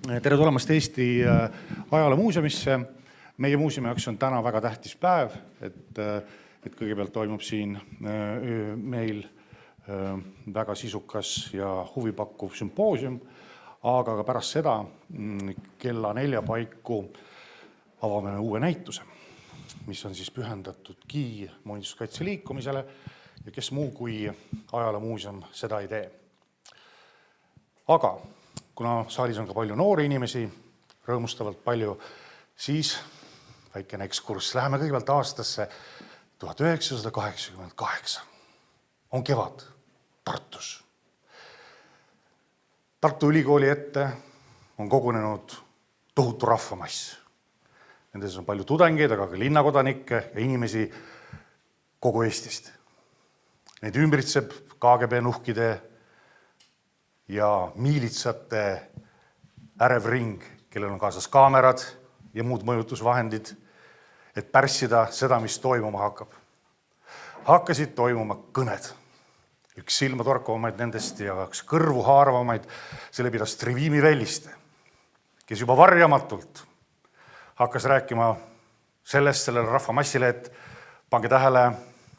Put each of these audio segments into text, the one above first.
Tere tulemast Eesti ajaloomuuseumisse. Meie muuseumi jaoks on täna väga tähtis päev, et kõigepealt toimub siin meil väga sisukas ja huvipakkuv sümpoosium, aga ka pärast seda kella 4 paiku avame uue näituse, mis on siis pühendatudki muinsuskaitse liikumisele ja kes muu kui ajaloomuuseum seda ei tee. Aga kuna saalis on ka palju noori inimesi, rõõmustavalt palju, siis väikene ekskurss. Läheme kõigepealt aastasse 1988. On kevad Tartus. Tartu Ülikooli ette on kogunenud tohutu rahvamass. Nendes on palju tudengeid, aga ka linnakodanikke ja inimesi kogu Eestist. Neid ümbritseb KGB nuhkide ja miilitsate ärev ring, kellel on kaasas kaamerad ja muud mõjutusvahendid, et pärssida seda, mis toimuma hakkab. Hakkasid toimuma kõned. Üks silma torkavamaid nendest ja üks kõrvu haaravamaid, selle pidas Trivimi Velliste, kes juba varjamatult hakkas rääkima sellele rahvamassile, et pange tähele,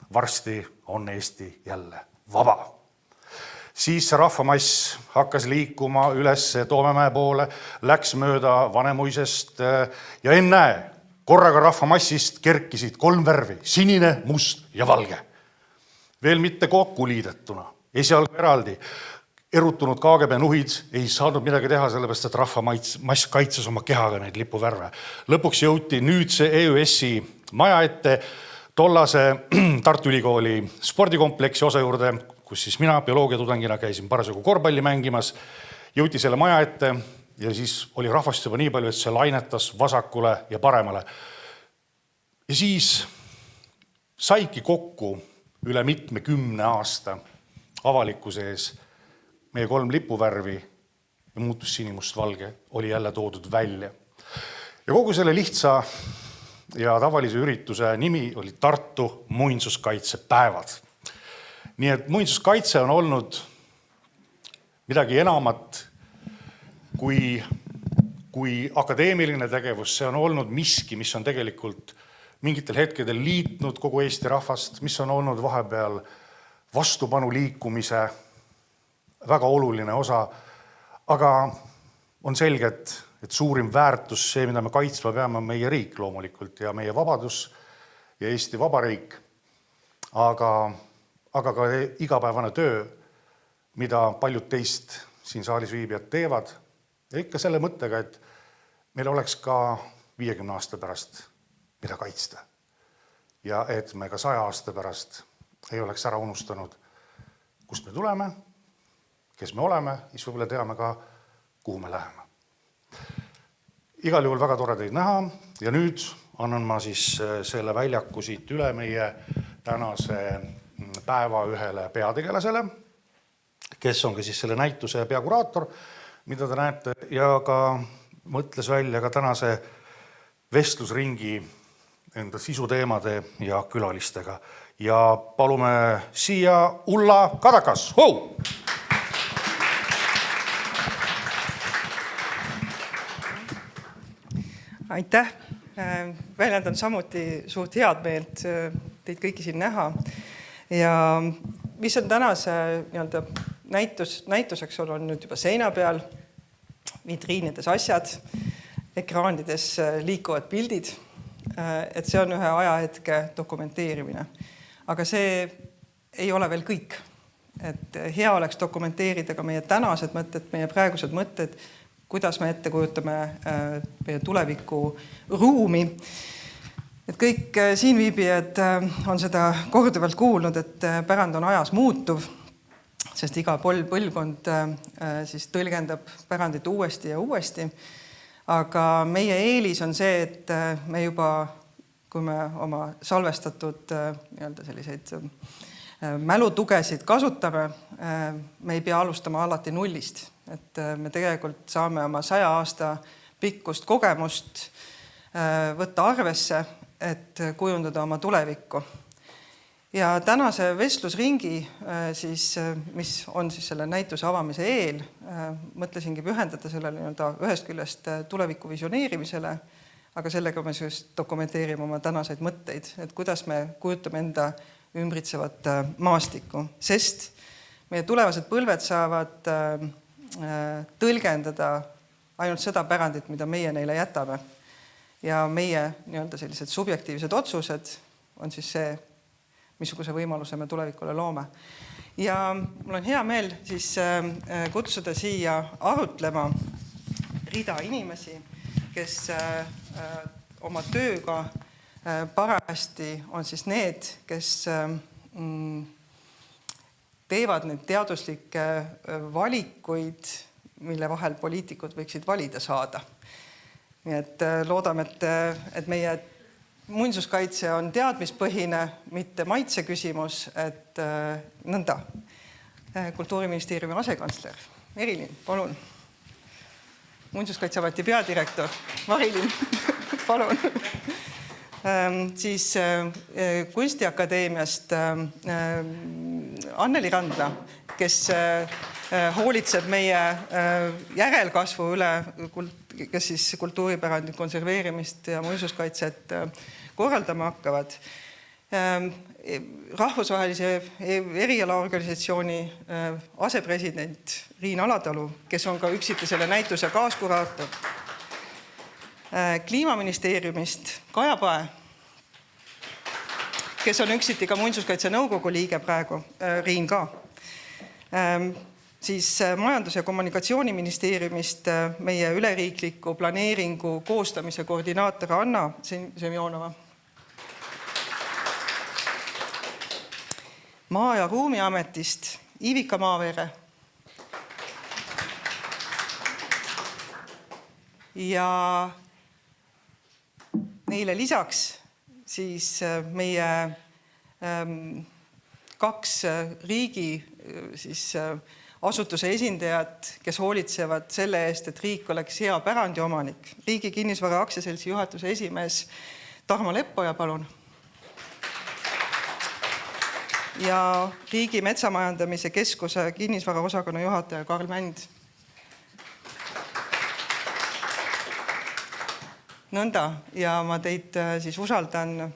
varsti on Eesti jälle vaba. Siis see rahvamass hakkas liikuma üles Toomemäe poole, läks mööda Vanemuisest ja ennäe, korraga rahvamassist kerkisid 3 värvi, sinine, must ja valge. Veel mitte kokku liidetuna, esialgu eraldi. Erutunud KGB nuhid ei saanud midagi teha, sellepärast, et rahvamass kaitses oma kehaga neid lipuvärve. Lõpuks jõuti nüüdse EÜS-i maja ette, tollase Tartu Ülikooli spordikompleksi osa juurde, kus siis mina bioloogiatudengina käisin parasjagu korvpalli mängimas, jõuti selle maja ette ja siis oli rahvast juba nii palju, et see lainetas vasakule ja paremale. Ja siis saiki kokku üle mitme 10 aasta avalikkuse ees meie 3 lipuvärvi ja muutus sinimustvalge oli jälle toodud välja. Ja kogu selle lihtsa ja tavalise ürituse nimi oli Tartu muinsuskaitsepäevad. Nii et muinsuskaitse on olnud midagi enamat kui akadeemiline tegevus. See on olnud miski, mis on tegelikult mingitel hetkedel liitnud kogu Eesti rahvast, mis on olnud vahepeal vastupanu liikumise väga oluline osa. Aga on selge, et suurim väärtus, see, mida me kaitsma peame, on meie riik loomulikult ja meie vabadus ja Eesti Vabariik. Aga ka igapäevane töö, mida paljud teist siin saalis viibijad teevad. Ja ikka selle mõttega, et meil oleks ka 50 aasta pärast mida kaitsta. Ja et me ka 100 aasta pärast ei oleks ära unustanud, kust me tuleme, kes me oleme, siis võib-olla teame ka, kuhu me läheme. Igal juhul väga tore teid näha ja nüüd annan ma siis selle väljaku siit üle meie tänase päeva ühele peategelasele, kes on ka siis selle näituse peakuraator, mida te näete, ja ka mõtles välja ka tänase vestlusringi enda sisuteemade ja külalistega. Ja palume siia Ulla Kadakas. Hou! Aitäh! Väljendan samuti suurt head meelt teid kõiki siin näha. Ja mis on tänase näituseks on nüüd juba seina peal, vitriinides asjad, ekraanides liikuvad pildid, et see on ühe ajahetke dokumenteerimine. Aga see ei ole veel kõik. Et hea oleks dokumenteerida ka meie tänased mõtted, meie praegused mõtted, kuidas me ette kujutame meie tuleviku ruumi. Et kõik siin viibijad on seda korduvalt kuulnud, et pärand on ajas muutuv, sest iga põlvkond siis tõlgendab pärandit uuesti ja uuesti. Aga meie eelis on see, et me juba, kui me oma salvestatud selliseid mälutugesid kasutame, me ei pea alustama alati nullist. Et me tegelikult saame oma 100 aasta pikkust kogemust võtta arvesse, et kujundada oma tulevikku. Ja tänase vestlusringi, mis on selle näituse avamise eel, mõtlesingi pühendada sellele ühest küljest tuleviku visioneerimisele, aga sellega me dokumenteerime oma tänaseid mõtteid, et kuidas me kujutame enda ümbritsevat maastikku, sest meie tulevased põlved saavad tõlgendada ainult seda pärandit, mida meie neile jätame. Ja meie sellised subjektiivsed otsused on see, missuguse võimaluse me tulevikule loome. Ja mul on hea meel kutsuda siia arutlema rida inimesi, kes oma tööga parajasti on need, kes teevad neid teaduslikke valikuid, mille vahel poliitikud võiksid valida saada. Nii et loodame, et meie muinsuskaitse on teadmispõhine, mitte maitse küsimus, et nõnda. Kultuuriministeeriumi asekantsler Merilin, palun. Muinsuskaitseameti peadirektor Marilin, palun. Siis Kunstiakadeemiast Anneli Randla, kes hoolitseb meie järelkasvu üle, kes kultuuripärandi konserveerimist ja muinsuskaitset korraldama hakkavad. Rahvusvahelise erialaorganisatsiooni asepresident Riin Alatalu, kes on ka üksiti selle näituse kaaskuraator. Kliimaministeeriumist Kaja Pae, kes on üksiti ka muinsuskaitse nõukogu liige praegu, Riin ka. Siis Majandus- ja Kommunikatsiooniministeeriumist meie üleriikliku planeeringu koostamise koordinaator Anna Semjonova. Maa- ja Ruumiametist Ivika Maaveere. Ja neile lisaks siis meie kaks riigi asutuse esindajat, kes hoolitsevad selle eest, et riik oleks hea pärandi omanik. Riigi Kinnisvara Aktsiaseltsi juhatuse esimees Tarmo Leppoja, palun. Ja Riigi Metsamajandamise Keskuse kinnisvara osakonna juhataja Karl Mänd. Nõnda, ja ma teid siis usaldan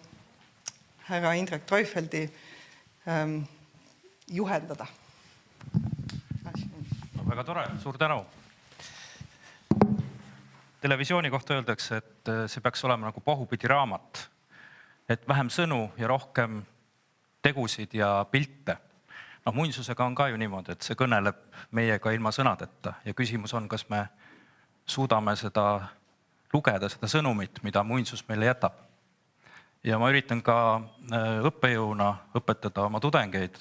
härra Indrek Treufeldi juhendada. Väga tore, suur tänu. Televisiooni kohta öeldakse, et see peaks olema nagu pahupidi raamat, et vähem sõnu ja rohkem tegusid ja pilte. Muinsusega on ka ju niimoodi, et see kõneleb meiega ilma sõnadeta ja küsimus on, kas me suudame seda lugeda, seda sõnumit, mida muinsus meile jätab. Ja ma üritan ka õppejõuna õpetada oma tudengeid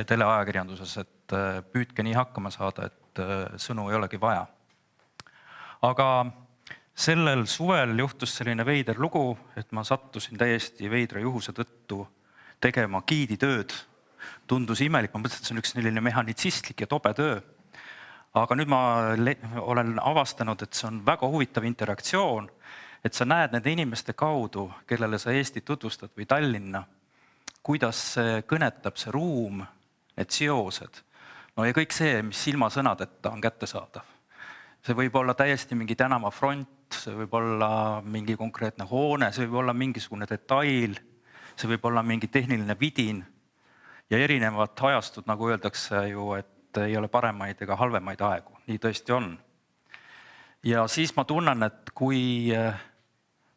teleajakirjanduses, et püüdke nii hakkama saada, et sõnu ei olegi vaja. Aga sellel suvel juhtus selline veider lugu, et ma sattusin täiesti veidra juhuse tõttu tegema giiditööd. Tundus imelik, ma mõtlesin, et see on üks selline mehhanitsistlik ja tobe töö. Aga nüüd ma olen avastanud, et see on väga huvitav interaktsioon, et sa näed nende inimeste kaudu, kellele sa Eestit tutvustad või Tallinna, kuidas see kõnetab see ruum, need seosed. Ja kõik see, mis silmasõnadeta on kättesaadav. See võib olla täiesti mingi tänava front, see võib olla mingi konkreetne hoone, see võib olla mingisugune detail, see võib olla mingi tehniline vidin ja erinevad ajastud, nagu öeldakse ju, et ei ole paremaid ega halvemaid aegu. Nii tõesti on. Ja siis ma tunnen, et kui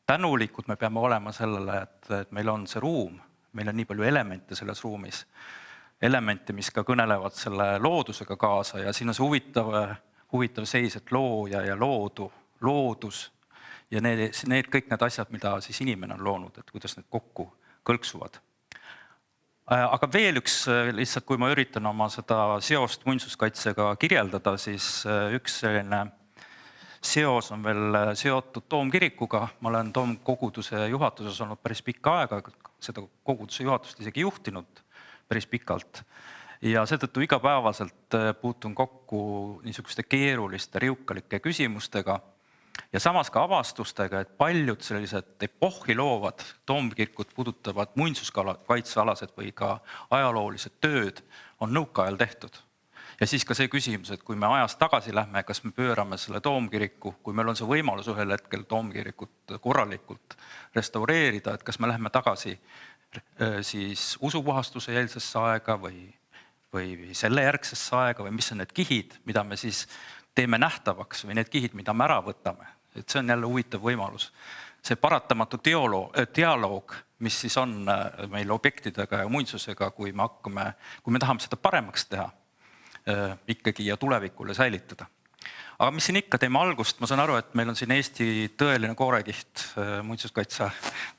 tänulikud me peame olema sellele, et meil on see ruum, meil on nii palju elemente selles ruumis, elemente, mis ka kõnelevad selle loodusega kaasa ja siin on see huvitav seis, et looja ja loodus ja need kõik need asjad, mida siis inimene on loonud, et kuidas need kokku kõlksuvad. Aga veel üks, lihtsalt kui ma üritan oma seda seost muinsuskaitsega kirjeldada, siis üks selline seos on veel seotud Toomkirikuga. Ma olen Toomkoguduse juhatuses olnud päris pikka aega, seda koguduse juhatust isegi juhtinud päris pikalt. Ja seetõttu igapäevaselt puutun kokku niisuguste keeruliste riukalike küsimustega. ja samas ka avastustega, et paljud sellised epohhi loovad toomkirikut puudutavad muinsuskaitsealased või ka ajaloolised tööd on nõukaajal tehtud. Ja siis ka see küsimus, et kui me ajas tagasi lähme, kas me pöörame selle toomkiriku, kui meil on see võimalus ühel hetkel toomkirikut korralikult restaureerida, et kas me lähme tagasi siis usupuhastuse eelsesse aega või selle järgsesse aega või mis on need kihid, mida me siis teeme nähtavaks või need kihid, mida me ära võtame. Et see on jälle huvitav võimalus. See paratamatu dialoog, mis siis on meil objektidega ja muinsusega, kui me tahame seda paremaks teha ikkagi ja tulevikule säilitada. Aga mis siin ikka, teeme algust, ma saan aru, et meil on siin Eesti tõeline koorekiht muinsuskaitse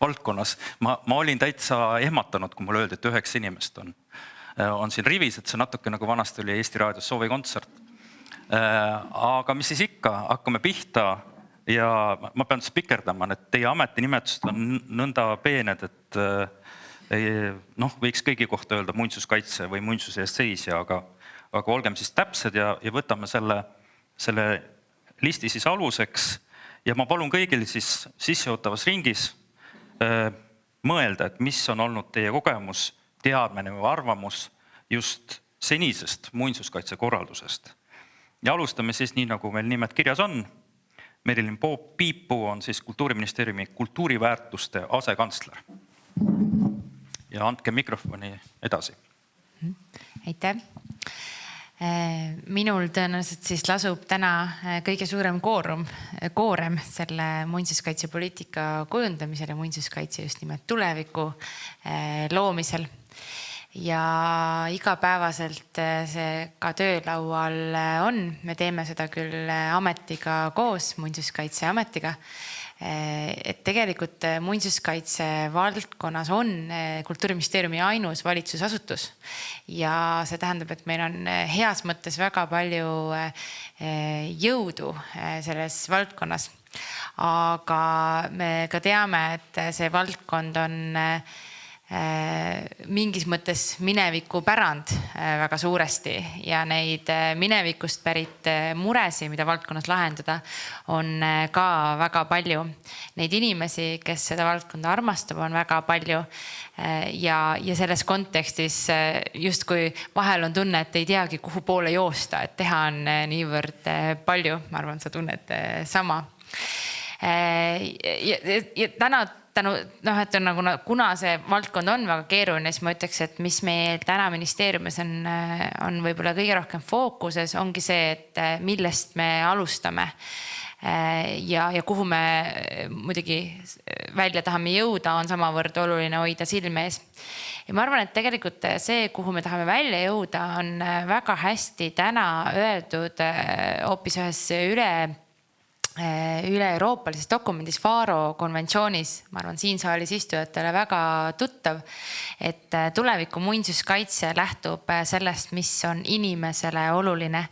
valdkonnas. Ma olin täitsa ehmatanud, kui mulle öeldi, et 9 inimest on siin rivis, et see natuke nagu vanasti oli Eesti Raadios soovikontsert. Aga mis siis ikka, hakkame pihta ja ma pean spikerdama, et teie ametinimetused on nõnda peened, et võiks kõigi kohta öelda muinsuskaitse või muinsuse eest seisja, aga olgem siis täpsed ja võtame selle listi siis aluseks ja ma palun kõigil siis sissejuhatavas ringis mõelda, et mis on olnud teie kogemus, teadmine või arvamus just senisest muinsuskaitse korraldusest. Ja alustame siis nii, nagu meil nimed kirjas on. Merilin Piipuu on siis Kultuuriministeeriumi kultuuriväärtuste asekantsler. Ja andke mikrofoni edasi. Aitäh. Minul tõenäoliselt siis lasub täna kõige suurem koorem selle muinsuskaitsepoliitika kujundamisel ja muinsuskaitse just nimelt tuleviku loomisel. Ja igapäevaselt see ka töölaual on. Me teeme seda küll ametiga koos, muinsuskaitseametiga. Et tegelikult muinsuskaitse valdkonnas on Kultuuriministeeriumi ainus valitsusasutus. Ja see tähendab, et meil on heas mõttes väga palju jõudu selles valdkonnas. Aga me ka teame, et see valdkond on mingis mõttes mineviku pärand väga suuresti ja neid minevikust pärit muresi, mida valdkonnas lahendada, on ka väga palju. Neid inimesi, kes seda valdkonda armastab, on väga palju ja selles kontekstis justkui vahel on tunne, et ei teagi, kuhu poole joosta, et teha on niivõrd palju. Ma arvan, sa tunned sama. Ja täna et kuna see valdkond on väga keeruline, siis ma ütleks, et mis meil täna ministeeriumis on võib-olla kõige rohkem fookuses, ongi see, et millest me alustame ja kuhu me muidugi välja tahame jõuda, on samavõrd oluline hoida silme ees. Ja ma arvan, et tegelikult see, kuhu me tahame välja jõuda, on väga hästi täna öeldud hoopis ühes üle-euroopalises dokumendis Faro konventsioonis, ma arvan, siin saalis istujatele väga tuttav, et tuleviku muinsuskaitse lähtub sellest, mis on inimesele oluline,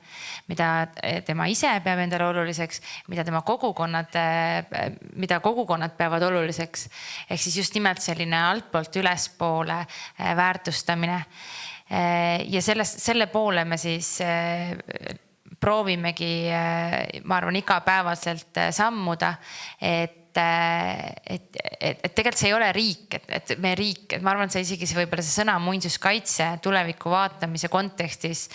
mida tema ise peab endale oluliseks, mida kogukonnad peavad oluliseks, ehk siis just nimelt selline altpoolt ülespoole väärtustamine. Ja selle poole me siis proovimegi, ma arvan, igapäevaselt sammuda, et tegelikult see ei ole riik, et me riik, et ma arvan, et see isegi võib-olla see sõna muinsuskaitse tuleviku vaatamise kontekstis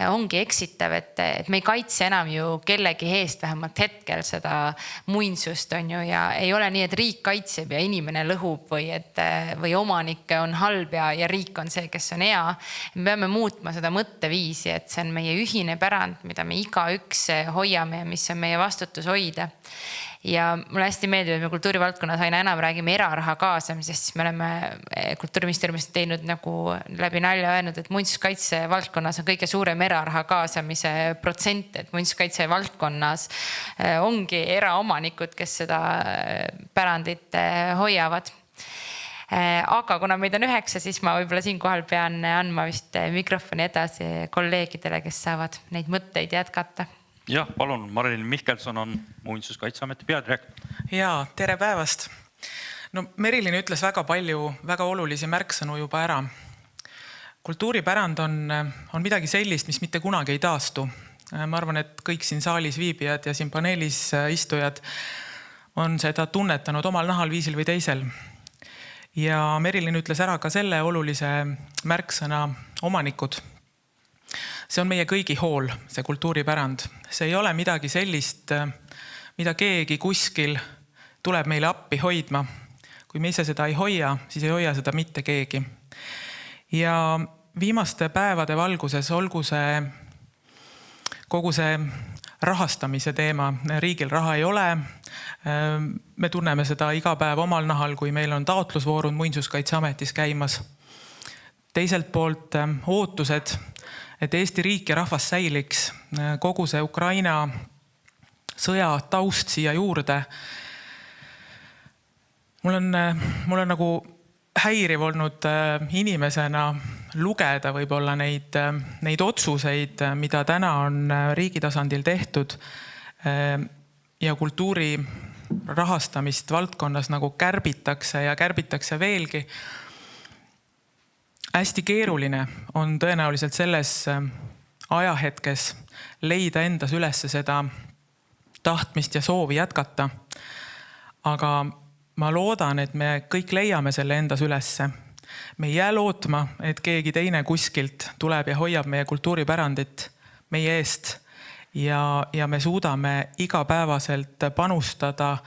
ongi eksitav, et me ei kaitse enam ju kellegi eest vähemalt hetkel seda muinsust on ju ja ei ole nii, et riik kaitseb ja inimene lõhub või omanik on halb ja riik on see, kes on hea. Me peame muutma seda mõtteviisi, et see on meie ühine pärand, mida me igaüks hoiame ja mis on meie vastutus hoida. Ja mulle hästi meeldib, et me kultuurivaldkonnas aina enam räägime eraraha kaasamisest, siis me oleme Kultuuriministeeriumist teinud nagu läbi nalja öelnud, et muinsuskaitse valdkonnas on kõige suurem eraraha kaasamise protsent, et muinsuskaitse valdkonnas ongi eraomanikud, kes seda pärandit hoiavad. Aga kuna meid on 9, siis ma võib-olla siinkohal pean andma vist mikrofoni edasi kolleegidele, kes saavad neid mõtteid jätkata. Jah, palun, Marilyn Mihkelson on Muinsuskaitseameti peadirektor. Jaa, tere päevast. No, Merilin ütles väga palju, väga olulisi märksõnu juba ära. Kultuuripärand on midagi sellist, mis mitte kunagi ei taastu. Ma arvan, et kõik siin saalis viibijad ja siin paneelis istujad on seda tunnetanud omal nahal viisil või teisel. Ja Merilin ütles ära ka selle olulise märksõna omanikud. See on meie kõigi hool, see kultuuripärand. See ei ole midagi sellist, mida keegi kuskil tuleb meile appi hoidma. Kui me ise seda ei hoia, siis ei hoia seda mitte keegi. Ja viimaste päevade valguses, olgu see kogu see rahastamise teema, riigil raha ei ole. Me tunneme seda iga päev omal nahal, kui meil on taotlusvoorud Muinsuskaitseametis käimas. Teiselt poolt ootused, et Eesti riik ja rahvas säiliks, kogu see Ukraina sõja taust siia juurde. Mul on nagu häiriv olnud inimesena lugeda võib-olla neid otsuseid, mida täna on riigi tasandil tehtud ja kultuuri rahastamist valdkonnas nagu kärbitakse ja kärbitakse veelgi. Hästi keeruline on tõenäoliselt selles ajahetkes leida endas üles seda tahtmist ja soovi jätkata. Aga ma loodan, et me kõik leiame selle endas ülesse. Me ei jää lootma, et keegi teine kuskilt tuleb ja hoiab meie kultuuripärandit meie eest ja me suudame igapäevaselt panustada,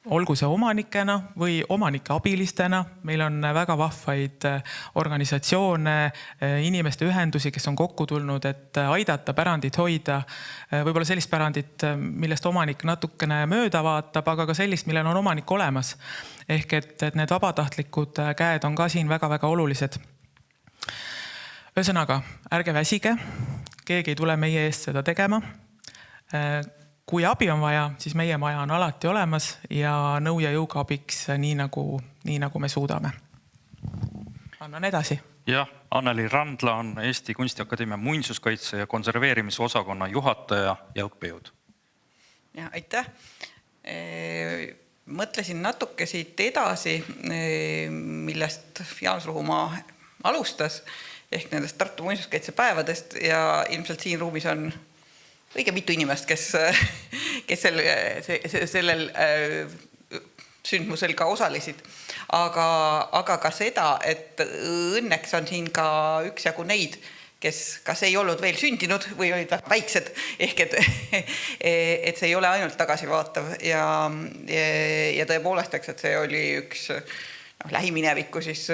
olgu see omanikena või omanike abilistena. Meil on väga vahvaid organisatsioone, inimeste ühendusi, kes on kokku tulnud, et aidata pärandit hoida. Võib-olla sellist pärandit, millest omanik natukene mööda vaatab, aga ka sellist, millel on omanik olemas. Ehk et need vabatahtlikud käed on ka siin väga-väga olulised. Ühesõnaga, ärge väsige, keegi ei tule meie eest seda tegema. Kui abi on vaja, siis meie maja on alati olemas ja nõu ja jõuga abiks nii nagu me suudame. Annan edasi. Jah, Anneli Randla on Eesti Kunstiakadeemia muinsuskaitse ja konserveerimise osakonna juhataja ja õppejõud. Ja, aitäh. Mõtlesin natuke siit edasi, millest Jaanus Ruhumaa alustas, ehk nendest Tartu muinsuskaitsepäevadest ja ilmselt siin ruumis on õige mitu inimest, kes sellel sündmusel ka osalesid. Aga ka seda, et õnneks on siin ka üksjagu neid, kes kas ei olnud veel sündinud või olid väga väiksed, ehk et see ei ole ainult tagasivaatav ja tõepoolest, et see oli üks lähimineviku siis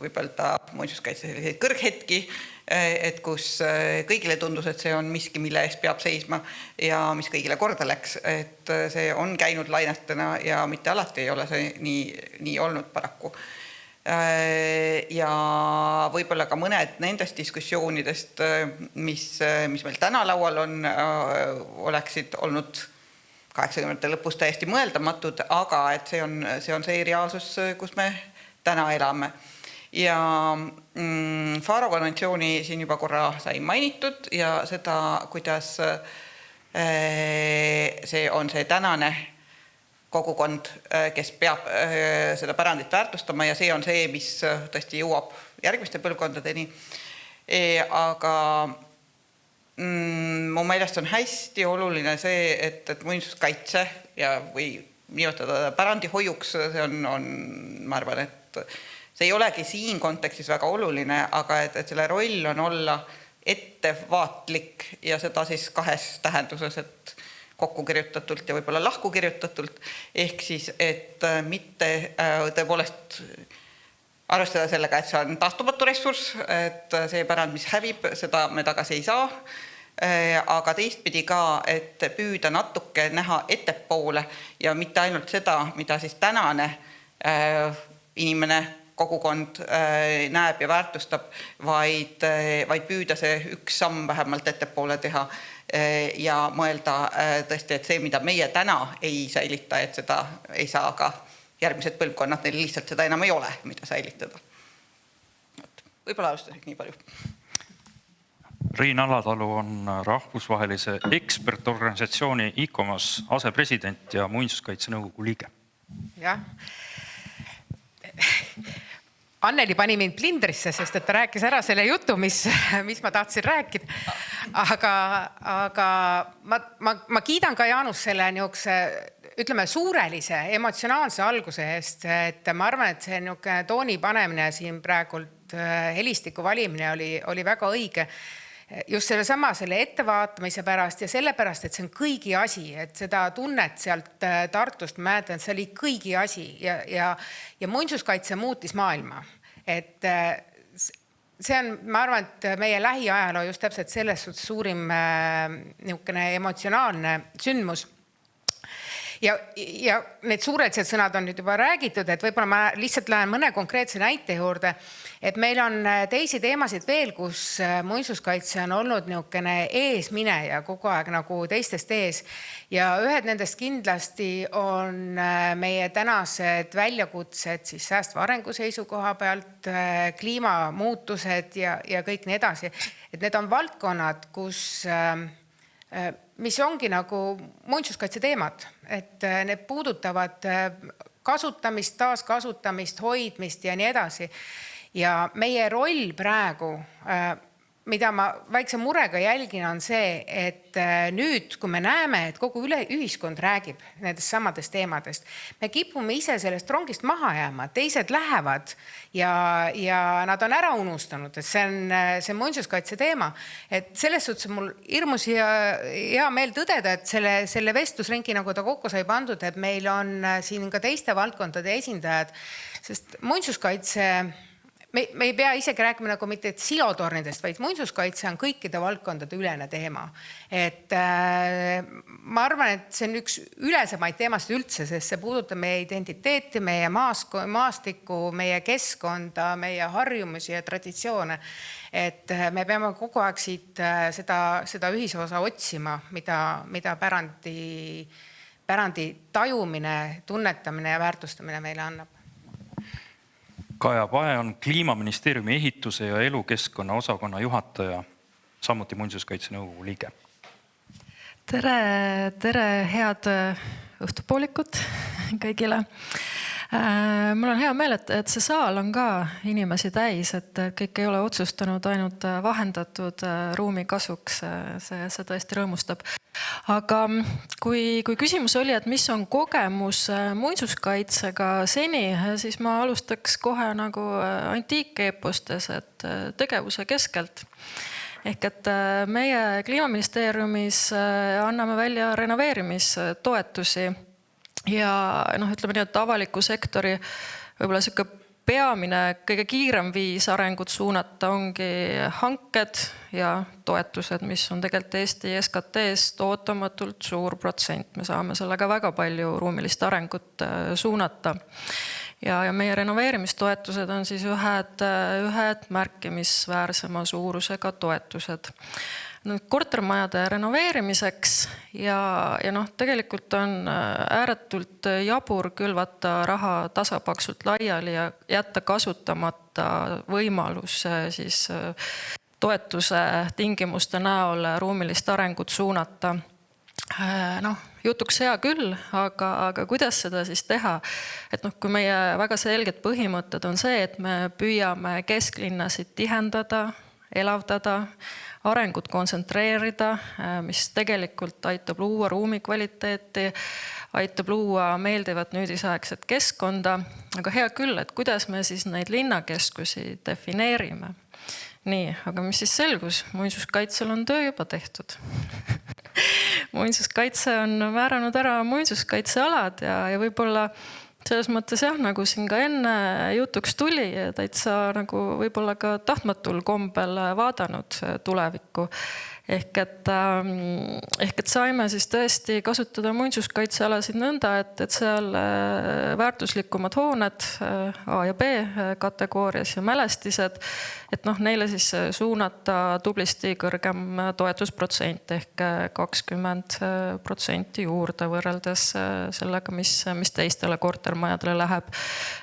võibalda muinsuskaitse selliseid kõrghetki, et kus kõigile tundus, et see on miski, mille eest peab seisma ja mis kõigile korda läks, et see on käinud lainetena ja mitte alati ei ole see nii olnud paraku. Ja võib-olla ka mõned nendest diskussioonidest, mis meil täna laual on, oleksid olnud 80. lõpus täiesti mõeldamatud, aga et see on see reaalsus, kus me täna elame. Ja Faro konventsiooni siin juba korra sai mainitud ja seda, kuidas see on see tänane kogukond, kes peab seda pärandit väärtustama ja see on see, mis tõesti jõuab järgmiste põlvkondadeni. Aga mu meelest on hästi oluline see, et muinsuskaitse ja või nimetada pärandihoiuks, see on, ma arvan, et see ei olegi siin kontekstis väga oluline, aga et selle roll on olla ettevaatlik ja seda siis kahes tähenduses, et kokku kirjutatult ja võib-olla lahku kirjutatult, ehk siis, et mitte tõepoolest arvestada sellega, et see on taastumatu ressurss, et see pärand, mis hävib, seda me tagasi ei saa, aga teistpidi ka, et püüda natuke näha ettepoole ja mitte ainult seda, mida siis tänane inimene kogukond näeb ja väärtustab, vaid püüda see üks samm vähemalt ettepoole teha ja mõelda tõesti, et see, mida meie täna ei säilita, et seda ei saa ka järgmised põlvkonnad, neil lihtsalt seda enam ei ole, mida säilitada. Võib-olla alustuseks nii palju. Riin Alatalu on rahvusvahelise ekspertorganisatsiooni ICOMOS asepresident ja muinsuskaitse nõukogu liige. Jah. Anneli pani mind plindrisse, sest et ta rääkis ära selle jutu, mis ma tahtsin rääkida. aga ma kiidan ka Jaanus selle niisuguse, ütleme, suurelise emotsionaalse alguse eest, et ma arvan, et see niisugune tooni panemine siin praegult helistiku valimine oli väga õige. Just selle ettevaatamise pärast ja selle pärast, et see on kõigi asi, et seda tunnet sealt Tartust mäletan, et see oli kõigi asi ja muinsuskaitse muutis maailma. Et see on, ma arvan, et meie lähiajaloo just täpselt selles suhtes suurim niisugune emotsionaalne sündmus. Ja need suurelised sõnad on nüüd juba räägitud, et võib-olla ma lihtsalt lähen mõne konkreetse näite juurde, et meil on teisi teemasid veel, kus muinsuskaitse on olnud niisugune eesmineja kogu aeg nagu teistest ees. Ja ühed nendest kindlasti on meie tänased väljakutsed siis säästva arengu seisukoha pealt, kliimamuutused ja kõik nii edasi. Et need on valdkonnad, mis ongi nagu muinsuskaitse teemad, et need puudutavad kasutamist, taaskasutamist, hoidmist ja nii edasi. Ja meie roll praegu, mida ma väikse murega jälgin, on see, et nüüd, kui me näeme, et kogu ühiskond räägib nendest samadest teemadest, me kipume ise sellest rongist maha jääma, teised lähevad ja nad on ära unustanud, et see muinsuskaitse teema. Et selles suhtes mul hirmus hea meel tõdeda, et selle vestlusringi, nagu ta kokku sai pandud, et meil on siin ka teiste valdkondade esindajad, sest muinsuskaitse me ei pea isegi rääkima nagu mitte silotornidest, vaid muinsuskaitse on kõikide valdkondade ülene teema. Et ma arvan, et see on üks ülesemaid teemast üldse, sest see puudutab meie identiteeti, meie maastikku, meie keskkonda, meie harjumusi ja traditsioone. Et me peame kogu aeg siit seda ühisosa otsima, mida pärandi tajumine, tunnetamine ja väärtustamine meile annab. Kaja Pae on Kliimaministeeriumi ehituse ja elukeskkonna osakonna juhataja, samuti muinsuskaitse nõukogu liige. Tere, head õhtupoolikut kõigile. Mul on hea meel, et see saal on ka inimesi täis, et kõik ei ole otsustanud ainult vahendatud ruumi kasuks. See tõesti rõõmustab. Aga kui küsimus oli, et mis on kogemus muinsuskaitsega seni, siis ma alustaks kohe nagu antiikeepostes, et tegevuse keskelt. Ehk et meie Kliimaministeeriumis anname välja renoveerimistoetusi ja ütleme nii, et avaliku sektori võib-olla siuke peamine, kõige kiirem viis arengut suunata ongi hanked ja toetused, mis on tegelikult Eesti SKT-st ootamatult suur protsent. Me saame sellega väga palju ruumilist arengut suunata. Ja meie renoveerimistoetused on siis ühed märkimisväärsema suurusega toetused. Kortermajade renoveerimiseks ja tegelikult on ääretult jabur külvata raha tasapaksult laiali ja jätta kasutamata võimalus siis toetuse tingimuste näol ruumilist arengut suunata. Jutuks hea küll, aga kuidas seda siis teha? Et kui meie väga selged põhimõtted on see, et me püüame kesklinnasid tihendada, elavdada, arengut kontsentreerida, mis tegelikult aitab luua ruumi kvaliteeti, aitab luua meeldivat nüüdisaegset keskkonda. Aga hea küll, et kuidas me siis neid linnakeskusi defineerime. Nii, aga mis siis selgus? Muinsuskaitsel on töö juba tehtud. Muinsuskaitse on määranud ära muinsuskaitsealad ja võib-olla selles mõttes nagu siin ka enne jutuks tuli, täitsa nagu võib-olla ka tahtmatul kombel vaadanud tulevikku. Ehk et saime siis tõesti kasutada muinsuskaitsealasid nõnda, et seal väärtuslikumad hooned A ja B kategoorias ja mälestised, et neile siis suunata tublisti kõrgem toetusprotsent ehk 20% juurde võrreldes sellega, mis teistele kortermajadele läheb.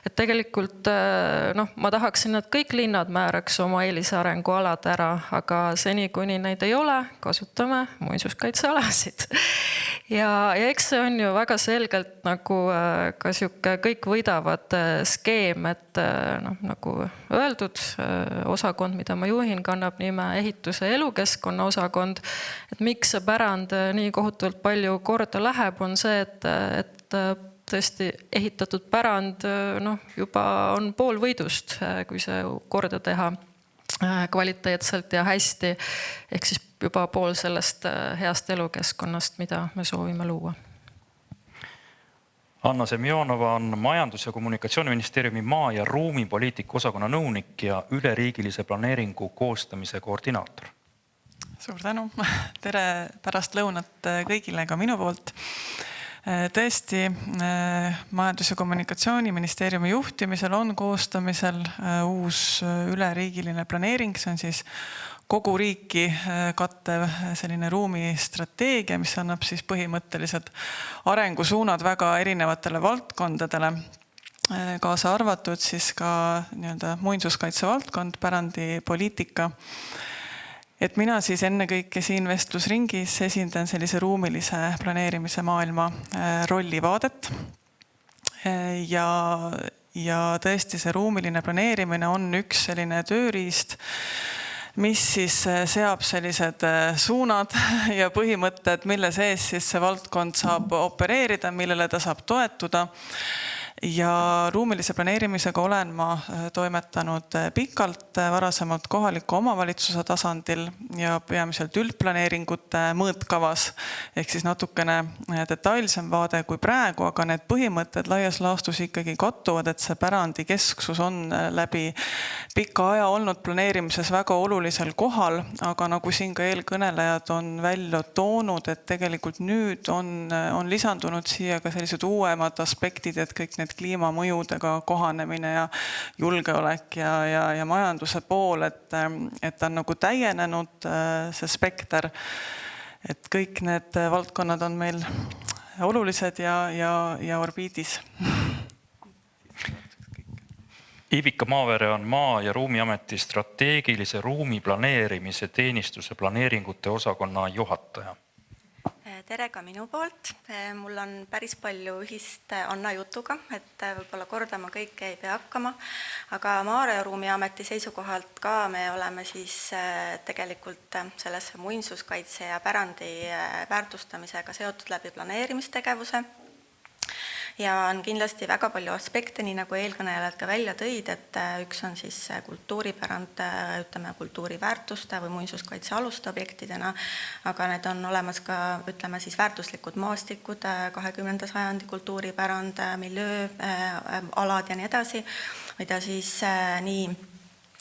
Et tegelikult ma tahaksin, et kõik linnad määraks oma eelisarengualad ära, aga seni kuni neid ei ole, kasutame muinsuskaitsealasid. ja eks see on ju väga selgelt nagu ka sihuke kõik võidavad skeem, et noh, nagu öeldud, osakond, mida ma juhin, kannab nime ehituse elukeskkonna osakond. Et miks see pärand nii kohutavalt palju korda läheb, on see, et tõesti ehitatud pärand juba on pool võidust, kui see korda teha kvaliteetselt ja hästi, ehk siis juba pool sellest heast elukeskkonnast, mida me soovime luua. Anna Semjonova on Majandus- ja Kommunikatsiooniministeeriumi maa- ja ruumipoliitika osakonna nõunik ja üleriigilise planeeringu koostamise koordinaator. Suur tänu. Tere pärast lõunat kõigile ka minu poolt. Tõesti, Majandus- ja Kommunikatsiooniministeeriumi juhtimisel on koostamisel uus üleriigiline planeering, see on siis kogu riiki kattev selline ruumistrateegia, mis annab siis põhimõtteliselt arengusuunad väga erinevatele valdkondadele, kaasa arvatud siis ka nii-öelda muinsuskaitse valdkond, pärandipoliitika. Et mina siis ennekõike siin vestlusringis esindan sellise ruumilise planeerimise maailma rollivaadet. Ja tõesti see ruumiline planeerimine on üks selline tööriist, mis siis seab sellised suunad ja põhimõtted, mille sees siis see valdkond saab opereerida, millele ta saab toetuda. Ja ruumilise planeerimisega olen ma toimetanud pikalt, varasemalt kohaliku omavalitsuse tasandil ja peamiselt üldplaneeringute mõõtkavas, ehk siis natukene detailsem vaade kui praegu, aga need põhimõtted laias laastus ikkagi kattuvad, et see pärandi kesksus on läbi pika aja olnud planeerimises väga olulisel kohal, aga nagu siin ka eelkõnelejad on välja toonud, et tegelikult nüüd on lisandunud siia ka sellised uuemad aspektid, et kõik need kliimamõjudega kohanemine ja julgeolek ja majanduse pool, et on nagu täienenud see spekter, et kõik need valdkonnad on meil olulised ja orbiidis. Ivika Maavere on Maa- ja Ruumiameti strateegilise ruumiplaneerimise teenistuse planeeringute osakonna juhataja. Tere ka minu poolt. Mul on päris palju ühist Anna jutuga, et võib-olla kordama kõike ei pea hakkama, aga Maa- ja Ruumiameti seisukohalt ka me oleme siis tegelikult sellesse muinsuskaitse ja pärandi väärtustamisega seotud läbi planeerimistegevuse. Ja on kindlasti väga palju aspekte, nii nagu eelkõnelejad ka välja tõid, et üks on siis kultuuripärand, ütleme kultuuriväärtuste või muinsuskaitse aluste objektidena, aga need on olemas ka, ütleme siis väärtuslikud maastikud, 20. sajandi kultuuripärand, miljööalad ja nii edasi, mida siis nii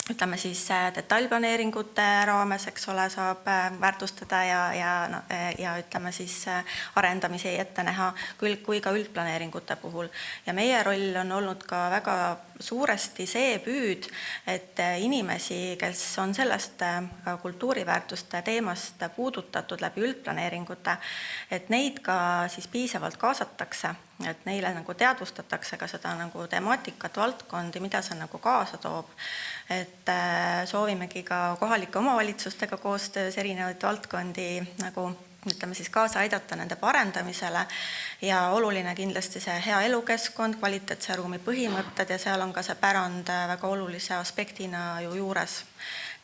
ütleme siis detailplaneeringute raames, eks ole, saab väärtustada ja ütleme siis arendamise ette näha kui ka üldplaneeringute puhul. Ja meie roll on olnud ka väga suuresti see püüd, et inimesi, kes on sellest kultuuriväärtuste teemast puudutatud läbi üldplaneeringute, et neid ka siis piisavalt kaasatakse, et neile nagu teadvustatakse ka seda nagu temaatikat, valdkondi, mida see nagu kaasa toob. Et soovimegi ka kohalike omavalitsustega koostöös erinevaid valdkondi nagu ütleme siis kaasa aidata nende parendamisele ja oluline kindlasti see hea elukeskkond, kvaliteetse ruumi põhimõtted ja seal on ka see pärand väga olulise aspektina ju juures.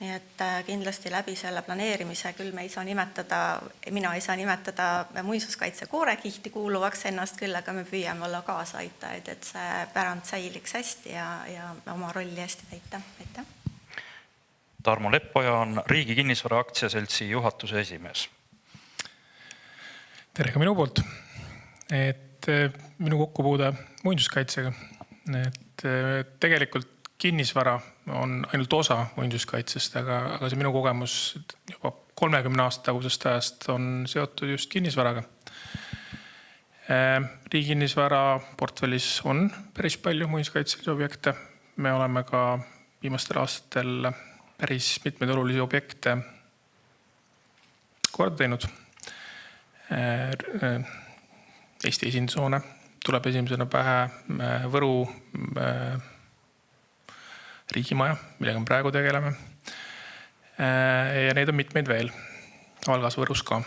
Nii et kindlasti läbi selle planeerimise küll me ei saa nimetada, mina ei saa nimetada muinsuskaitse koorekihti kuuluvaks ennast küll, aga me püüame olla kaasaaitajaid, et see pärand säiliks hästi ja oma rolli hästi täita. Aitäh. Tarmo Leppoja on Riigi Kinnisvara Aktsiaseltsi juhatuse esimees. Tere ka minu poolt. Et minu kokkupuude muinsuskaitsega. Et tegelikult kinnisvara on ainult osa muinsuskaitsest, aga see minu kogemus juba 30 aasta tagusest ajast on seotud just kinnisvaraga. Riigi kinnisvara portfellis on päris palju muinsuskaitselisi objekte. Me oleme ka viimastel aastatel päris mitmeid olulisi objekte korda teinud. Eesti esindushoone tuleb esimesena pähe, Võru riigimaja, millega me praegu tegeleme. Ja neid on mitmeid veel, Valgas, Võrus ka.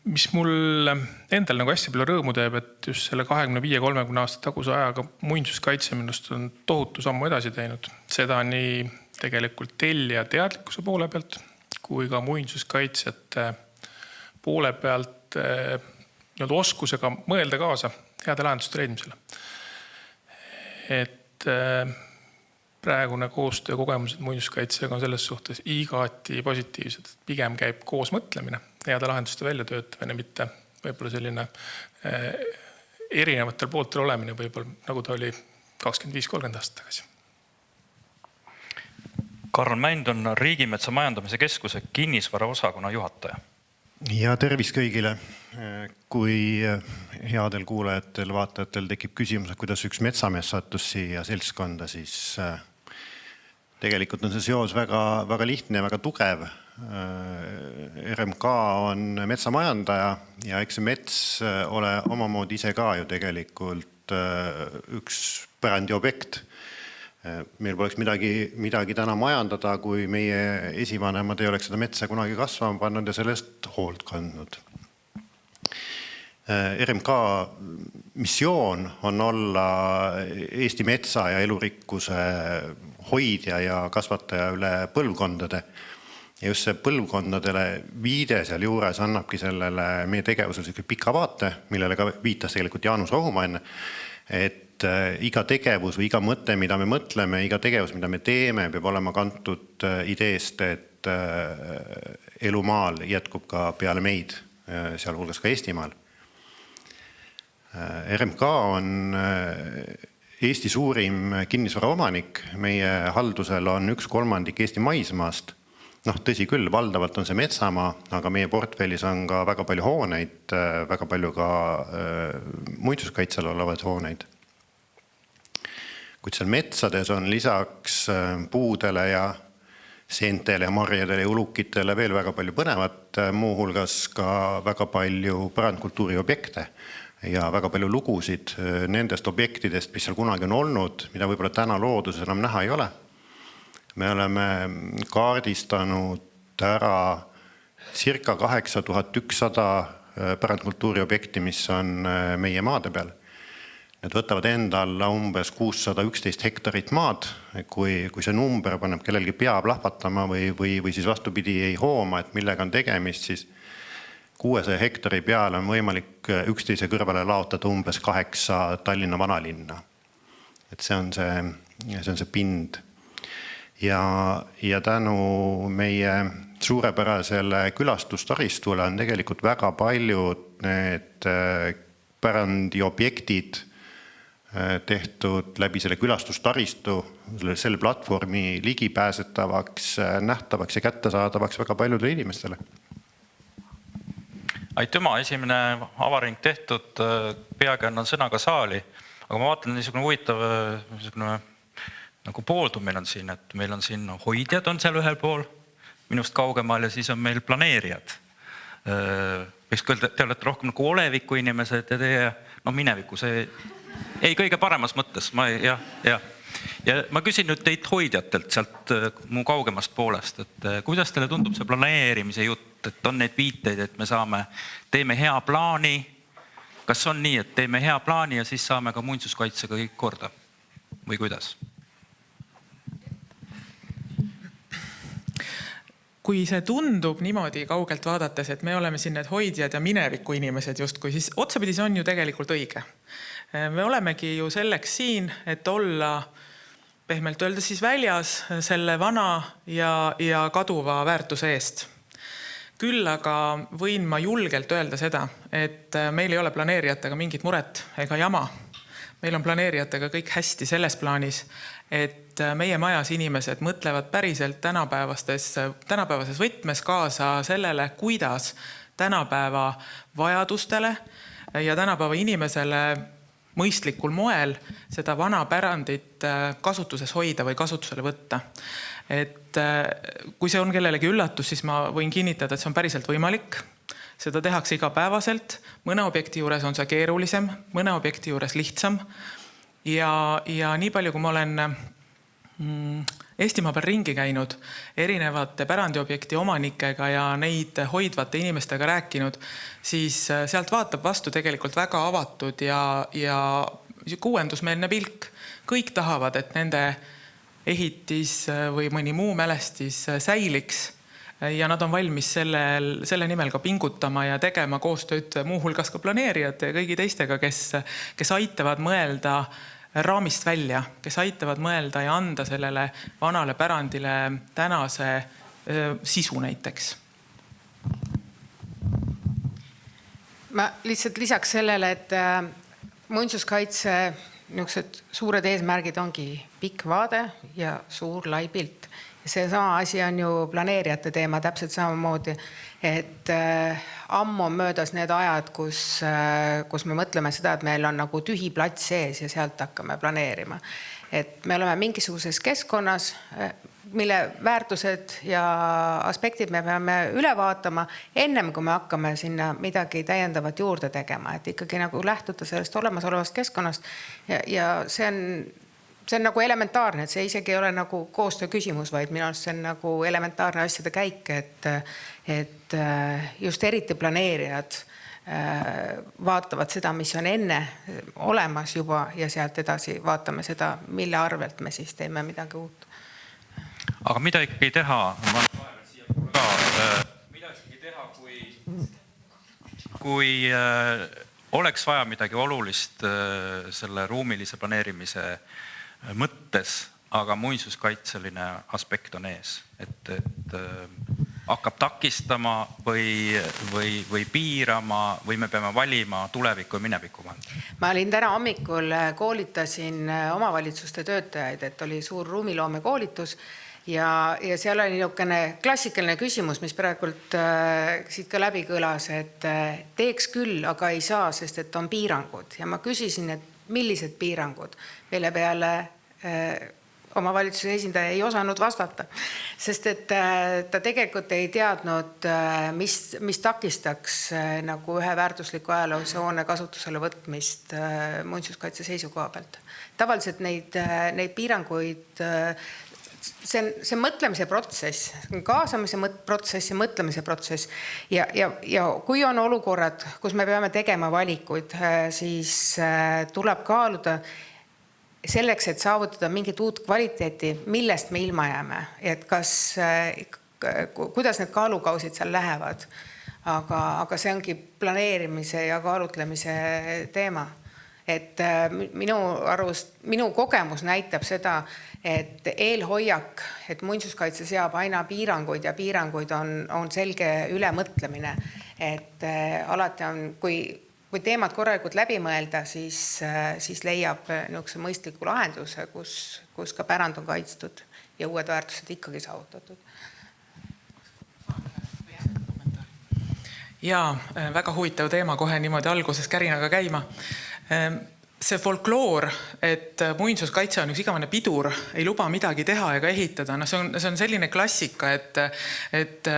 mis mul endal nagu hästi palju rõõmu teeb, et just selle 25-30 aasta taguse ajaga muinsuskaitse minust on tohutu sammu edasi teinud. Seda nii tegelikult tellija teadlikkuse poole pealt, kui ka muinsuskaitsjate poole pealt oskusega mõelda kaasa heade lahenduste leidmisele. Et praegune koostöö kogemused muinsuskaitsega on selles suhtes igati positiivsed. Pigem käib koos mõtlemine, heade lahenduste välja töötamine, mitte võib-olla selline erinevatel pooltel olemine, võib-olla nagu ta oli 25-30 aastat tagasi. Karl Mänd on Riigimetsa Majandamise Keskuse kinnisvara osakonna juhataja. Ja tervist kõigile. Kui headel kuulajatel, vaatajatel tekib küsimus, kuidas üks metsamees sattus siia seltskonda, siis tegelikult on see seos väga lihtne ja väga tugev. RMK on metsamajandaja ja eks see mets ole omamoodi ise ka ju tegelikult üks pärandiobjekt. Meil poleks midagi täna majandada, kui meie esivanemad ei oleks seda metsa kunagi kasvama pannud ja sellest hoolt kandnud. RMK missioon on olla Eesti metsa ja elurikkuse hoidja ja kasvataja üle põlvkondade. Ja just see põlvkondadele viide seal juures annabki sellele meie tegevusele pika vaate, millele ka viitas tegelikult Jaanus Rohumaa enne, et iga tegevus või iga mõte, mida me mõtleme, iga tegevus, mida me teeme, peab olema kantud ideest, et elu maal jätkub ka peale meid, sealhulgas ka Eestimaal. RMK on Eesti suurim kinnisvara omanik. Meie haldusel on 1/3 Eesti maismaast. Tõsi küll, valdavalt on see metsamaa, aga meie portfellis on ka väga palju hooneid, väga palju ka muinsuskaitsel olevaid hooneid. Kuid seal metsades on lisaks puudele ja seentele ja marjadele ja ulukitele veel väga palju põnevat, muuhulgas ka väga palju pärandkultuuri objekte ja väga palju lugusid nendest objektidest, mis seal kunagi on olnud, mida võib-olla täna looduses enam näha ei ole. Me oleme kaardistanud ära circa 8100 pärandkultuuri objekti, mis on meie maade peal. Need võtavad endal umbes 611 hektarit maad. Kui see number paneb kellelgi pea plahvatama või siis vastupidi ei hooma, et millega on tegemist, siis 600 hektari peale on võimalik üksteise kõrvale laotada umbes 8 Tallinna vanalinna. Et see on see pind. Ja tänu meie suurepärasele külastustaristule on tegelikult väga paljud need pärandiobjektid tehtud läbi selle külastustaristu, selle platvormi ligipääsetavaks, nähtavaks ja kättesaadavaks väga paljudele inimestele. Aitüma, esimene avaring tehtud, peagi annan sõna ka saali, aga ma vaatan niisugune huvitav nagu pooldumine on siin, et meil on siin hoidjad on seal ühel pool, minust kaugemal ja siis on meil planeerijad. Te olete rohkem nagu oleviku inimesed ja teie mineviku, see ei kõige paremas mõttes. Ja ma küsin nüüd teid hoidjatelt sealt mu kaugemast poolest, et kuidas teile tundub see planeerimise jutt, et on neid viiteid, et me teeme hea plaani. Kas on nii, et teeme hea plaani ja siis saame ka muinsuskaitsega kõik korda või kuidas? Kui see tundub niimoodi kaugelt vaadates, et me oleme siin need hoidjad ja mineviku inimesed justkui, siis otsapidi see on ju tegelikult õige. Me olemegi ju selleks siin, et olla pehmelt öelda siis väljas selle vana ja kaduva väärtuse eest. Küll aga võin ma julgelt öelda seda, et meil ei ole planeerijatega mingit muret ega jama. Meil on planeerijatega kõik hästi selles plaanis, et meie majas inimesed mõtlevad päriselt tänapäevases võtmes kaasa sellele, kuidas tänapäeva vajadustele ja tänapäeva inimesele mõistlikul moel seda vana pärandit kasutuses hoida või kasutusele võtta. Et kui see on kellelegi üllatus, siis ma võin kinnitada, et see on päriselt võimalik. Seda tehakse igapäevaselt. Mõne objekti juures on see keerulisem, mõne objekti juures lihtsam. Ja nii palju, kui ma olen Eestimaa peal ringi käinud, erinevate pärandiobjekti omanikega ja neid hoidvate inimestega rääkinud, siis sealt vaatab vastu tegelikult väga avatud ja uuendusmeelne pilk. Kõik tahavad, et nende ehitis või mõni muu mälestis säiliks ja nad on valmis selle nimel ka pingutama ja tegema koostööd muuhulgas ka planeerijate ja kõigi teistega, kes aitavad mõelda raamist välja, kes aitavad mõelda ja anda sellele vanale pärandile tänase sisu näiteks. Ma lihtsalt lisaks sellele, et muinsuskaitse niisugused suured eesmärgid ongi pikk vaade ja suur lai pilt. See sama asi on ju planeerijate teema täpselt samamoodi, et ammu on möödas need ajad, kus me mõtleme seda, et meil on nagu tühi plats sees ja sealt hakkame planeerima. Et me oleme mingisuguses keskkonnas, mille väärtused ja aspektid me peame üle vaatama ennem, kui me hakkame sinna midagi täiendavat juurde tegema. Et ikkagi nagu lähtuda sellest olemasolevast keskkonnast ja see on nagu elementaarne, et see isegi ei ole nagu koostöö küsimus, vaid minu arust see on nagu elementaarne asjade käik, et just eriti planeerijad vaatavad seda, mis on enne olemas juba ja sealt edasi vaatame seda, mille arvelt me siis teeme midagi uut. Aga mida ikkagi teha? Mida ikkagi teha, kui oleks vaja midagi olulist selle ruumilise planeerimise mõttes, aga muinsuskaitseline aspekt on ees, et hakkab takistama või piirama või me peame valima tuleviku ja mineviku vahel? Ma olin täna hommikul, koolitasin omavalitsuste töötajaid, et oli suur ruumiloome koolitus ja seal oli niisugune klassikaline küsimus, mis praegult siit ka läbi kõlas, et teeks küll, aga ei saa, sest et on piirangud ja ma küsisin, et millised piirangud, mille peale omavalitsuse esindaja ei osanud vastata, sest et ta tegelikult ei teadnud, mis takistaks nagu ühe väärtusliku ajaloolise hoone kasutusele võtmist muinsuskaitse seisukoha pealt. Tavaliselt neid piiranguid, see on mõtlemise protsess, kaasamise protsess ja mõtlemise protsess ja kui on olukorrad, kus me peame tegema valikuid, siis tuleb kaaluda selleks, et saavutada mingit uut kvaliteeti, millest me ilma jääme, et kuidas need kaalukausid seal lähevad. Aga see ongi planeerimise ja kaalutlemise teema. Et minu kogemus näitab seda, et eelhoiak, et muinsuskaitse seab aina piiranguid ja piiranguid on selge ülemõtlemine. Et alati on, kui teemad korralikult läbi mõelda, siis leiab niisuguse mõistliku lahenduse, kus ka pärand on kaitstud ja uued väärtused ikkagi saavutatud. Jaa, väga huvitav teema kohe niimoodi alguses kärinaga käima. See folkloor, et muinsuskaitse on üks igavene pidur, ei luba midagi teha ega ehitada. No see on selline klassika, et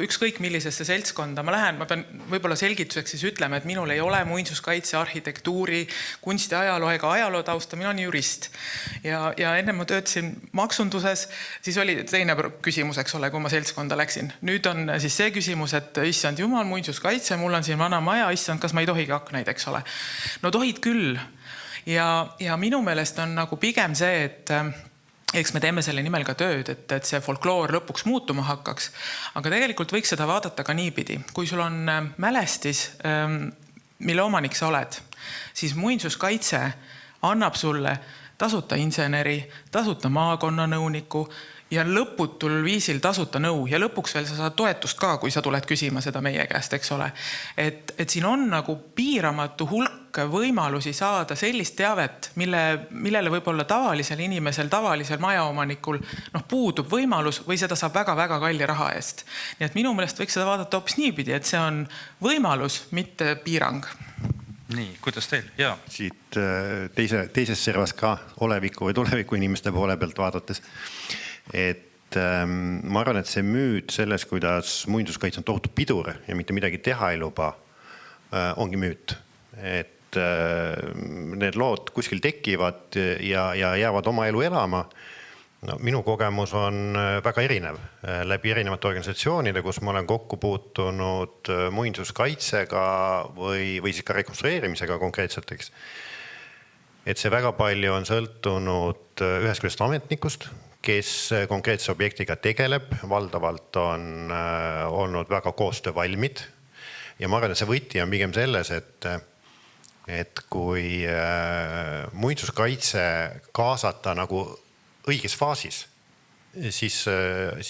ükskõik millisesse seltskonda ma lähen, ma pean võib-olla selgituseks siis ütlema, et minul ei ole muinsuskaitse, arhitektuuri, kunsti ajaloo ega ajaloo tausta, mina olen jurist. Ja enne ma töötasin maksunduses, siis oli teine küsimus, eks ole, kui ma seltskonda läksin. Nüüd on siis see küsimus, et issand jumal, muinsuskaitse, mul on siin vana maja, issand, kas ma ei tohigi aknaid, eks ole. No tohid küll. Ja minu meelest on nagu pigem see, et eks me teeme selle nimel ka tööd, et see folkloor lõpuks muutuma hakkaks. Aga tegelikult võiks seda vaadata ka niipidi. Kui sul on mälestis, mille omanik sa oled, siis muinsuskaitse annab sulle tasuta inseneri, tasuta maakonnanõuniku ja lõputul viisil tasuta nõu ja lõpuks veel sa saad toetust ka, kui sa tuled küsima seda meie käest, eks ole. Et siin on nagu piiramatu hulk võimalusi saada sellist teavet, millele võib-olla tavalisel inimesel, tavalisel majaomanikul puudub võimalus või seda saab väga-väga kalli raha eest. Nii et minu meelest võiks seda vaadata hoopis niipidi, et see on võimalus, mitte piirang. Nii, kuidas teil? Jaa. Siit teises servas ka oleviku või tuleviku inimeste poole pealt vaadates. Et ma arvan, et see müüt selles, kuidas muinsuskaitse on tohutu pidur ja mitte midagi teha ei luba, ongi müüt. Et need lood kuskil tekivad ja jäävad oma elu elama No, minu kogemus on väga erinev läbi erinevate organisatsioonide, kus ma olen kokku puutunud muinsuskaitsega või siis ka rekonstrueerimisega konkreetseteks. Et see väga palju on sõltunud ühest küljest ametnikust, kes konkreetse objektiga tegeleb, valdavalt on olnud väga koostöövalmid. Ja ma arvan, et see võti on pigem selles, et kui muinsuskaitse kaasata nagu õiges faasis, siis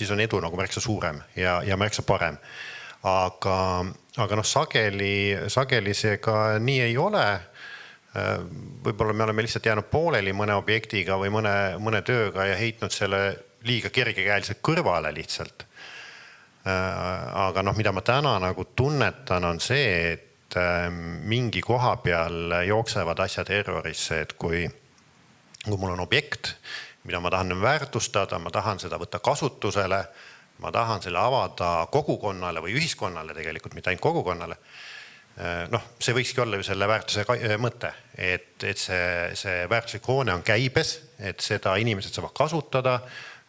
on edu nagu märksa suurem ja märksa parem. Aga sageli see ka nii ei ole. Võib-olla me oleme lihtsalt jäänud pooleli mõne objektiga või mõne tööga ja heitnud selle liiga kergekäeliselt kõrvale lihtsalt. Aga mida ma täna nagu tunnetan on see, et mingi koha peal jooksevad asjad errorisse, et kui mul on objekt, mida ma tahan väärtustada, ma tahan seda võtta kasutusele, ma tahan selle avada kogukonnale või ühiskonnale tegelikult, mitte ainult kogukonnale. See võikski olla ju selle väärtuse mõte, et see väärtuslik hoone on käibes, et seda inimesed saavad kasutada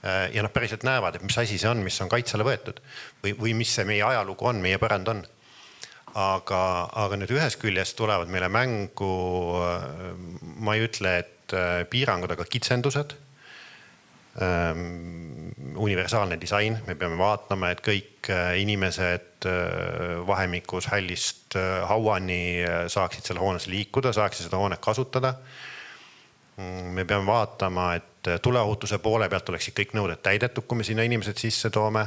ja nad päriselt näevad, et mis asi see on, mis on kaitsele võetud või mis see meie ajalugu on, meie pärand on. Aga nüüd ühest küljest tulevad meile mängu, ma ei ütle, et piirangud, aga kitsendused, universaalne disain, me peame vaatama, et kõik inimesed vahemikus hällist hauani saaksid selle hoones liikuda, saaksid seda hoonet kasutada. Me peame vaatama, et tuleohutuse poole pealt oleksid kõik nõuded täidetud, kui me sinna inimesed sisse toome,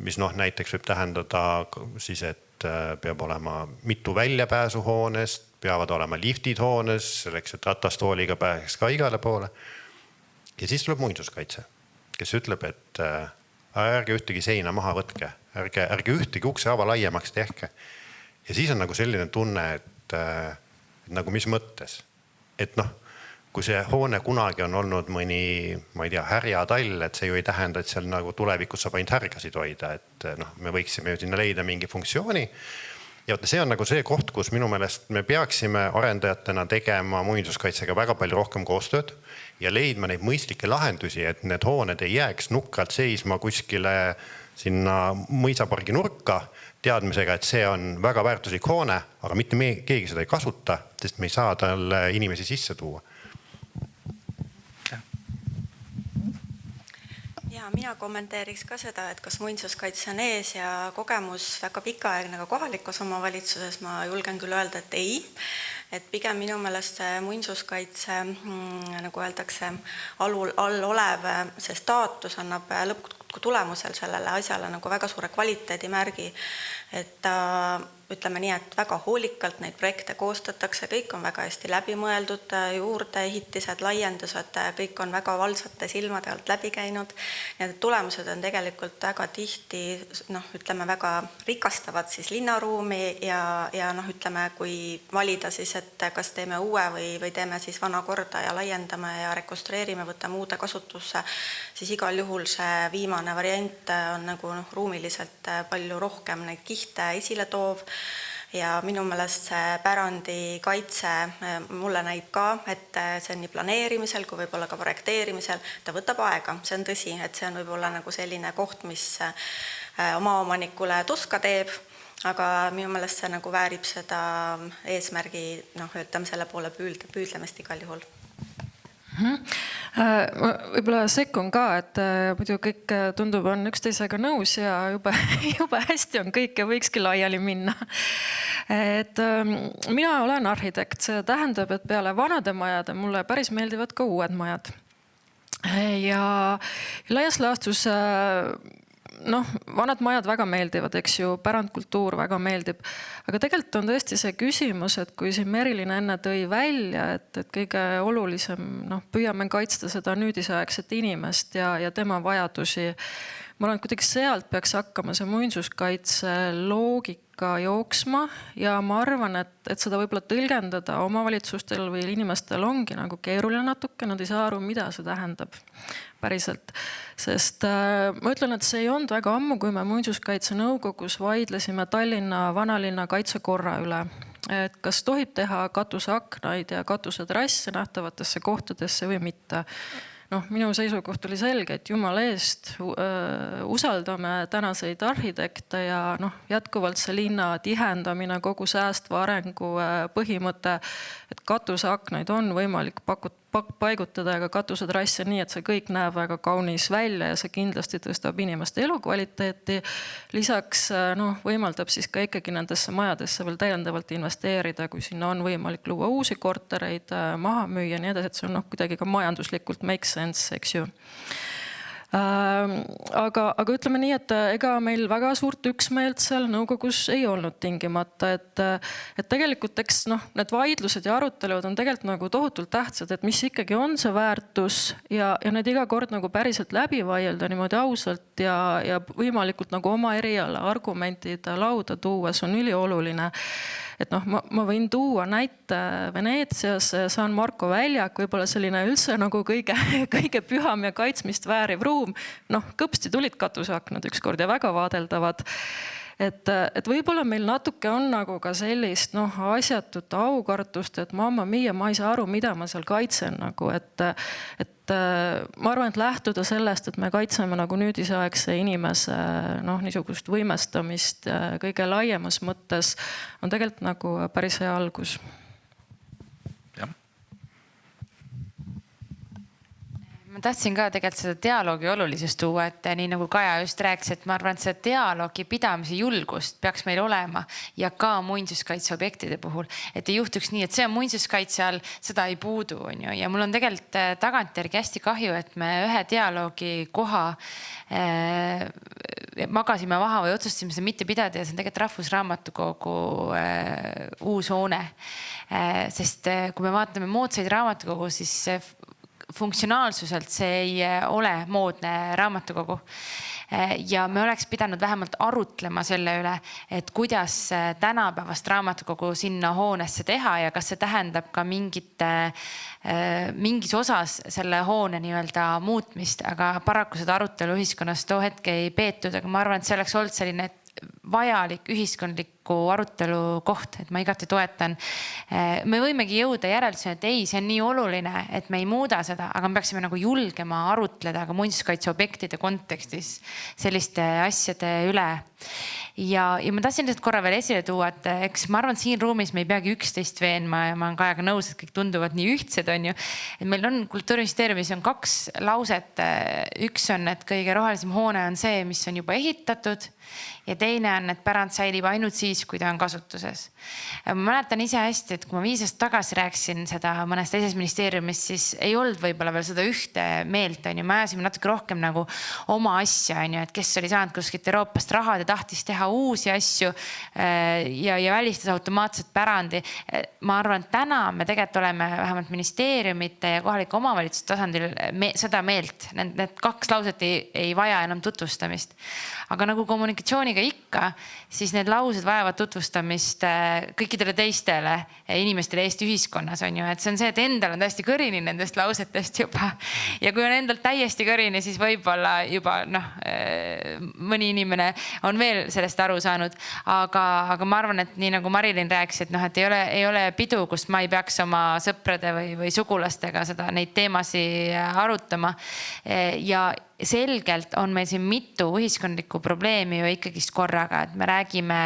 mis näiteks võib tähendada siis, et peab olema mitu väljapääsu hoonest, peavad olema liftid hoones, selleks, et ratastooliga pääseks ka igale poole. Ja siis tuleb muinsuskaitse, kes ütleb, et ärge ühtegi seina maha võtke, ärge ühtegi ukse ava laiemaks tehke. Ja siis on nagu selline tunne, et nagu mis mõttes. Et kui see hoone kunagi on olnud mõni, ma ei tea, härjatall, et see ju ei tähenda, et seal nagu tulevikus saab ainult härgasid hoida, et me võiksime ju sinna leida mingi funktsiooni. Ja see on nagu see koht, kus minu meelest me peaksime arendajatena tegema muinsuskaitsega väga palju rohkem koostööd ja leidma neid mõistlikke lahendusi, et need hooned ei jääks nukralt seisma kuskile sinna mõisapargi nurka teadmisega, et see on väga väärtuslik hoone, aga mitte keegi seda ei kasuta, sest me ei saa talle inimesi sisse tuua. Ja mina kommenteeriks ka seda, et kas muinsuskaitse on ees ja kogemus väga pikaaegne ka kohalikus omavalitsuses, ma julgen küll öelda, et ei. Et pigem minu meelest see muinsuskaitse, nagu öeldakse, all olev see staatus annab lõpptulemusel sellele asjale nagu väga suure kvaliteedimärgi, et ütleme nii, et väga hoolikalt neid projekte koostatakse, kõik on väga hästi läbimõeldud, juurde ehitised, laiendused, kõik on väga valsate silmade alt läbi käinud. Need tulemused on tegelikult väga tihti, ütleme, väga rikastavad siis linnaruumi ja ütleme, kui valida siis, et kas teeme uue või teeme siis vana korda ja laiendame ja rekonstrueerime, võtame uude kasutusse, siis igal juhul see viimane variant on nagu ruumiliselt palju rohkem neid kihte esile toov. Ja minu meelest see pärandi kaitse mulle näib ka, et see on nii planeerimisel kui võib-olla ka projekteerimisel, ta võtab aega, see on tõsi, et see on võib-olla nagu selline koht, mis oma omanikule tuska teeb, aga minu meelest see nagu väärib seda eesmärgi, ütleme selle poole püüdlemist igal juhul. Võib-olla sekkun ka, et muidu kõik tundub on üksteisega nõus ja jube hästi on kõik ja võikski laiali minna. Et mina olen arhitekt, see tähendab, et peale vanade majade mulle päris meeldivad ka uued majad. Ja laias laastus vanad majad väga meeldivad, eks ju, pärandkultuur väga meeldib. Aga tegelikult on tõesti see küsimus, et kui siin Merilin enne tõi välja, et kõige olulisem, püüame kaitsta seda nüüdisaegset inimest ja tema vajadusi. Ma olen kuidagi sealt peaks hakkama see muinsuskaitse loogika jooksma ja ma arvan, et seda võib-olla tõlgendada omavalitsustel või inimestel ongi nagu keeruline natuke, nad ei saa aru, mida see tähendab päriselt. Sest ma ütlen, et see ei olnud väga ammu, kui me muinsuskaitse nõukogus vaidlesime Tallinna vanalinna kaitsekorra üle. Et kas tohib teha katuseaknaid ja katusetrasse nähtavatesse kohtadesse või mitte. minu seisukoht oli selge, et jumala eest usaldame tänaseid arhitekte ja jätkuvalt see linna tihendamine, kogu säästva arengu põhimõte, et katuseaknaid on võimalik paigutada ja ka katusetrasse nii, et see kõik näeb väga kaunis välja ja see kindlasti tõstab inimeste elukvaliteeti. Lisaks võimaldab siis ka ikkagi nendesse majadesse veel täiendavalt investeerida, kui sinna on võimalik luua uusi kortereid, maha müüa ja nii edasi, et see on kuidagi ka majanduslikult make sense, eks ju. Aga ütleme nii, et ega meil väga suurt üksmeelt seal nõukogus ei olnud tingimata, et tegelikult eks need vaidlused ja arutelud on tegelikult nagu tohutult tähtsad, et mis ikkagi on see väärtus ja need iga kord nagu päriselt läbi vaielda niimoodi ausalt ja võimalikult nagu oma eriala argumentid lauda tuua, see on ülioluline. Et ma võin tuua näite Veneetsias San Marco väljak, võib-olla selline üldse nagu kõige püham ja kaitsmist vääriv ruum. Kõpsti tulid katuseaknad ükskord ja väga vaadeldavad. Et võib-olla meil natuke on nagu ka sellist asjatut aukartust, et mamma mia, ma ei saa aru, mida ma seal kaitsen. Ma arvan, et lähtuda sellest, et me kaitseme nagu nüüdisaegse inimese niisugust võimestamist kõige laiemas mõttes, on tegelikult nagu päris hea algus. Ma tahtsin ka tegelikult seda dialoogi olulisust tuua, et nii nagu Kaja just rääkis, et ma arvan, et see dialoogi pidamise julgust peaks meil olema ja ka muinsuskaitseobjektide puhul, et ei juhtuks nii, et see on muinsuskaitse all, seda ei puudu, on ju. Ja mul on tegelikult tagantjärgi hästi kahju, et me ühe dialoogi koha magasime maha või otsustasime seda mitte pidada ja see on tegelikult Rahvusraamatukogu uus hoone. Sest kui me vaatame moodsaid raamatukogu, siis funktsionaalsuselt see ei ole moodne raamatukogu. Ja me oleks pidanud vähemalt arutlema selle üle, et kuidas tänapäevast raamatukogu sinna hoonesse teha ja kas see tähendab ka mingis osas selle hoone nii-öelda muutmist, aga paraku seda arutelu ühiskonnas too hetke ei peetud, aga ma arvan, et see oleks olnud selline vajalik ühiskondliku arutelu koht, et ma igati toetan. Me võimegi jõuda järeldusele, et ei, see on nii oluline, et me ei muuda seda, aga me peaksime nagu julgema arutleda ka muinsuskaitseobjektide kontekstis selliste asjade üle. Ja ma tahtsin lihtsalt korra veel esile tuua, et eks ma arvan, siin ruumis me ei peagi üksteist veenma ja ma olen Kajaga nõus, et kõik tunduvad nii ühtsed, on ju. Et meil on Kultuuriministeeriumis on 2 lauset. Üks on, et kõige rohelisem hoone on see, mis on juba ehitatud ja teine on, et pärand säilib ainult siis, kui ta on kasutuses. Ma mäletan ise hästi, et kui ma 5 aastat tagasi rääksin seda mõnes teises ministeeriumis, siis ei olnud võib-olla veel seda ühte meelt, on ju. Me ajasime natuke rohkem nagu oma asja, on ju, et kes oli saanud kuskilt Euroopast raha ja tahtis teha uusi asju ja välistas automaatselt pärandi. Ma arvan, et täna me tegelikult oleme vähemalt ministeeriumite ja kohalike omavalitsuste tasandil seda meelt. Need 2 lauset ei vaja enam tutvustamist. Aga nagu kommunikatsiooniga ikka, siis need laused vajavad tutvustamist kõikidele teistele inimestele Eesti ühiskonnas, on ju. Et see on see, et endal on täiesti kõrini nendest lausetest juba. Ja kui on endal täiesti kõrini, siis võib-olla juba mõni inimene on veel sellest aru saanud. Aga ma arvan, et nii nagu Marilyn rääkis, et ei ole pidu, kust ma ei peaks oma sõprade või sugulastega neid teemasi arutama. Ja selgelt on meil siin mitu ühiskondlikku probleemi ju ikkagist korraga, et me räägime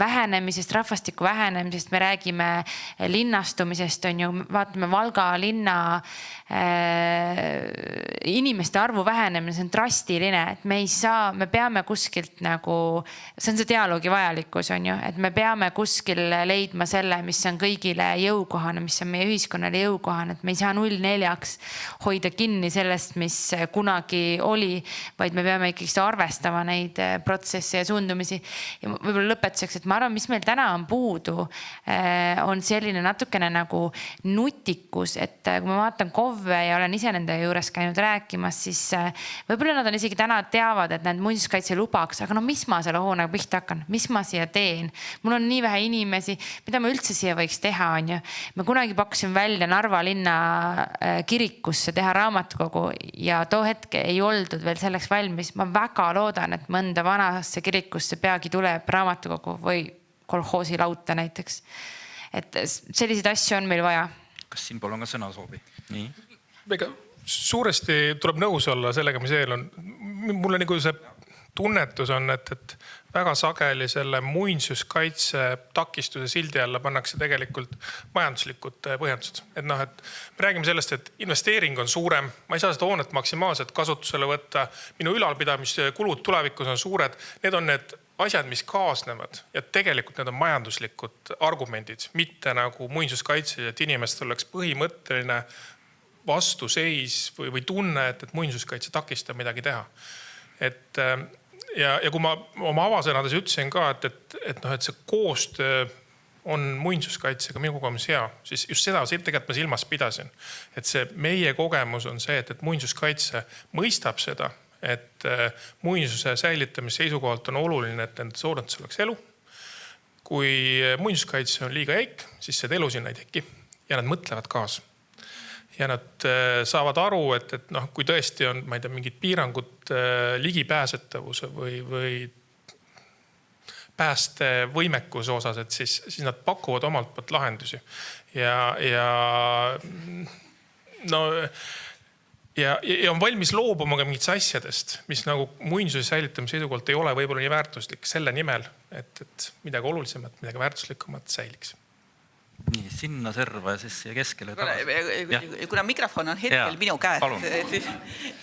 vähenemisest, rahvastiku vähenemisest, me räägime linnastumisest, on ju, vaatame Valga linna inimeste arvu vähenemine, see on drastiline, et me peame kuskilt nagu, see on see dialoogi vajalikkus, on ju, et me peame kuskil leidma selle, mis on kõigile jõukohane, mis on meie ühiskonnale jõukohane, et me ei saa 0-4-ks hoida kinni sellest, mis kunagi oli, vaid me peame ikkagi arvestama neid protsesse ja suundumisi. Ja võib-olla lõpetuseks, et ma arvan, mis meil täna on puudu, on selline natukene nagu nutikus, et kui ma vaatan KOV-e ja olen ise nende juures käinud rääkimas, siis võib-olla nad on isegi täna teavad, et need muinsuskaitse lubaks, aga mis ma selle hoonega pihta hakkan, mis ma siia teen? Mul on nii vähe inimesi, mida ma üldse siia võiks teha, on ju. Me kunagi pakkusin välja Narva linna kirikusse teha raamatukogu ja too hetke ei oldud veel selleks valmis. Ma väga loodan, et mõnda vanasse kirikusse peagi tuleb raamatukogu või kolhoosi lauta näiteks. Et selliseid asju on meil vaja. Kas siin pool on ka sõna soovi? Nii. suuresti tuleb nõus olla sellega, mis eel on. Mulle nagu see tunnetus on, et väga sageli selle muinsuskaitse takistuse sildi alla pannakse tegelikult majanduslikud põhjendused. Et noh, et me räägime sellest, et investeering on suurem, ma ei saa seda hoonet maksimaalselt kasutusele võtta, minu ülalpidamiskulud tulevikus on suured, need on need asjad, mis kaasnevad ja tegelikult need on majanduslikud argumendid, mitte nagu muinsuskaitse, et inimestel oleks põhimõtteline vastuseis või tunne, et muinsuskaitse takistab midagi teha. Ja kui ma oma avasõnades ütlesin ka, et see koostöö on muinsuskaitsega minu kogemus hea, siis just seda tegelikult ma silmas pidasin. Et see meie kogemus on see, et muinsuskaitse mõistab seda, et muinsuse säilitamise seisukohalt on oluline, et nende soorates oleks elu. Kui muinsuskaitse on liiga jäik, siis seda elu sinna ei teki ja nad mõtlevad kaasa. Ja nad saavad aru, et kui tõesti on, ma ei tea, mingid piirangud ligipääsetavuse või päästevõimekuse osas, et siis nad pakuvad omalt poolt lahendusi. Ja on valmis loobuma ka mingit asjadest, mis nagu muinsuse säilitamise seisukohalt ei ole võib-olla nii väärtuslik selle nimel, et midagi olulisemat, midagi väärtuslikumat säiliks. Nii, sinna serva ja siis siia keskele. Kuna mikrofon on hetkel minu käes, siis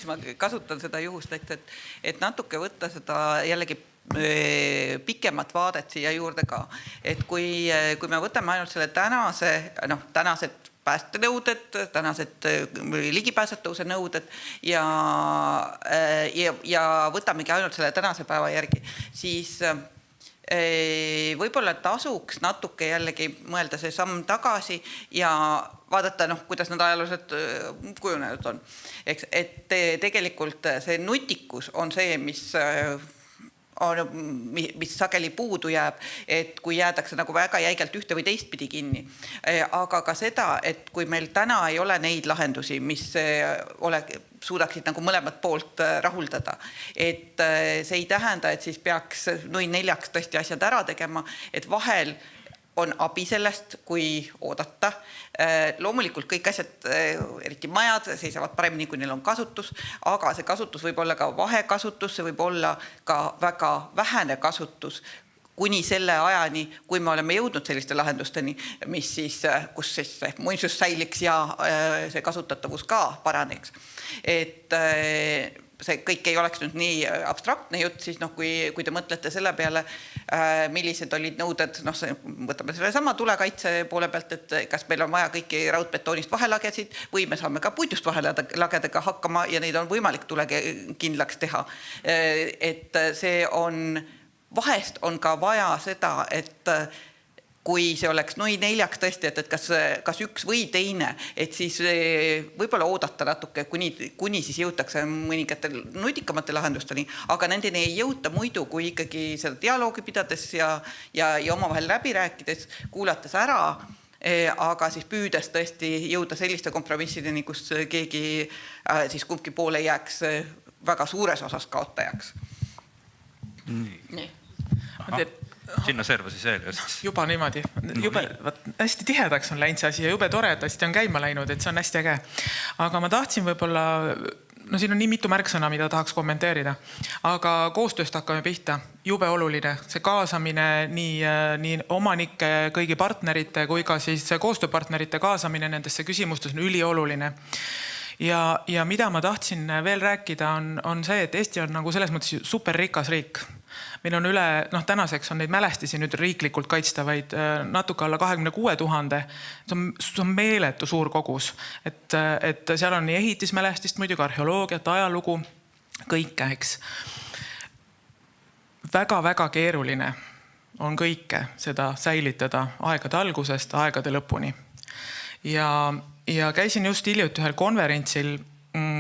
ma kasutan seda juhust, et natuke võtta seda jällegi pikemat vaadet siia juurde ka. Et kui me võtame ainult selle tänased päästenõuded, tänased ligipääsetavuse nõuded ja võtamegi ainult selle tänase päeva järgi, siis võib-olla tasuks natuke jällegi mõelda see samm tagasi ja vaadata, kuidas nad ajalooliselt kujunenud on. Et tegelikult see nutikus on see, mis sageli puudu jääb, et kui jäädakse nagu väga jäigalt ühte või teistpidi kinni. Aga ka seda, et kui meil täna ei ole neid lahendusi, mis suudaksid nagu mõlemat poolt rahuldada. Et see ei tähenda, et siis peaks nui neljaks tõesti asjad ära tegema, et vahel on abi sellest, kui oodata. Loomulikult kõik asjad, eriti majad, seisavad paremini, kui neil on kasutus, aga see kasutus võib olla ka vahekasutus, see võib olla ka väga vähene kasutus, kuni selle ajani, kui me oleme jõudnud selliste lahendusteni, kus siis muinsus säiliks ja see kasutatavus ka paraneks. Et see kõik ei oleks nüüd nii abstraktne jutt, siis kui te mõtlete selle peale, millised olid nõuded, võtame selle sama tulekaitse poole pealt, et kas meil on vaja kõiki raudbetoonist vahelagesid või me saame ka puidust vahelagedega hakkama ja neid on võimalik tulekindlaks teha. Et see on, vahest on ka vaja seda, et kui see oleks nui neljaks tõesti, et kas üks või teine, et siis võib-olla oodata natuke, kuni siis jõutakse mõningate nutikamate lahendusteni, aga nendeni ei jõuta muidu, kui ikkagi seda dialoogi pidades ja omavahel läbi rääkides, kuulates ära, aga siis püüdes tõesti jõuda selliste kompromissideni, kus keegi siis kumbki poole jääks väga suures osas kaotajaks. Nii. Sinna serva siis eel. Juba niimoodi. Hästi tihedaks on läinud see asi ja jube toredasti on käima läinud, et see on hästi äge. Aga ma tahtsin võib-olla, siin on nii mitu märksõna, mida tahaks kommenteerida, aga koostööst hakkame pihta. Jube oluline. See kaasamine nii omanike, kõigi partnerite kui ka siis koostööpartnerite kaasamine nendesse küsimustes on ülioluline. Ja mida ma tahtsin veel rääkida on see, et Eesti on nagu selles mõttes superrikas riik. Meil on üle, tänaseks on neid mälestisi nüüd riiklikult kaitstavaid natuke alla 26 000. See on meeletu suur kogus. Et seal on nii ehitismälestist, muidugi arheoloogiat, ajalugu, kõike, eks. Väga-väga keeruline on kõike seda säilitada aegade algusest aegade lõpuni. Ja käisin just hiljuti ühel konverentsil,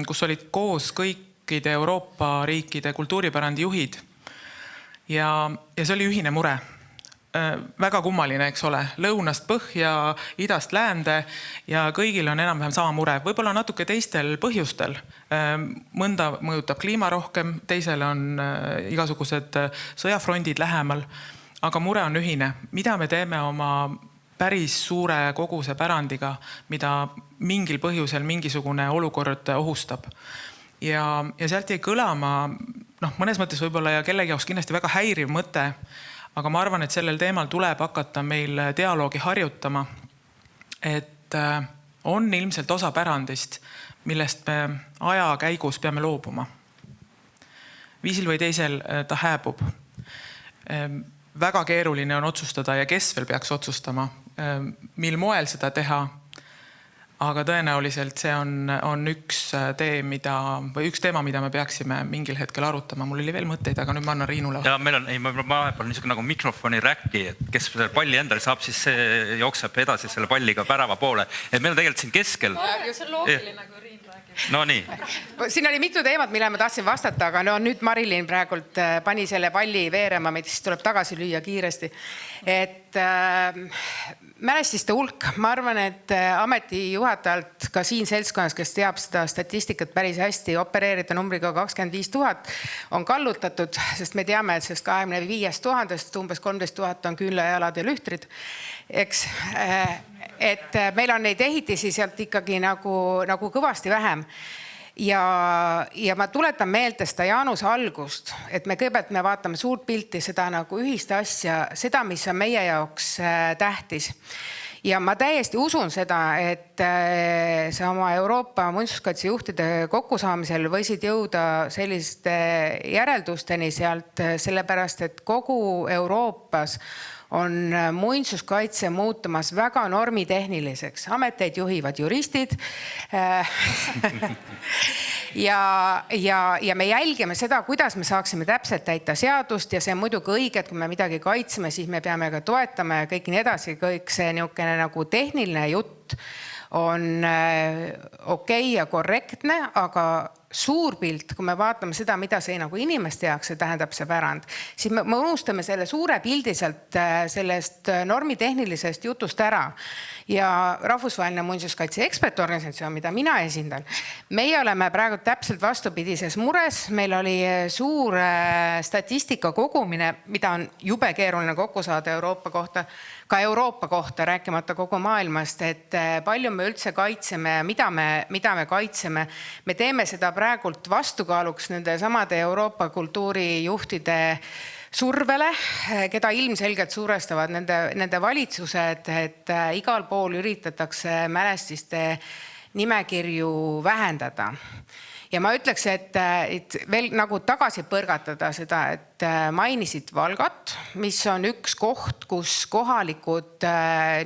kus olid koos kõikide Euroopa riikide kultuuripärandi juhid. Ja see oli ühine mure. Väga kummaline, eks ole. Lõunast põhja, idast läände ja kõigil on enam-vähem sama mure. Võib-olla natuke teistel põhjustel. Mõnda mõjutab kliima rohkem, teisel on igasugused sõjafrondid lähemal. Aga mure on ühine. Mida me teeme oma päris suure koguse pärandiga, mida mingil põhjusel mingisugune olukord ohustab. Ja sealt jäi kõlama, mõnes mõttes võib-olla ja kellegi jaoks kindlasti väga häiriv mõte, aga ma arvan, et sellel teemal tuleb hakata meil dialoogi harjutama, et on ilmselt osa pärandist, millest me aja käigus peame loobuma. Viisil või teisel ta hääbub. Väga keeruline on otsustada ja kes veel peaks otsustama, mil moel seda teha. Aga tõenäoliselt see on üks teema, mida me peaksime mingil hetkel arutama. Mul oli veel mõtteid, aga nüüd ma annan Riinule. Ja meil on vahepeal niisugune nagu mikrofoni räkki, et kes selle palli endale saab, siis see jookseb edasi selle palliga pärava poole. Et meil on tegelikult siin keskel. See on loogiline, kui Riin räägib. No nii. Siin oli mitu teemat, mille ma tahtsin vastata, aga nüüd Marilyn praegult pani selle palli veerema, mis tuleb tagasi lüüa kiiresti. Et mälestiste hulk, ma arvan, et ametijuhatajalt ka siin seltskonnas, kes teab seda statistikat päris hästi, opereerida numbriga 25 000 on kallutatud, sest me teame, et sellest 25 000 umbes 13 000 on küünlajalad ja lühtrid. Eks, et meil on neid ehitisi sealt ikkagi nagu kõvasti vähem. Ja ma tuletan meelde seda Jaanuse algust, et me kõigepealt me vaatame suurt pilti, seda nagu ühist asja, seda, mis on meie jaoks tähtis. Ja ma täiesti usun seda, et sama Euroopa muinsuskaitsejuhtide kokkusaamisel võisid jõuda selliste järeldusteni sealt, sellepärast, et kogu Euroopas on muinsuskaitse muutumas väga normitehniliseks. Ameteid juhivad juristid ja me jälgime seda, kuidas me saaksime täpselt täita seadust ja see on muidugi õige, et kui me midagi kaitseme, siis me peame ka toetama ja kõik nii edasi. Kõik see niisugune nagu tehniline jutt on okei ja korrektne, aga suur pilt, kui me vaatame seda, mida see nagu inimeste jaoks see tähendab see pärand, siis me unustame selle suure pildi sealt sellest normitehnilisest jutust ära. Ja Rahvusvaheline muinsuskaitse ekspertorganisatsioon, mida mina esindan, meie oleme praegu täpselt vastupidises mures. Meil oli suur statistika kogumine, mida on jube keeruline kokku saada Euroopa kohta, ka Euroopa kohta, rääkimata kogu maailmast, et palju me üldse kaitseme ja mida me kaitseme. Me teeme seda praegult vastukaaluks nende samade Euroopa kultuurijuhtide survele, keda ilmselgelt suurestavad nende valitsused, et igal pool üritatakse mälestiste nimekirju vähendada. Ja ma ütleks, et veel nagu tagasi põrgatada seda, et mainisid Valgat, mis on üks koht, kus kohalikud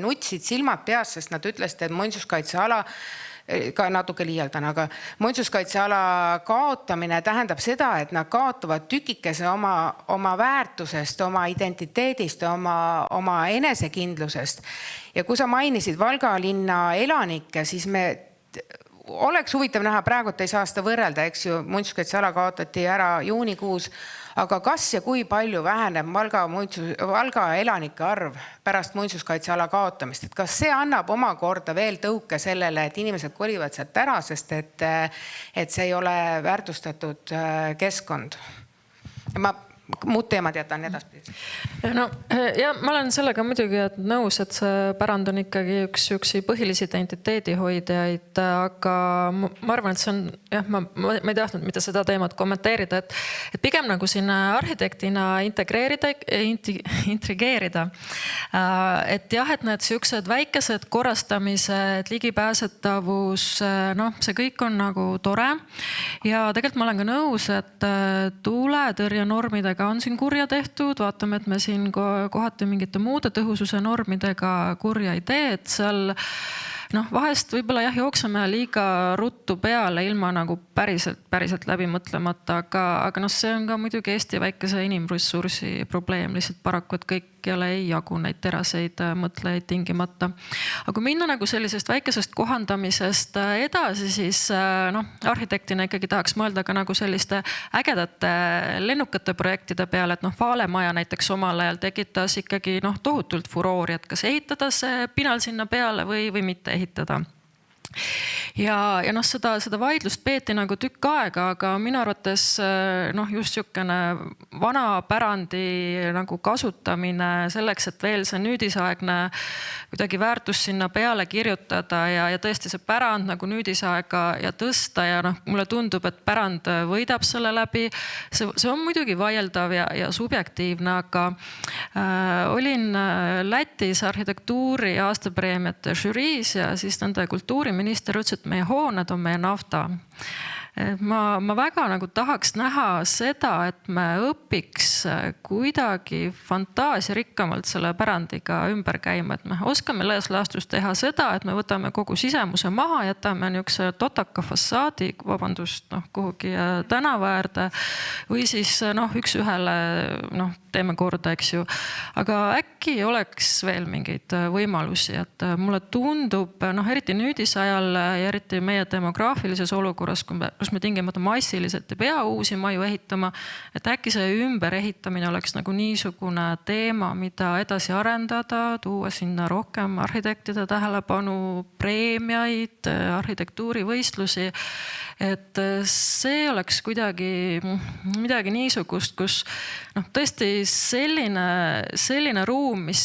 nutsid silmad peas, sest nad ütlesid, et muinsuskaitseala ka natuke liialdan, aga muinsuskaitseala kaotamine tähendab seda, et nad kaotavad tükikese oma väärtusest, oma identiteedist, oma enesekindlusest. Ja kui sa mainisid Valga linna elanikke, siis oleks huvitav näha, praegu ei saa seda võrrelda, eks ju, muinsuskaitseala kaotati ära juunikuus, aga kas ja kui palju väheneb Valga elanike arv pärast muinsuskaitseala kaotamist, et kas see annab omakorda veel tõuke sellele, et inimesed kolivad sealt ära, sest et see ei ole väärtustatud keskkond. Ma muud teemad jätan edaspidi. No, ja ma olen sellega muidugi nõus, et see pärand on ikkagi üks põhilisi identiteedihoidjaid, aga ma arvan, et see on, ma ei tahtnud mitte seda teemat kommenteerida, et pigem nagu sinna arhitektina intrigeerida. Et jah, et need siuksed väikesed korrastamised, ligipääsetavus, see kõik on nagu tore. Ja tegelikult ma olen ka nõus, et tuletõrjenormidega on siin kurja tehtud, vaatame, et me siin kohati mingite muude tõhususe normidega kurja ei tee, et seal vahest võib-olla jookseme liiga ruttu peale ilma nagu päriselt läbi mõtlemata, aga see on ka muidugi Eesti väikese inimressursi probleem, lihtsalt paraku, et kõikjale ei jagu neid teraseid mõtlejaid tingimata. Aga kui minna nagu sellisest väikesest kohandamisest edasi, siis arhitektina ikkagi tahaks mõelda ka nagu selliste ägedate lennukate projektide peale, et Vaalemaja näiteks omal ajal tekitas ikkagi tohutult furoori, et kas ehitada see pinal sinna peale või mitte ehitada. ja noh, seda vaidlust peeti nagu tükk aega, aga minu arvates noh, just niisugune vana pärandi nagu kasutamine selleks, et veel see nüüdisaegne kuidagi väärtus sinna peale kirjutada ja tõesti see pärand nagu nüüdisaega ja tõsta ja noh, mulle tundub, et pärand võidab selle läbi. See on muidugi vaieldav ja subjektiivne, aga olin Lätis arhitektuuri aastapreemiate žüriis ja siis nende kultuuriminister ütles, et meie hooned on meie nafta. Ma väga nagu tahaks näha seda, et me õpiks kuidagi fantaasiarikkamalt selle pärandiga ümber käima, et me oskame laias laastus teha seda, et me võtame kogu sisemuse maha, jätame niisuguse totaka fassaadi, vabandust, kuhugi tänava äärde või siis üks-ühele teeme korda, eks ju. Aga äkki oleks veel mingeid võimalusi, et mulle tundub, eriti nüüdisajal ja eriti meie demograafilises olukorras, kus me tingimata massiliselt ei pea uusi maju ehitama, et äkki see ümberehitamine oleks nagu niisugune teema, mida edasi arendada, tuua sinna rohkem arhitektide tähelepanu, preemiaid, arhitektuurivõistlusi. Et see oleks kuidagi midagi niisugust, kus tõesti selline ruum, mis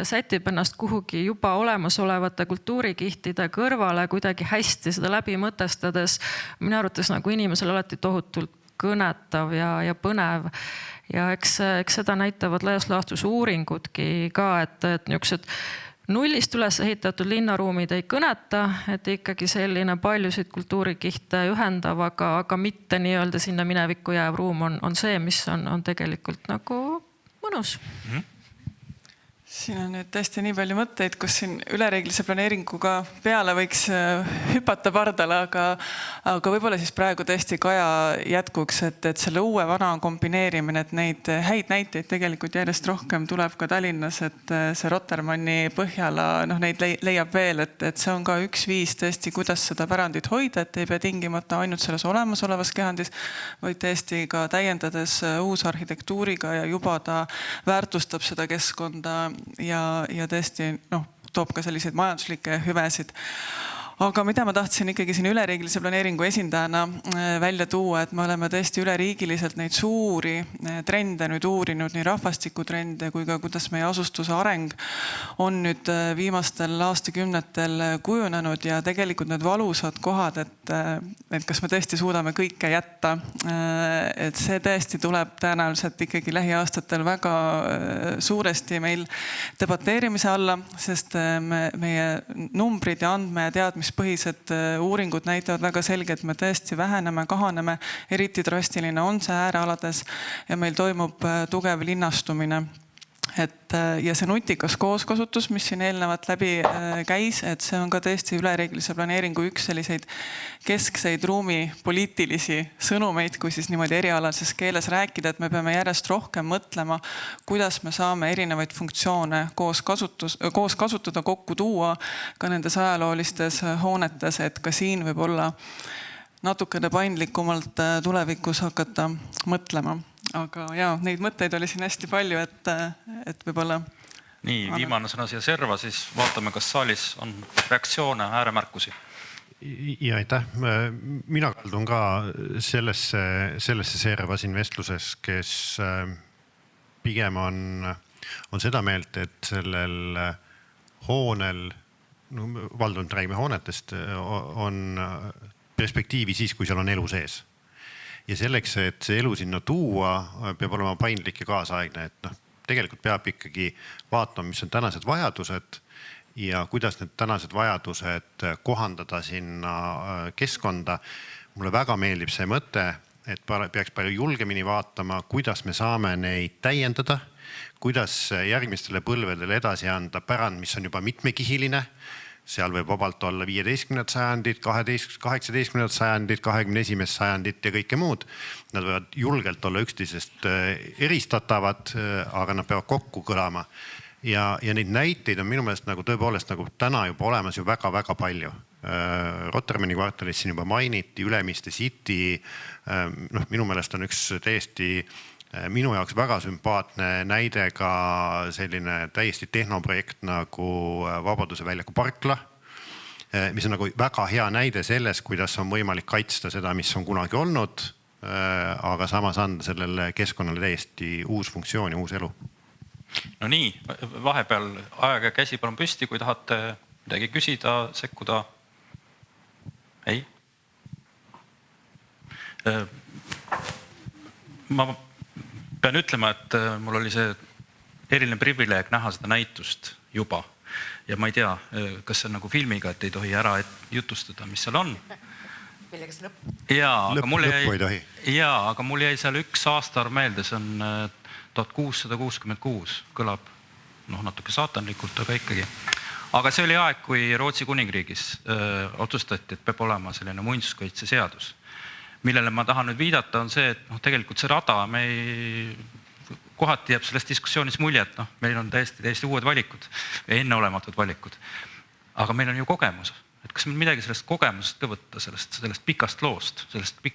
sätib ennast kuhugi juba olemasolevate kultuurikihtide kõrvale kuidagi hästi seda läbi mõtestades, minu arvates nagu inimesel alati tohutult kõnetav ja põnev. Ja eks seda näitavad laias laastus uuringudki ka, et niisugused nullist üles ehitatud linnaruumid ei kõneta, et ikkagi selline paljusid kultuurikihte ühendav, aga mitte nii-öelda sinna minevikku jääv ruum on see, mis on tegelikult nagu mõnus. Siin on nüüd tõesti nii palju mõtteid, kus siin üleriigilise planeeringuga peale võiks hüpata pardale, aga võib-olla siis praegu tõesti Kaja jätkuks, et selle uue vana kombineerimine, et neid häid näiteid tegelikult järjest rohkem tuleb ka Tallinnas, et see Rotermanni Põhjala, neid leiab veel, et see on ka üks viis tõesti, kuidas seda pärandit hoida, et ei pea tingimata ainult selles olemasolevas kehandis, vaid tõesti ka täiendades uusarhitektuuriga ja juba ta väärtustab seda keskkonda ja tõesti toob ka selliseid majanduslikke hüvesid. Aga mida ma tahtsin ikkagi siin üleriigilise planeeringu esindajana välja tuua, et me oleme tõesti üleriigiliselt neid suuri trende nüüd uurinud, nii rahvastikutrende kui ka kuidas meie asustuse areng on nüüd viimastel aastakümnetel kujunenud ja tegelikult need valusad kohad, et kas me tõesti suudame kõike jätta. Et see tõesti tuleb tõenäoliselt ikkagi lähiaastatel väga suuresti meil debateerimise alla, sest meie numbrid ja andme ja teadmispõhised uuringud näitavad väga selgelt, et me tõesti väheneme, kahaneme, eriti drastiline on see äärealades ja meil toimub tugev linnastumine. Ja see nutikas kooskasutus, mis siin eelnevalt läbi käis, et see on ka tõesti üleriigilise planeeringu üks selliseid keskseid ruumipoliitilisi sõnumeid, kui siis niimoodi erialases keeles rääkida, et me peame järjest rohkem mõtlema, kuidas me saame erinevaid funktsioone koos kasutada, kokku tuua ka nendes ajaloolistes hoonetes, et ka siin võib olla natukene paindlikumalt tulevikus hakata mõtlema. Aga neid mõtteid oli siin hästi palju, et võib-olla... Nii, viimane sõna siia serva, siis vaatame, kas saalis on reaktsioone, ääremärkusi. Ja aitäh. Mina kaldun ka sellesse serva siin vestluses, kes pigem on seda meelt, et sellel hoonel, valdavalt räägime hoonetest, on perspektiivi siis, kui seal on elu sees. Ja selleks, et see elu sinna tuua, peab olema paindlik ja kaasaegne, et tegelikult peab ikkagi vaatama, mis on tänased vajadused ja kuidas need tänased vajadused kohandada sinna keskkonda. Mulle väga meeldib see mõte, et peaks palju julgemini vaatama, kuidas me saame neid täiendada, kuidas järgmistele põlvedele edasi anda pärand, mis on juba mitmekihiline. Seal võib vabalt olla 15. sajandit, 18. sajandit, 21. sajandit ja kõike muud. Nad võivad julgelt olla üksteisest eristatavad, aga nad peavad kokku kõlama. Ja neid näiteid on minu meelest tõepoolest täna juba olemas ju väga-väga palju. Rotermanni kvartalis siin juba mainiti, Ülemiste City, minu meelest on üks täiesti minu jaoks väga sümpaatne näide ka selline täiesti tehnoprojekt nagu Vabaduse väljaku parkla, mis on nagu väga hea näide sellest, kuidas on võimalik kaitsta seda, mis on kunagi olnud, aga samas anda sellele keskkonnale täiesti uus funktsioon ja uus elu. No nii, vahepeal ajaga käsi palun püsti, kui tahate midagi küsida, sekkuda. Ei? Ma pean ütlema, et mul oli see eriline privileeg näha seda näitust juba. Ja ma ei tea, kas see on nagu filmiga, et ei tohi ära jutustada, mis seal on. Millega see lõpp? Lõppu ei tohi. Jaa, aga mul jäi seal üks aastaarv meelde, see on 1666, kõlab natuke saatanlikult, aga ikkagi. Aga see oli aeg, kui Rootsi kuningriigis otsustati, et peab olema selline muinsuskaitse seadus. Millele ma tahan nüüd viidata on see, et tegelikult see rada, kohati jääb selles diskussioonis mulje, et meil on täiesti uued valikud, enneolematud valikud. Aga meil on ju kogemus. Et kas meil midagi sellest kogemusest ka võtta, sellest pikast loost,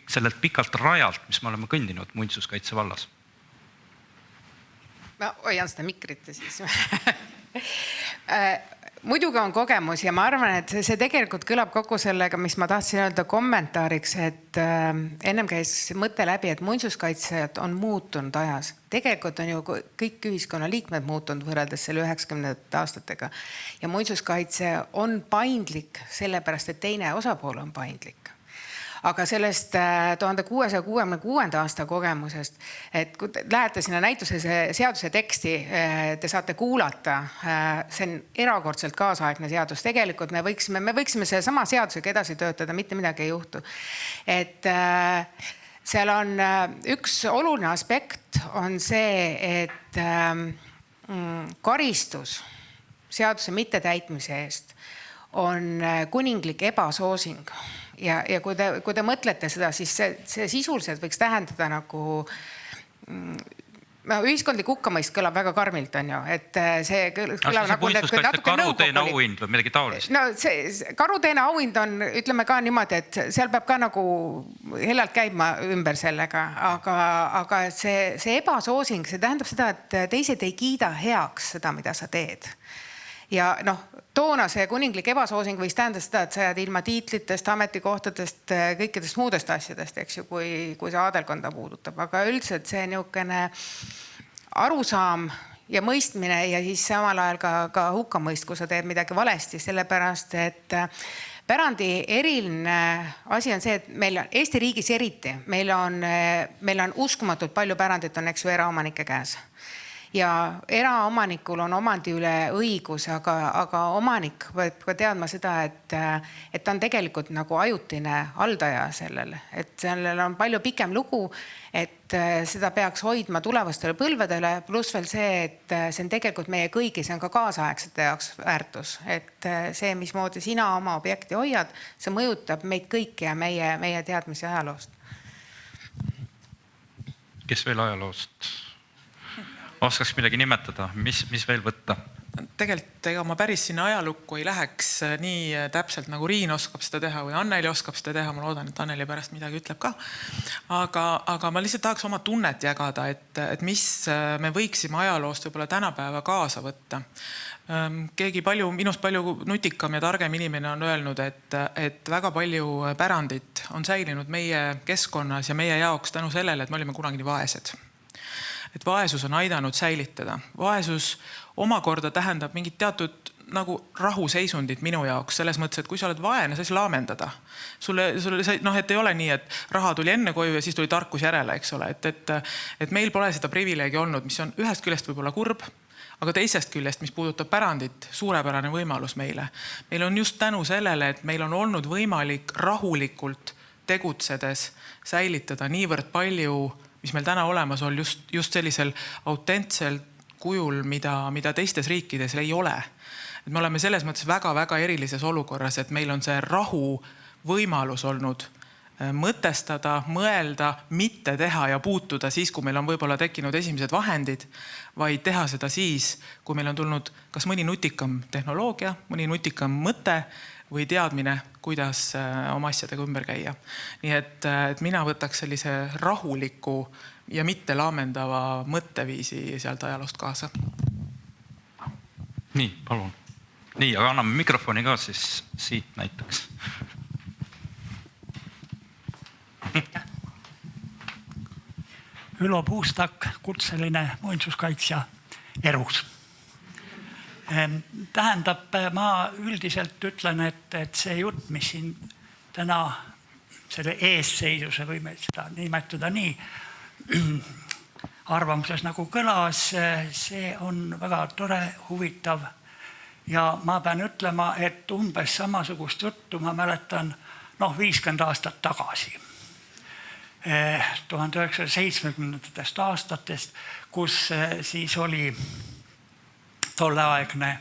sellelt pikalt rajalt, mis me oleme kõndinud muinsuskaitse vallas? Ma hoian seda mikrit ja siis. Muidugi on kogemus ja ma arvan, et see tegelikult kõlab kokku sellega, mis ma tahtsin öelda kommentaariks, et ennem käis mõte läbi, et muinsuskaitsjad on muutunud ajas. Tegelikult on ju kõik ühiskonna liikmed muutunud võrreldes selle 90. aastatega. Ja muinsuskaitse on paindlik sellepärast, et teine osapool on paindlik. Aga sellest 1666. aasta kogemusest, et kui lähete sinna näituse seaduse teksti, te saate kuulata, see on erakordselt kaasaegne seadus. Tegelikult me võiksime selle sama seadusega edasi töötada, mitte midagi ei juhtu. Et seal on üks oluline aspekt on see, et karistus seaduse mittetäitmise eest on kuninglik ebasoosing. Ja kui te mõtlete seda, siis see sisuliselt võiks tähendada nagu ühiskondlik hukkamõist kõlab väga karmilt, on ju, et see kõlab nagu karuteene auhind või midagi taolist. No see karuteene auhind on, ütleme ka niimoodi, et seal peab ka nagu hellalt käima ümber sellega, aga see ebasoosing, see tähendab seda, et teised ei kiida heaks seda, mida sa teed. Ja toona see kuninglik ebasoosing võis tähendada seda, et sa jääd ilma tiitlitest, ametikohtadest, kõikidest muudest asjadest, eks ju, kui see aadelkonda puudutab. Aga üldiselt see niisugune arusaam ja mõistmine ja siis samal ajal ka hukkamõist, kui sa teed midagi valesti, sellepärast, et pärandi eriline asi on see, et meil on Eesti riigis eriti, meil on uskumatult palju pärandit on, eks ju, eraomanike käes. Ja eraomanikul on omandi üle õigus, aga omanik peab ka teadma seda, et ta on tegelikult nagu ajutine haldaja sellele. Et sellel on palju pikem lugu, et seda peaks hoidma tulevastele põlvedele, pluss veel see, et see on tegelikult meie kõigi, see on ka kaasaegsete jaoks väärtus. Et see, mismoodi sina oma objekti hoiad, see mõjutab meid kõiki ja meie teadmisi ajaloost. Kes veel ajaloost? Oskaks midagi nimetada, mis veel võtta? Tegelikult ega ma päris sinna ajalukku ei läheks nii täpselt nagu Riin oskab seda teha või Anneli oskab seda teha. Ma loodan, et Anneli pärast midagi ütleb ka. Aga ma lihtsalt tahaks oma tunnet jagada, et mis me võiksime ajaloost võib-olla tänapäeva kaasa võtta. Keegi minust palju nutikam ja targem inimene on öelnud, et väga palju pärandit on säilinud meie keskkonnas ja meie jaoks tänu sellele, et me olime kunagi nii vaesed. Et vaesus on aidanud säilitada. Vaesus omakorda tähendab mingit teatud nagu rahuseisundit minu jaoks, selles mõttes, et kui sa oled vaene, sa siis laamendada. Et ei ole nii, et raha tuli enne koju ja siis tuli tarkus järele, eks ole. Et meil pole seda privileegi olnud, mis on ühest küljest võib-olla kurb, aga teisest küljest, mis puudutab pärandit, suurepärane võimalus meile. Meil on just tänu sellele, et meil on olnud võimalik rahulikult tegutsedes säilitada niivõrd palju mis meil täna olemas on just sellisel autentsel kujul, mida teistes riikides ei ole. Et me oleme selles mõttes väga-väga erilises olukorras, et meil on see rahu võimalus olnud mõtestada, mõelda, mitte teha ja puutuda siis, kui meil on võib-olla tekkinud esimesed vahendid, vaid teha seda siis, kui meil on tulnud kas mõni nutikam tehnoloogia, mõni nutikam mõte või teadmine, kuidas oma asjadega ümber käia. Nii et mina võtaks sellise rahuliku ja mitte laamendava mõtteviisi sealt ajaloost kaasa. Nii, palun. Nii, aga anname mikrofoni ka siis siit näiteks. Ülo Puustak, kutseline muinsuskaitsja Erus. Tähendab, ma üldiselt ütlen, et see jutt, mis siin täna selle eesseisuse, võime seda nimetada nii, arvamuses nagu kõlas, see on väga tore, huvitav. Ja ma pean ütlema, et umbes samasugust juttu ma mäletan 50 aastat tagasi. 1970. aastatest, kus siis oli tolleaegne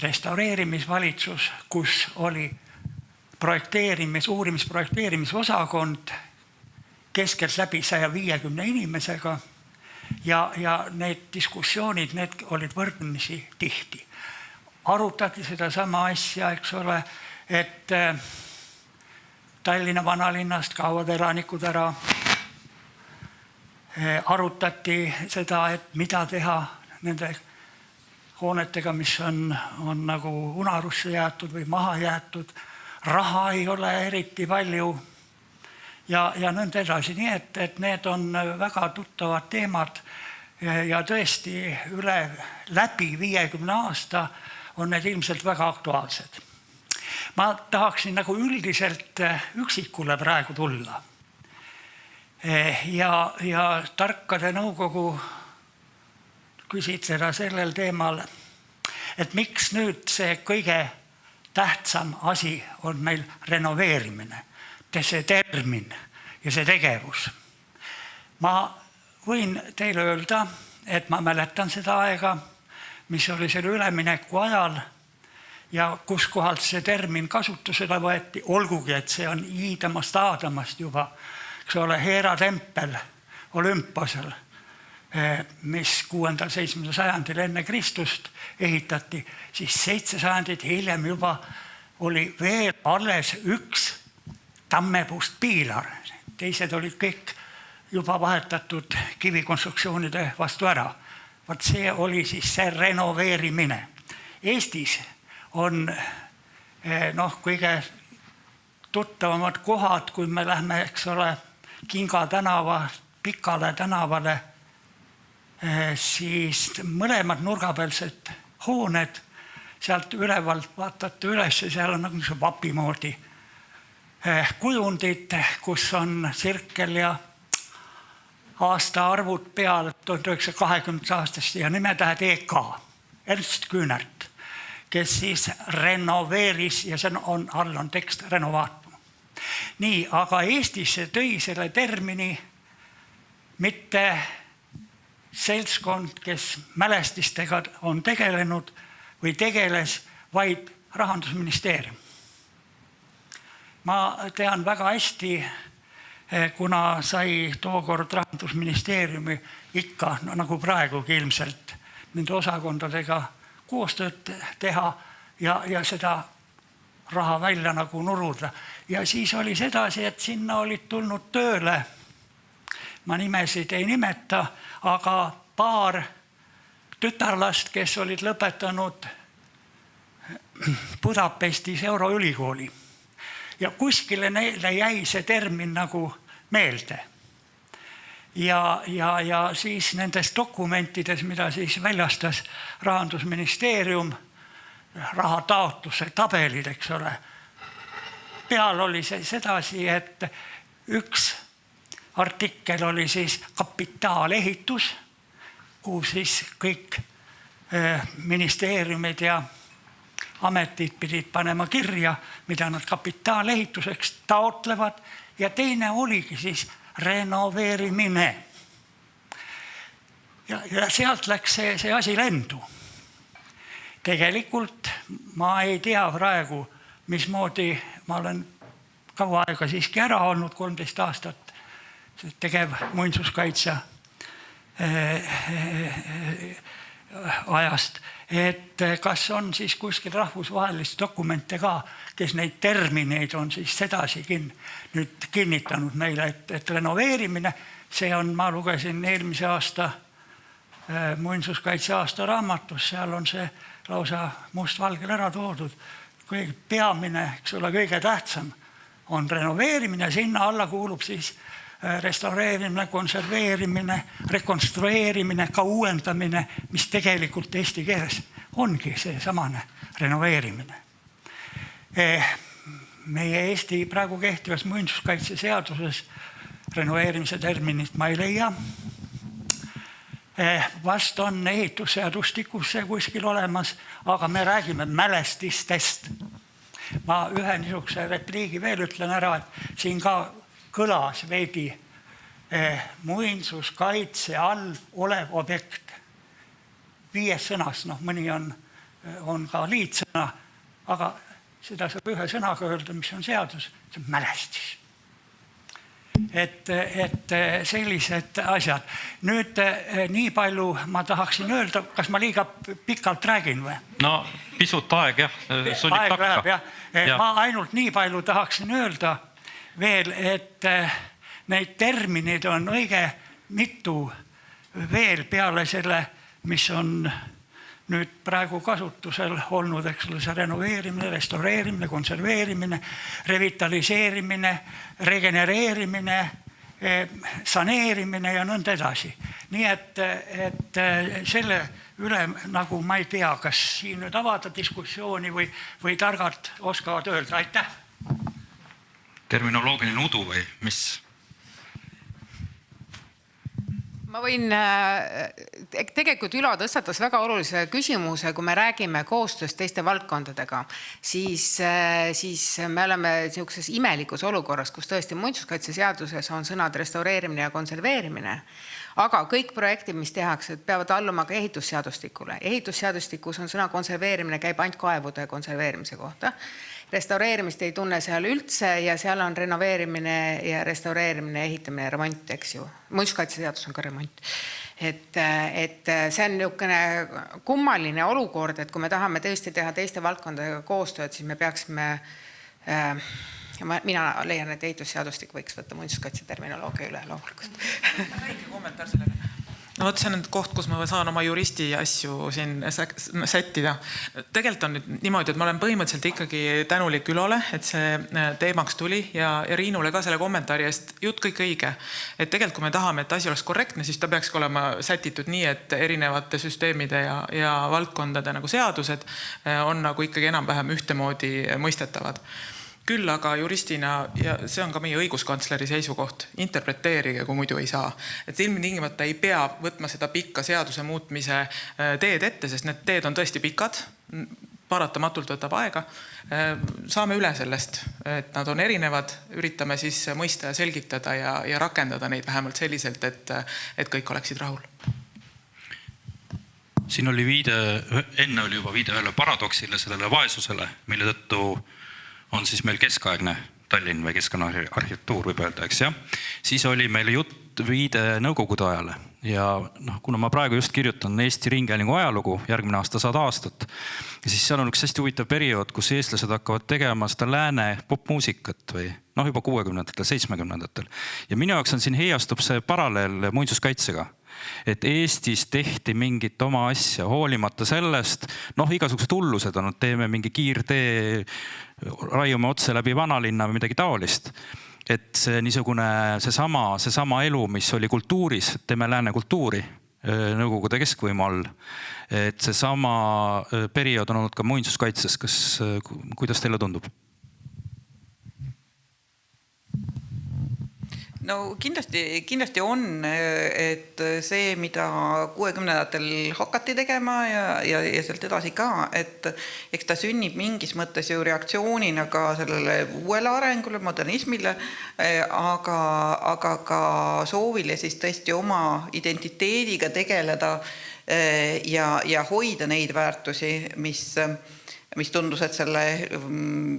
restaureerimisvalitsus, kus oli uurimisprojekteerimisosakond keskelt läbi 150 inimesega ja need diskussioonid, need olid võrdlemisi tihti. Arutati seda sama asja, eks ole, et Tallinna vanalinnast kaovad elanikud ära. Arutati seda, et mida teha nende hoonetega, mis on nagu unarusse jäetud või maha jäetud. Raha ei ole eriti palju ja nõnda edasi. Nii et need on väga tuttavad teemad ja tõesti läbi 50 aasta on need ilmselt väga aktuaalsed. Ma tahaksin nagu üldiselt üksikule praegu tulla ja tarkade nõukogu küsitleda sellel teemal, et miks nüüd see kõige tähtsam asi on meil renoveerimine, see termin ja see tegevus. Ma võin teile öelda, et ma mäletan seda aega, mis oli selle ülemineku ajal ja kus kohalt see termin kasutusele võeti, olgugi, et see on iidamast juba, eks ole, Heera tempel Olümposel, mis 6.–7. sajandil enne Kristust ehitati, siis 7 sajandit hiljem juba oli veel alles üks tammepuust piilar. Teised olid kõik juba vahetatud kivikonstruktsioonide vastu ära. Vaat see oli siis see renoveerimine. Eestis on kõige tuttavamad kohad, kui me lähme, eks ole, Kinga tänava, Pikale tänavale, siis mõlemad nurgapealsed hooned, sealt ülevalt vaatate üles, seal on nagu vapimoodi kujundid, kus on tsirkel ja aastaarvud peal 1920 aastast ja nimetähed EK, Ernst Küünert, kes siis renoveeris ja see all on tekst renovatum. Nii, aga Eestisse tõi selle termini mitte seltskond, kes mälestistega on tegelenud või tegeles, vaid Rahandusministeerium. Ma tean väga hästi, kuna sai tookord Rahandusministeeriumi ikka, nagu praegugi ilmselt, nende osakondadega koostööd teha ja seda raha välja nagu nuruda. Ja siis oli sedasi, et sinna olid tulnud tööle, ma nimesid ei nimeta, aga paar tütarlast, kes olid lõpetanud Budapestis Euroülikooli. Ja kuskile neile jäi see termin nagu meelde. Ja siis nendes dokumentides, mida siis väljastas Rahandusministeerium, rahataotluse tabelid, eks ole, peal oli see sedasi, et üks artikkel oli siis kapitaalehitus, kuhu siis kõik ministeeriumid ja ametid pidid panema kirja, mida nad kapitaalehituseks taotlevad ja teine oligi siis renoveerimine. Ja sealt läks see asi lendu. Tegelikult ma ei tea praegu, mismoodi ma olen kaua aega siiski ära olnud, 13 aastat tegev muinsuskaitsja ajast, et kas on siis kuskil rahvusvahelist dokumente ka, kes neid termineid on siis sedasi nüüd kinnitanud meile, et renoveerimine, see on, ma lugesin eelmise aasta muinsuskaitse aasta raamatus, seal on see lausa mustvalgel ära toodud. Kõige peamine, eks ole, kõige tähtsam on renoveerimine, sinna alla kuulub siis restaureerimine, konserveerimine, rekonstrueerimine, ka uuendamine, mis tegelikult eesti keeles ongi see samane renoveerimine. Meie Eesti praegu kehtivas muinsuskaitse seaduses renoveerimise terminit ma ei leia. Vast on ehitusseadustikus see kuskil olemas, aga me räägime mälestistest. Ma ühe niisuguse repliigi veel ütlen ära, et siin ka kõlas veidi muinsuskaitse all olev objekt. 5 sõnas, mõni on ka liitsõna, aga seda saab ühe sõnaga öelda, mis on seadus, see on mälestis. Et sellised asjad. Nüüd nii palju ma tahaksin öelda, kas ma liiga pikalt räägin või? No pisut aeg jah, sunnib aeg takka. läheb, jah. Ma ainult nii palju tahaksin öelda veel, et neid terminid on õige mitu veel peale selle, mis on nüüd praegu kasutusel olnud, eks ole, see renoveerimine, restaureerimine, konserveerimine, revitaliseerimine, regenereerimine, saneerimine ja nõnda edasi. Nii et selle üle nagu ma ei tea, kas siin nüüd avada diskussiooni või targalt oskavad öelda. Aitäh! Terminoloogiline udu või mis? Ma võin, tegelikult Ülo tõstatas väga olulise küsimuse, kui me räägime koostööst teiste valdkondadega, siis me oleme niisuguses imelikus olukorras, kus tõesti muinsuskaitse seaduses on sõnad restaureerimine ja konserveerimine, aga kõik projektid, mis tehakse, peavad alluma ka ehitusseadustikule. Ehitusseadustikus on sõna konserveerimine, käib ainult kaevude konserveerimise kohta. Restaureerimist ei tunne seal üldse ja seal on renoveerimine ja restaureerimine, ehitamine ja remont, eks ju. Muinsuskaitseseadus on ka remont. Et see on niisugune kummaline olukord, et kui me tahame tõesti teha teiste valdkondadega koostööd, siis me peaksime, mina leian, et ehitusseadustik võiks võtta muinsuskaitse terminoloogia üle loomulikult. Väike kommentaar sellele. No vot, see on koht, kus ma saan oma juristi asju siin sättida. Tegelikult on nüüd niimoodi, et ma olen põhimõtteliselt ikkagi tänulik Ülole, et see teemaks tuli ja Riinule ka selle kommentaari eest jutt kõik õige. Et tegelikult, kui me tahame, et asi oleks korrektne, siis ta peakski olema sätitud nii, et erinevate süsteemide ja valdkondade nagu seadused on nagu ikkagi enam-vähem ühtemoodi mõistetavad. Küll aga juristina, ja see on ka meie õiguskantsleri seisukoht, interpreteerige, kui muidu ei saa. Et ilmtingimata ei pea võtma seda pikka seaduse muutmise teed ette, sest need teed on tõesti pikad, paratamatult võtab aega. Saame üle sellest, et nad on erinevad, üritame siis mõista ja selgitada ja rakendada neid vähemalt selliselt, et kõik oleksid rahul. Siin oli enne oli juba viide ühele paradoksile, sellele vaesusele, mille tõttu on siis meil keskaegne Tallinn või keskkonnaline arhitektuur võib öelda, eks jah. Siis oli meil jutt viide Nõukogude ajale ja kuna ma praegu just kirjutan Eesti Ringhäälingu ajalugu, järgmine aasta 100 aastat, siis seal on üks hästi huvitav periood, kus eestlased hakkavad tegema seda lääne popmuusikat või juba 60-ndatel, 70-ndatel. Ja minu jaoks on siin heiastub see paralleel muinsuskaitsega. Et Eestis tehti mingit oma asja, hoolimata sellest, igasugused hullused on, teeme mingi kiirtee, raiume otse läbi vanalinna või midagi taolist. Et see niisugune, seesama elu, mis oli kultuuris, teeme lääne kultuuri Nõukogude keskvõimu all. Et seesama periood on olnud ka muinsuskaitses, kuidas teile tundub? No kindlasti on, et see, mida 60-ndatel hakati tegema ja sealt edasi ka, et eks ta sünnib mingis mõttes ju reaktsioonina ka sellele uuele arengule, modernismile, aga ka soovile siis tõesti oma identiteediga tegeleda ja hoida neid väärtusi, mis tundus, et selle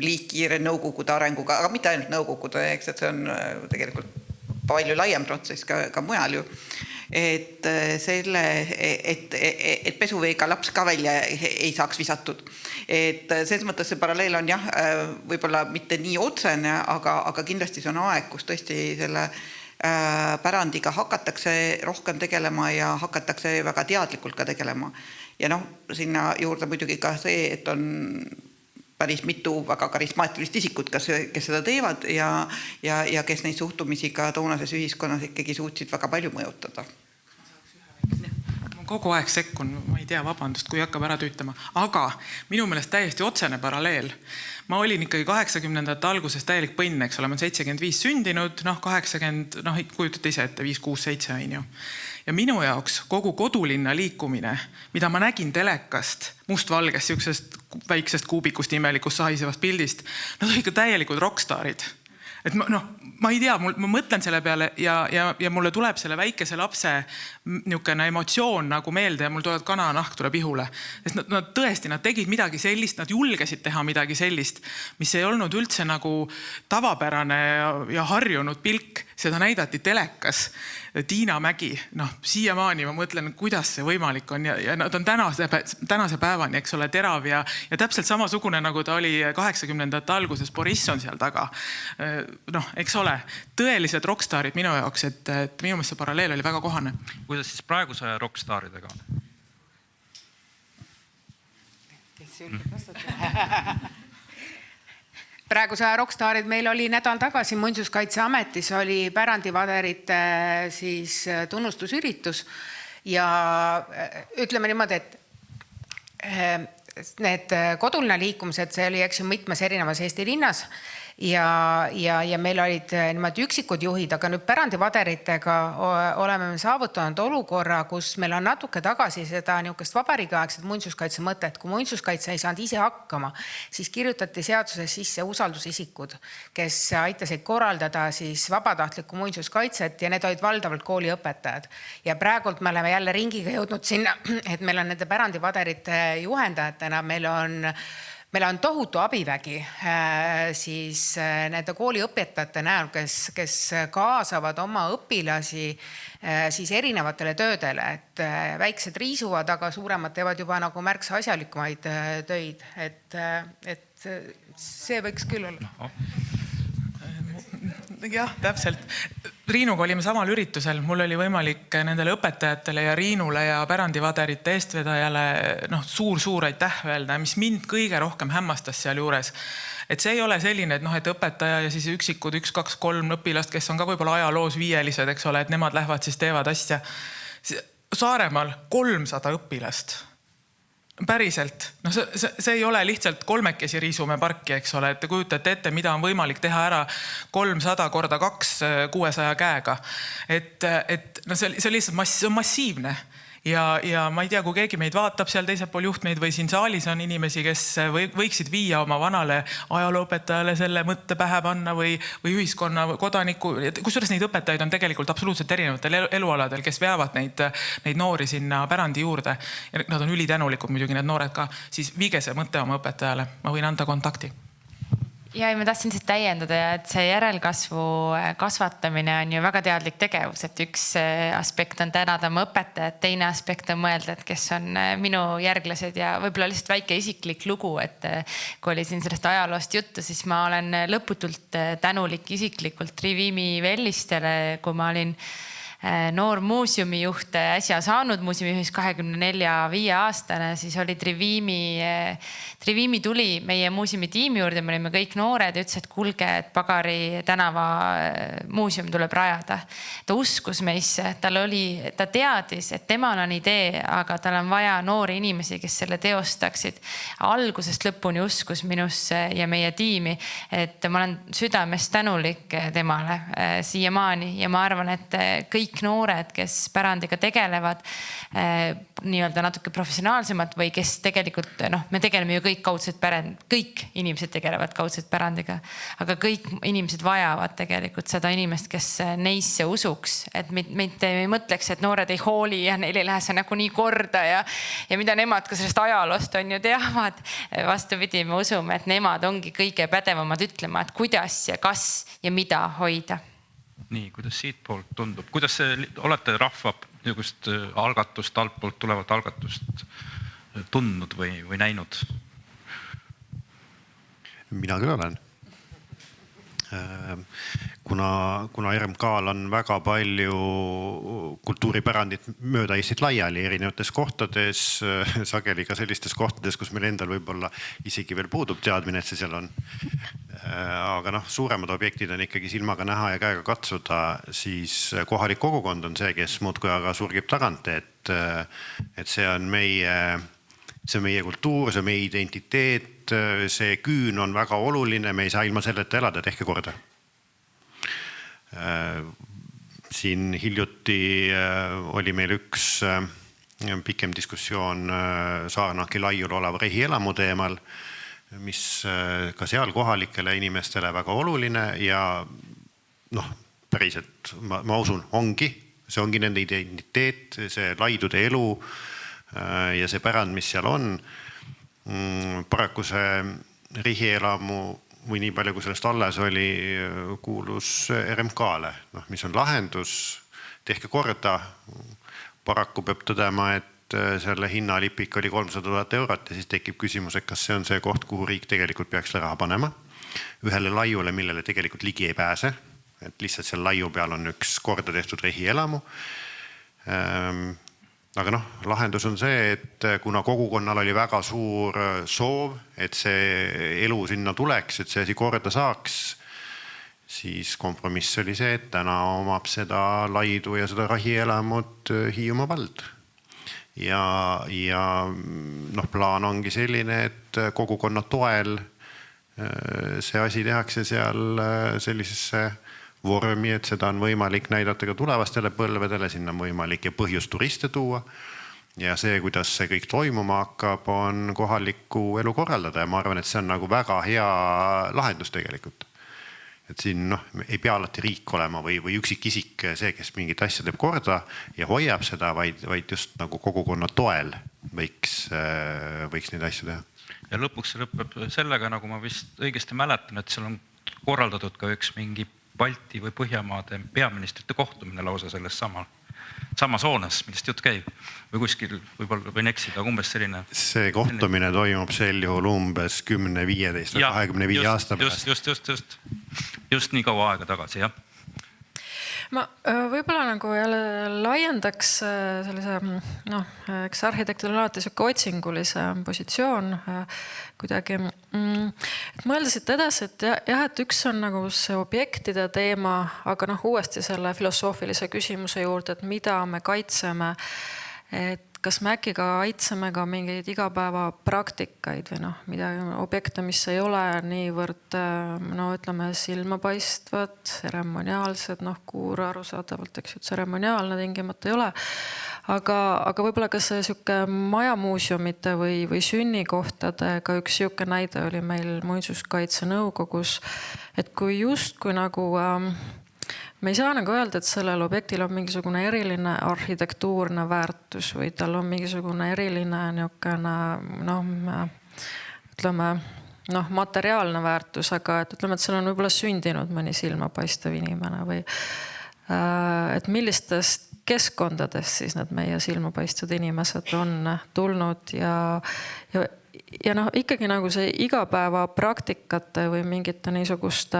liikiire Nõukogude arenguga, aga mitte ainult Nõukogude, eks, et see on tegelikult palju laiem protsess ka mujal ju, et pesuveega laps ka välja ei saaks visatud. Et selles mõttes see paralleel on jah, võib-olla mitte nii otsene, aga kindlasti see on aeg, kus tõesti selle pärandiga hakatakse rohkem tegelema ja hakatakse väga teadlikult ka tegelema. Ja noh, sinna juurde muidugi ka see, et on päris mitu väga karismaatilist isikut, kes seda teevad ja kes neid suhtumisi ka toonases ühiskonnas ikkagi suutsid väga palju mõjutada. Ma kogu aeg sekkun, ma ei tea, vabandust, kui hakkab ära tüütama, aga minu meelest täiesti otsene paralleel. Ma olin ikkagi 80ndate alguses täielik põnn, eks ole, ma 75 sündinud, 80, kujutate ise ette, 5, 6, 7 on ju. Ja minu jaoks kogu kodulinna liikumine, mida ma nägin telekast, mustvalgest, siuksest väiksest kuubikust, imelikust sahisevast pildist, nad olid ikka täielikud rockstaarid. Et ma ei tea, ma mõtlen selle peale ja mulle tuleb selle väikese lapse niisugune emotsioon nagu meelde ja mul tuleb kananahk tuleb ihule. Sest nad tõesti, nad tegid midagi sellist, nad julgesid teha midagi sellist, mis ei olnud üldse nagu tavapärane ja harjunud pilk. Seda näidati telekas. Tiina Mägi, siiamaani ma mõtlen, kuidas see võimalik on ja nad on tänase päevani, eks ole, terav ja täpselt samasugune, nagu ta oli 80ndate alguses, Boris on seal taga. Eks ole, tõelised rockstaarid minu jaoks, et minu meelest see paralleel oli väga kohane. Kuidas siis praeguse rockstaaridega on? Kes julgeb vastata? Praeguse rockstaarid meil oli nädal tagasi Muinsuskaitseametis oli pärandivaderite siis tunnustusüritus ja ütleme niimoodi, et need koduline liikumised, see oli mitmes erinevas Eesti linnas ja meil olid niimoodi üksikud juhid, aga nüüd pärandivaderitega oleme saavutanud olukorra, kus meil on natuke tagasi seda niisugust vabariigiaegset muinsuskaitse mõtet. Kui muinsuskaitse ei saanud ise hakkama, siis kirjutati seaduses sisse usaldusisikud, kes aitasid korraldada siis vabatahtlikku muinsuskaitset ja need olid valdavalt kooliõpetajad. Ja praegult me oleme jälle ringiga jõudnud sinna, et meil on nende pärandivaderite juhendajatena, meil on tohutu abivägi siis nende kooliõpetajate näol, kes kaasavad oma õpilasi siis erinevatele töödele, et väiksed riisuvad, aga suuremad teevad juba nagu märksa asjalikumaid töid, et see võiks küll olla. Jah, täpselt. Riinuga olime samal üritusel, mul oli võimalik nendele õpetajatele ja Riinule ja pärandivaderite eestvedajale suur aitäh öelda, mis mind kõige rohkem hämmastas seal juures. Et see ei ole selline, et õpetaja ja siis üksikud 1, 2, 3 õpilast, kes on ka võib-olla ajaloos viielised, eks ole, et nemad lähevad siis teevad asja. Saaremaal 300 õpilast. Päriselt. See ei ole lihtsalt 3 riisume parki, eks ole, et te kujutate ette, mida on võimalik teha ära 300 korda 2 600 käega. See on lihtsalt massiivne. Ja ma ei tea, kui keegi meid vaatab seal teisel pool juhtmeid või siin saalis on inimesi, kes võiksid viia oma vanale ajalooõpetajale selle mõtte pähe panna või ühiskonna kodaniku, kusjuures neid õpetajaid on tegelikult absoluutselt erinevatel elualadel, kes veavad neid noori sinna pärandi juurde. Ja nad on ülitänulikud muidugi need noored ka, siis viige see mõtte oma õpetajale, ma võin anda kontakti. Ja ma tahtsin siit täiendada, et see järelkasvu kasvatamine on ju väga teadlik tegevus, et üks aspekt on tänada oma õpetajad, teine aspekt on mõelda, et kes on minu järglased ja võib-olla lihtsalt väike isiklik lugu, et kui oli siin sellest ajaloost juttu, siis ma olen lõputult tänulik isiklikult Trivimi Vellistele, kui ma olin noor muuseumijuht äsja saanud muuseumijuhis 24-5-aastane, siis oli Trivimi tuli meie muuseumi tiimi juurde, me olime kõik noored ja ütles, et kuulge, et Pagari tänava muuseum tuleb rajada. Ta uskus meisse, ta teadis, et temal on idee, aga tal on vaja noori inimesi, kes selle teostaksid. Algusest lõpuni uskus minusse ja meie tiimi, et ma olen südamest tänulik temale siiamaani ja ma arvan, et kõik noored, kes pärandiga tegelevad nii-öelda natuke professionaalsemad või kes tegelikult, me tegeleme ju kõik kaudselt pärand, kõik inimesed tegelevad kaudselt pärandiga, aga kõik inimesed vajavad tegelikult seda inimest, kes neisse usuks, et meid ei mõtleks, et noored ei hooli ja neil ei lähe see nagu nii korda ja mida nemad ka sellest ajaloost on ju teavad. Vastupidi, me usume, et nemad ongi kõige pädevamad ütlema, et kuidas ja kas ja mida hoida. Nii, kuidas siit poolt tundub? Kuidas olete rahva niisugust algatust, altpoolt tulevat algatust tundnud või näinud? Mina küll olen. kuna RMK-l on väga palju kultuuripärandit mööda Eestit laiali erinevates kohtades, sageli ka sellistes kohtades, kus meil endal võib-olla isegi veel puudub teadmine, et see seal on. Aga suuremad objektid on ikkagi silmaga näha ja käega katsuda, siis kohalik kogukond on see, kes muudkui aga surgib tagant, et see on meie kultuur, see on meie identiteet, see küün on väga oluline, me ei saa ilma selleta elada, tehke korda. Siin hiljuti oli meil üks pikem diskussioon Saarnaki laiul oleva rehielamu teemal, mis ka seal kohalikele inimestele väga oluline ja päriselt ma usun, see ongi nende identiteet, see laidude elu ja see pärand, mis seal on. Paraku see rihielamu või nii palju, kui sellest alles oli, kuulus RMK-le, mis on lahendus, tehke korda. Paraku peab tõdema, et selle hinnalipik oli 300 000 eurot ja siis tekib küsimus, et kas see on see koht, kuhu riik tegelikult peaks raha panema. Ühele laiule, millele tegelikult ligi ei pääse, et lihtsalt seal laiu peal on üks korda tehtud rehielamu. Aga lahendus on see, et kuna kogukonnal oli väga suur soov, et see elu sinna tuleks, et see asi korda saaks, siis kompromiss oli see, et täna omab seda laidu ja seda rahielamut Hiiumaa vald. Ja plaan ongi selline, et kogukonna toel see asi tehakse seal sellisesse vormi, et seda on võimalik näidata ka tulevastele põlvedele, sinna on võimalik ja põhjus turiste tuua. Ja see, kuidas see kõik toimuma hakkab, on kohalikku elu korraldada ja ma arvan, et see on nagu väga hea lahendus tegelikult. Et siin ei pea alati riik olema või üksik isik see, kes mingit asja teeb korda ja hoiab seda, vaid just nagu kogukonna toel võiks neid asju teha. Ja lõpuks see lõpeb sellega, nagu ma vist õigesti mäletan, et seal on korraldatud ka üks mingi Balti või Põhjamaade peaministrite kohtumine lausa selles samas hoones, millest jutt käib või kuskil, võib-olla võin eksida, aga umbes selline. See kohtumine toimub sel juhul umbes 10, 15 või 25 aasta pärast. Just nii kaua aega tagasi, jah. Ma võib-olla nagu jälle laiendaks sellise, eks arhitektidel on alati siuke otsingulise positsioon kuidagi. Et mõelda siit edasi, et jah, et üks on nagu see objektide teema, aga uuesti selle filosoofilise küsimuse juurde, et mida me kaitseme, et kas me äkki ka kaitseme ka mingeid igapäeva praktikaid või mida objekte, mis ei ole niivõrd, ütleme, silmapaistvad, seremoniaalsed, kuur arusaadavalt, eks ju, seremoniaalne tingimata ei ole. Aga võib-olla ka see siuke majamuuseumite või sünnikohtadega üks siuke näide oli meil Muinsuskaitse nõukogus, et kui justkui nagu me ei saa nagu öelda, et sellel objektil on mingisugune eriline arhitektuurne väärtus või tal on mingisugune eriline ütleme, materiaalne väärtus, aga et ütleme, et seal on võib-olla sündinud mõni silmapaistev inimene või et millistest keskkondadest siis need meie silmapaistvad inimesed on tulnud ja ikkagi nagu see igapäeva praktikate või mingite niisuguste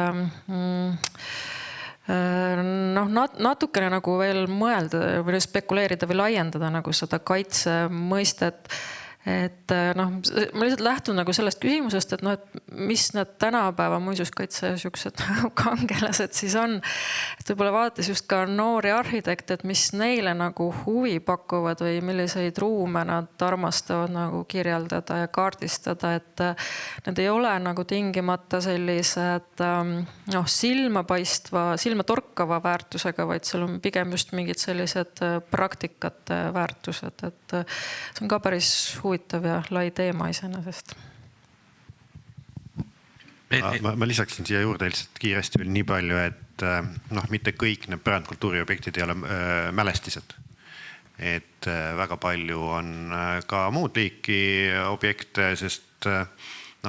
natukene nagu veel mõelda või spekuleerida või laiendada nagu seda kaitse mõistet. Et ma lihtsalt lähtun nagu sellest küsimusest, et mis need tänapäeva muinsuskaitse siuksed kangelased siis on. Et võib-olla vaadates just ka noori arhitekte, et mis neile nagu huvi pakuvad või milliseid ruume nad armastavad nagu kirjeldada ja kaardistada, et need ei ole nagu tingimata sellised silma torkava väärtusega, vaid seal on pigem just mingid sellised praktikate väärtused, et see on ka päris huvitav ja lai teema iseenesest. Ma lisaksin siia juurde lihtsalt kiiresti veel nii palju, et mitte kõik need pärandkultuuriobjektid ei ole mälestised. Et väga palju on ka muud liiki objekte, sest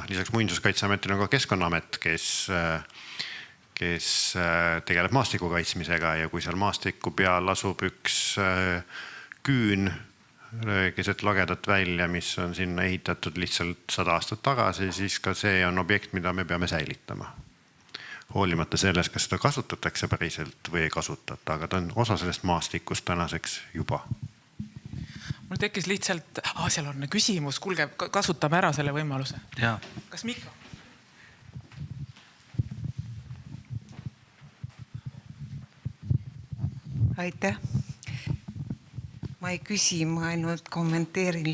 lisaks Muinsuskaitseametil on ka Keskkonnaamet, kes tegeleb maastiku kaitsmisega ja kui seal maastiku peal asub üks küün keset lagedat välja, mis on sinna ehitatud lihtsalt 100 aastat tagasi, siis ka see on objekt, mida me peame säilitama. hoolimata selles, kas seda kasutatakse päriselt või ei kasutata, aga ta on osa sellest maastikust tänaseks juba. Mul tekkis lihtsalt, seal on küsimus, kuulge, kasutame ära selle võimaluse. Jaa. Kas mikro? Aitäh. Ma ei küsi, ma ainult kommenteerin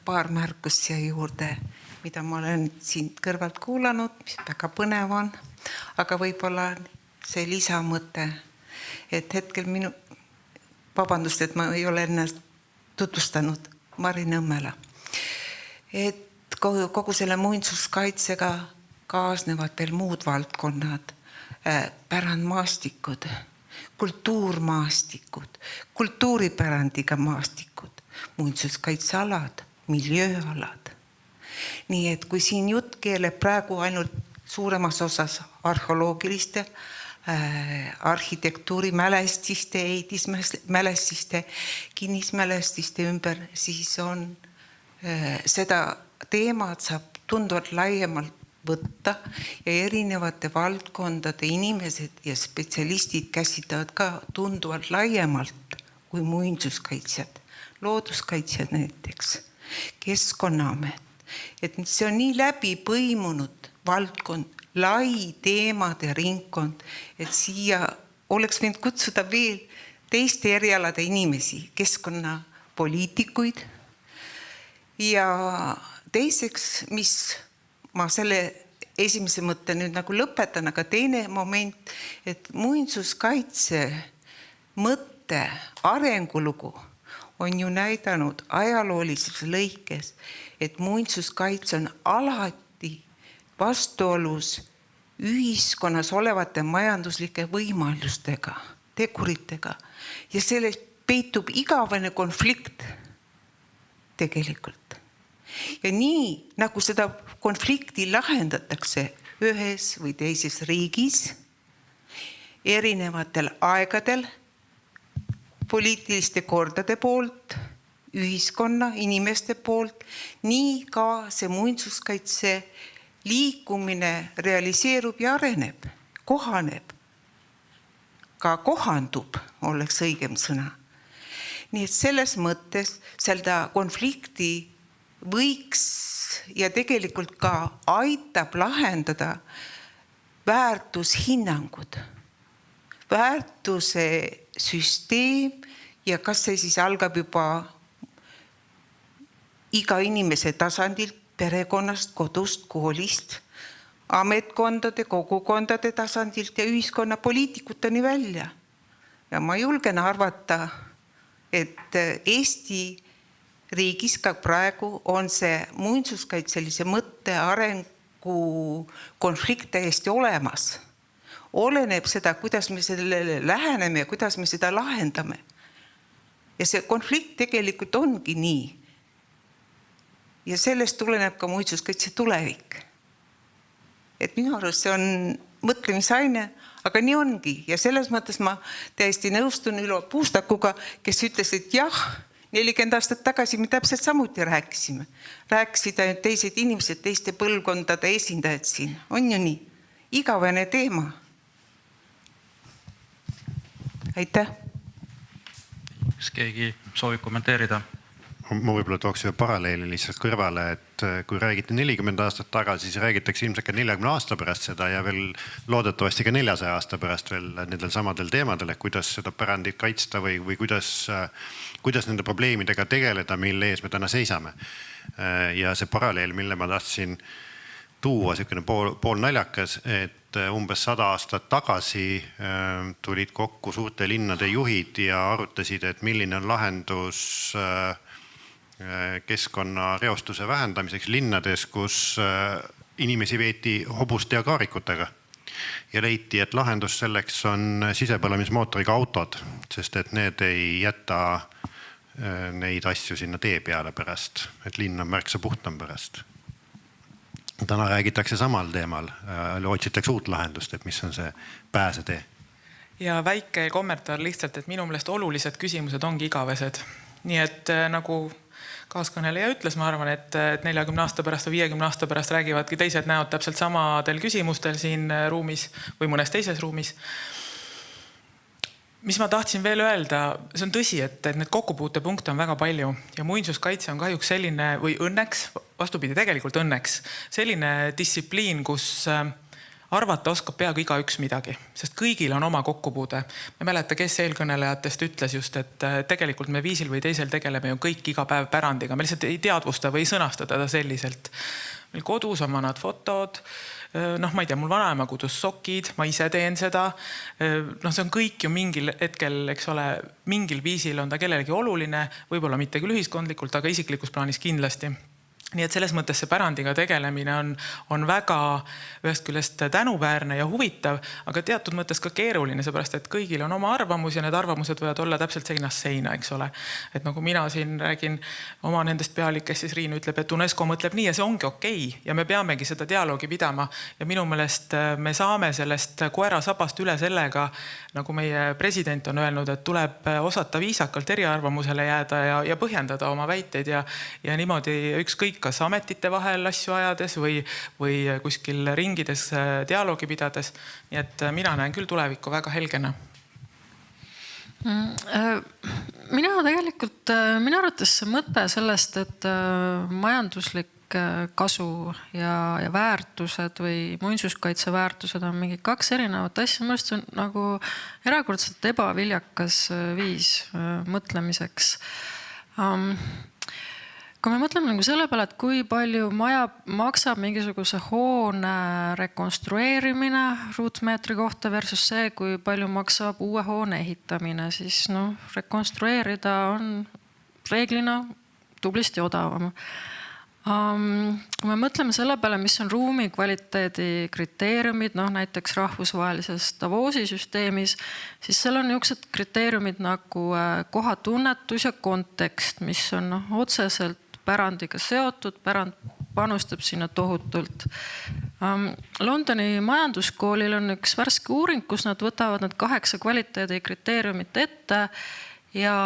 paar märkust siia juurde, mida ma olen siin kõrvalt kuulanud, mis väga põnev on, aga võib-olla see lisamõte, et hetkel vabandust, et ma ei ole ennast tutvustanud, Mari Nõmmela, et kogu selle muinsuskaitsega kaasnevad veel muud valdkonnad, pärandmaastikud, kultuurmaastikud, kultuuripärandiga maastikud, muinsuskaitsealad, miljööalad. Nii et kui siin jutt keeleb praegu ainult suuremas osas arheoloogiliste, arhitektuurimälestiste, ehitismälestiste, kinnismälestiste ümber, siis on seda teemat saab tunduvalt laiemalt võtta ja erinevate valdkondade inimesed ja spetsialistid käsitavad ka tunduvalt laiemalt kui muinsuskaitsjad, looduskaitsjad näiteks, Keskkonnaamet. Et see on nii läbi põimunud valdkond, lai teemade ringkond, et siia oleks võinud kutsuda veel teiste erialade inimesi, keskkonnapoliitikuid. Ja teiseks, mis ma selle esimese mõtte nüüd nagu lõpetan, aga teine moment, et muinsuskaitse mõtte arengulugu on ju näidanud ajaloolises lõikes, et muinsuskaitse on alati vastuolus ühiskonnas olevate majanduslike võimalustega, teguritega. Ja selles peitub igavene konflikt tegelikult. Ja nii, nagu seda konflikti lahendatakse ühes või teises riigis, erinevatel aegadel, poliitiliste kordade poolt, ühiskonna, inimeste poolt, nii ka see muinsuskaitse liikumine realiseerub ja areneb, kohaneb. Ka kohandub, oleks õigem sõna. Nii et selles mõttes seda konflikti võiks ja tegelikult ka aitab lahendada väärtushinnangud, väärtuse süsteem ja kas see siis algab juba iga inimese tasandilt, perekonnast, kodust, koolist, ametkondade, kogukondade tasandilt ja ühiskonna poliitikuteni välja. Ja ma julgen arvata, et Eesti riigis ka praegu on see muinsuskaitselise mõtte arengu konflikt täiesti olemas. Oleneb seda, kuidas me sellele läheneme ja kuidas me seda lahendame. Ja see konflikt tegelikult ongi nii. Ja sellest tuleneb ka muinsuskaitse tulevik. Et minu arust see on mõtlemisaine, aga nii ongi. Ja selles mõttes ma täiesti nõustun Ülo Puustakuga, kes ütles, et jah, 40 aastat tagasi me täpselt samuti rääkisime. Rääkisid ainult teised inimesed, teiste põlvkondade esindajad siin. On ju nii? Igavene teema. Aitäh. Kas keegi soovib kommenteerida? Ma võib-olla tooks ühe paralleeli lihtsalt kõrvale, et kui räägite 40 aastat tagasi, siis räägitakse ilmselt ka 40 aasta pärast seda ja veel loodetavasti ka 400 aasta pärast veel nendel samadel teemadel, et kuidas seda pärandit kaitsta või kuidas nende probleemidega tegeleda, mille ees me täna seisame. Ja see paralleel, mille ma tahtsin tuua, selline pool naljakas, et umbes 100 aastat tagasi tulid kokku suurte linnade juhid ja arutasid, et milline on lahendus keskkonnareostuse vähendamiseks linnades, kus inimesi veeti hobuste ja kaarikutega. Ja leiti, et lahendus selleks on sisepõlemismootoriga autod, sest et need ei jäta neid asju sinna tee peale pärast, et linn on märksa puhtam pärast. Täna räägitakse samal teemal, otsitakse uut lahendust, et mis on see pääsetee. Ja väike kommentaar lihtsalt, et minu meelest olulised küsimused ongi igavesed. Nii et nagu kaaskõneleja ütles, ma arvan, et 40 aasta pärast või 50 aasta pärast räägivadki teised näod täpselt samadel küsimustel siin ruumis või mõnes teises ruumis. Mis ma tahtsin veel öelda, see on tõsi, et need kokkupuutepunkte on väga palju ja muinsuskaitse on kahjuks selline või õnneks, vastupidi, tegelikult õnneks, selline distsipliin, kus arvata oskab peaaegu igaüks midagi, sest kõigil on oma kokkupuude. Ma ei mäleta, kes eelkõnelejatest ütles just, et tegelikult me viisil või teisel tegeleme ju kõik iga päev pärandiga. Me lihtsalt ei teadvusta või ei sõnasta teda selliselt. Meil kodus on vanad fotod, ma ei tea, mul vanaema kudus sokid, ma ise teen seda. See on kõik ju mingil hetkel, eks ole, mingil viisil on ta kellelegi oluline, võib-olla mitte küll ühiskondlikult, aga isiklikus plaanis kindlasti. Nii et selles mõttes see pärandiga tegelemine on väga ühest küljest tänuväärne ja huvitav, aga teatud mõttes ka keeruline, seepärast, et kõigil on oma arvamus ja need arvamused võivad olla täpselt seinast seina, eks ole. Et nagu mina siin räägin oma nendest pealikest, siis Riin ütleb, et UNESCO mõtleb nii ja see ongi okei ja me peamegi seda dialoogi pidama ja minu meelest me saame sellest koera sabast üle sellega, nagu meie president on öelnud, et tuleb osata viisakalt eriarvamusele jääda ja põhjendada oma väiteid ja niimoodi ükskõik kas ametite vahel asju ajades või kuskil ringides dialoogi pidades. Nii et mina näen küll tulevikku väga helgena. Minu arvates see mõte sellest, et majanduslik kasu ja väärtused või muinsuskaitse väärtused on mingi kaks erinevat asja. Minu arust on nagu erakordselt ebaviljakas viis mõtlemiseks. Kui me mõtleme nagu selle peale, et kui palju maja maksab mingisuguse hoone rekonstrueerimine ruutmeetri kohta versus see, kui palju maksab uue hoone ehitamine, siis rekonstrueerida on reeglina tublisti odavam. Kui me mõtleme selle peale, mis on ruumi kvaliteedi kriteeriumid, näiteks rahvusvahelises Davosi süsteemis, siis seal on niisugused kriteeriumid nagu kohatunnetus ja kontekst, mis on otseselt pärandiga seotud, pärand panustab sinna tohutult. Londoni majanduskoolil on üks värske uuring, kus nad võtavad need 8 kvaliteedi kriteeriumit ette ja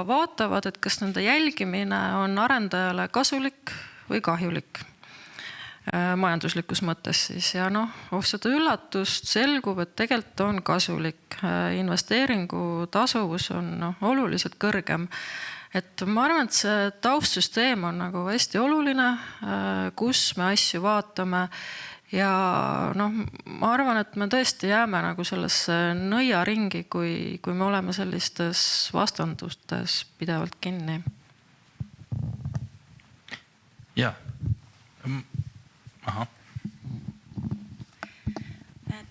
vaatavad, et kas nende jälgimine on arendajale kasulik või kahjulik majanduslikus mõttes siis. Ja seda üllatust selgub, et tegelikult on kasulik. Investeeringu tasuvus on oluliselt kõrgem. Et ma arvan, et see taustsüsteem on nagu hästi oluline, kus me asju vaatame ja ma arvan, et me tõesti jääme nagu sellesse nõiaringi, kui me oleme sellistes vastandustes pidevalt kinni. Jah. Aha.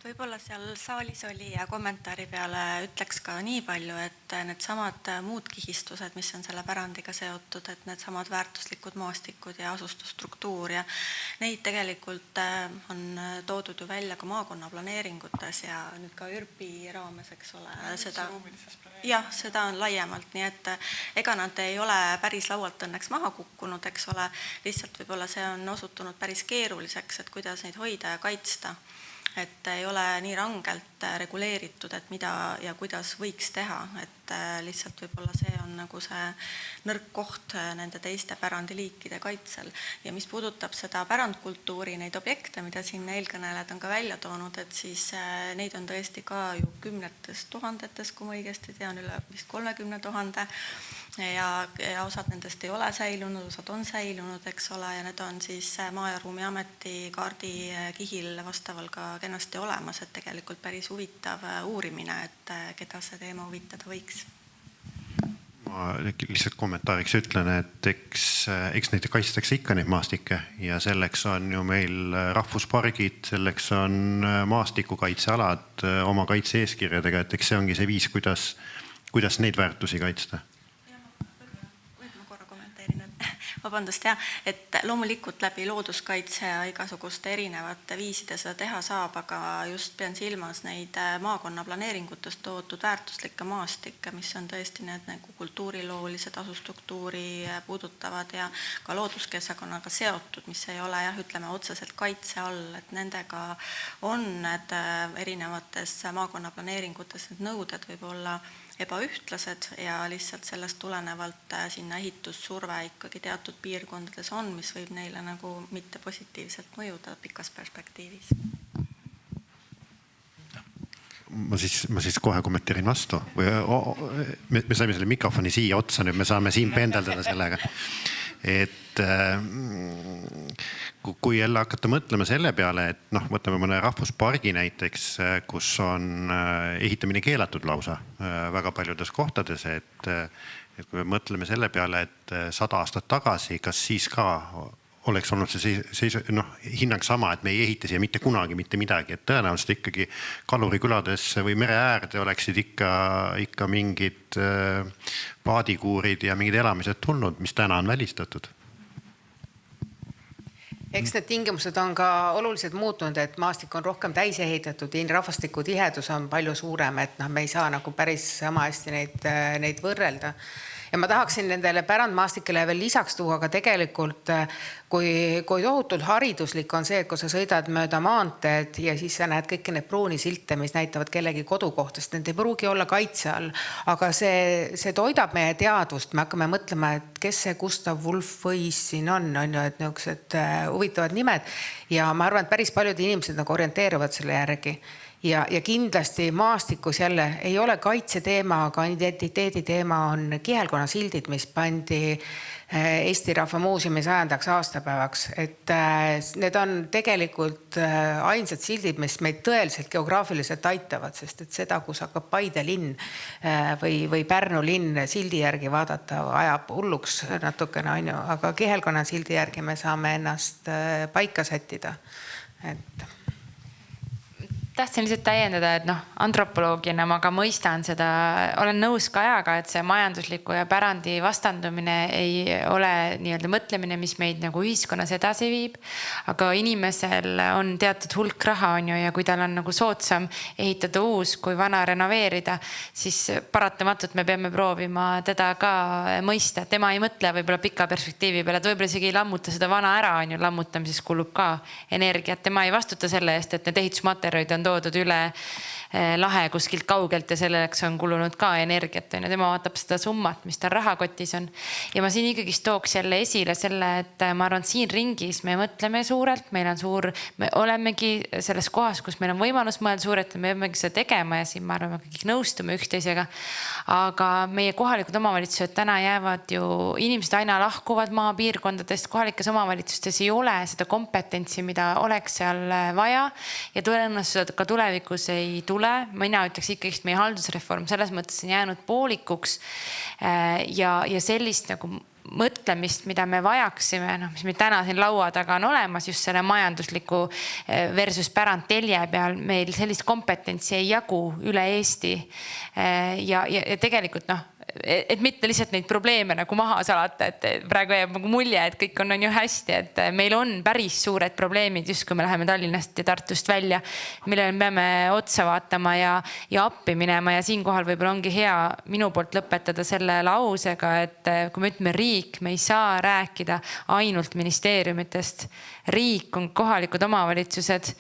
Võib-olla seal saalis oli ja kommentaari peale ütleks ka nii palju, et need samad muud kihistused, mis on selle pärandiga seotud, et need samad väärtuslikud maastikud ja asustusstruktuur ja neid tegelikult on toodud ju välja ka maakonna planeeringutes ja nüüd ka ÜRPi raames, eks ole, seda on laiemalt, nii et ega nad ei ole päris laualt õnneks maha kukkunud, eks ole, lihtsalt võib-olla see on osutunud päris keeruliseks, et kuidas neid hoida ja kaitsta. Et ei ole nii rangelt reguleeritud, et mida ja kuidas võiks teha, et lihtsalt võib-olla see on nagu see nõrk koht nende teiste pärandiliikide kaitsel. Ja mis puudutab seda pärandkultuuri, neid objekte, mida siin eelkõnelejad on ka välja toonud, et siis neid on tõesti ka ju 10 000, kui ma õigesti tean, üle vist 30 000 ja osad nendest ei ole säilunud, osad on säilunud, eks ole, ja need on siis Maa- ja Ruumiameti kaardi kihil vastaval ka kenasti olemas, et tegelikult päris huvitav uurimine, et keda see teema huvitada võiks. Ma lihtsalt kommentaariks ütlen, et eks neid kaitstakse ikka neid maastikke ja selleks on ju meil rahvuspargid, selleks on maastikukaitsealad oma kaitse-eeskirjadega, et eks see ongi see viis, kuidas neid väärtusi kaitsta. Vabandust, et loomulikult läbi looduskaitse ja igasuguste erinevate viiside seda teha saab, aga just pean silmas neid maakonna planeeringutest toodud väärtuslikke maastikke, mis on tõesti need nagu kultuuriloolised asusstruktuuri puudutavad ja ka looduskeskkonnaga seotud, mis ei ole ütleme otseselt kaitse all, et nendega on need erinevates maakonna planeeringutes need nõuded võib-olla ebaühtlased ja lihtsalt sellest tulenevalt sinna ehitussurve ikkagi teatud piirkondades on, mis võib neile nagu mitte positiivselt mõjuda pikas perspektiivis. Ma siis kohe kommenteerin vastu. Me saime selle mikrofoni siia otsa, nüüd me saame siin pendeldada sellega. Et kui jälle hakata mõtlema selle peale, et võtame mõne rahvuspargi näiteks, kus on ehitamine keelatud lausa väga paljudes kohtades, et kui me mõtleme selle peale, et 100 aastat tagasi, kas siis ka oleks olnud see hinnang sama, et me ei ehita siia mitte kunagi mitte midagi, et tõenäoliselt ikkagi kaluriküladesse või mere äärde oleksid ikka mingid paadikuurid ja mingid elamised tulnud, mis täna on välistatud. Eks need tingimused on ka oluliselt muutunud, et maastik on rohkem täis ehitatud, rahvastiku tihedus on palju suurem, et me ei saa nagu päris sama hästi neid võrrelda. Ja ma tahaksin nendele pärandmaastikele veel lisaks tuua, aga tegelikult kui tohutult hariduslik on see, et kui sa sõidad mööda maanteed ja siis sa näed kõiki need pruuni silte, mis näitavad kellegi kodukohta, sest need ei pruugi olla kaitse all, aga see toidab meie teadvust. Me hakkame mõtlema, et kes see Gustav Wolf võis siin on, et niisugused huvitavad nimed ja ma arvan, et päris paljud inimesed nagu orienteeruvad selle järgi. Ja kindlasti maastikus jälle ei ole kaitse teema, aga identiteedi teema on kihelkonna sildid, mis pandi Eesti Rahva Muuseumi 100. aastapäevaks. Et need on tegelikult ainsad sildid, mis meid tõeliselt geograafiliselt aitavad, sest et seda, kus hakkab Paide linn või Pärnu linn sildi järgi vaadata, ajab hulluks natukene, aga kihelkonna sildi järgi me saame ennast paika sättida. Tahtsin lihtsalt täiendada, et antropoloogina ma ka mõistan seda, olen nõus ka ajaga, et see majandusliku ja pärandi vastandumine ei ole nii-öelda mõtlemine, mis meid nagu ühiskonnas edasi viib, aga inimesel on teatud hulk raha ja kui tal on nagu soodsam ehitada uus kui vana renoveerida, siis paratamatult me peame proovima teda ka mõista. Tema ei mõtle võib-olla pika perspektiivi peale, et võib-olla isegi ei lammuta seda vana ära, lammutamises kulub ka energiat. Tema ei vastuta selle eest, et need ehitusmaterjalid on toodud üle lahe kuskilt kaugelt ja selleks on kulunud ka energiat. Tema vaatab seda summat, mis tal rahakotis on. Ja ma siin ikkagi tooks jälle esile selle, et ma arvan, siin ringis me mõtleme suurelt, meil on suur, me olemegi selles kohas, kus meil on võimalus mõelda suurelt ja me peamegi seda tegema ja siin ma arvan, me kõik nõustume üksteisega. Aga meie kohalikud omavalitsused täna jäävad ju, inimesed aina lahkuvad maapiirkondadest, kohalikes omavalitsustes ei ole seda kompetentsi, mida oleks seal vaja ja tõenäoliselt ka tulevikus ei tule. Mina ütleks ikkagi, et meie haldusreform selles mõttes on jäänud poolikuks ja sellist nagu mõtlemist, mida me vajaksime, mis me täna siin laua taga on olemas, just selle majandusliku versus pärandtelje peal, meil sellist kompetentsi ei jagu üle Eesti ja tegelikult et mitte lihtsalt neid probleeme nagu maha salata, et praegu jääb nagu mulje, et kõik on ju hästi, et meil on päris suured probleemid, just kui me läheme Tallinnast ja Tartust välja, millele me peame otsa vaatama ja appi minema ja siinkohal võib-olla ongi hea minu poolt lõpetada selle lausega, et kui me ütleme riik, me ei saa rääkida ainult ministeeriumitest. Riik on kohalikud omavalitsused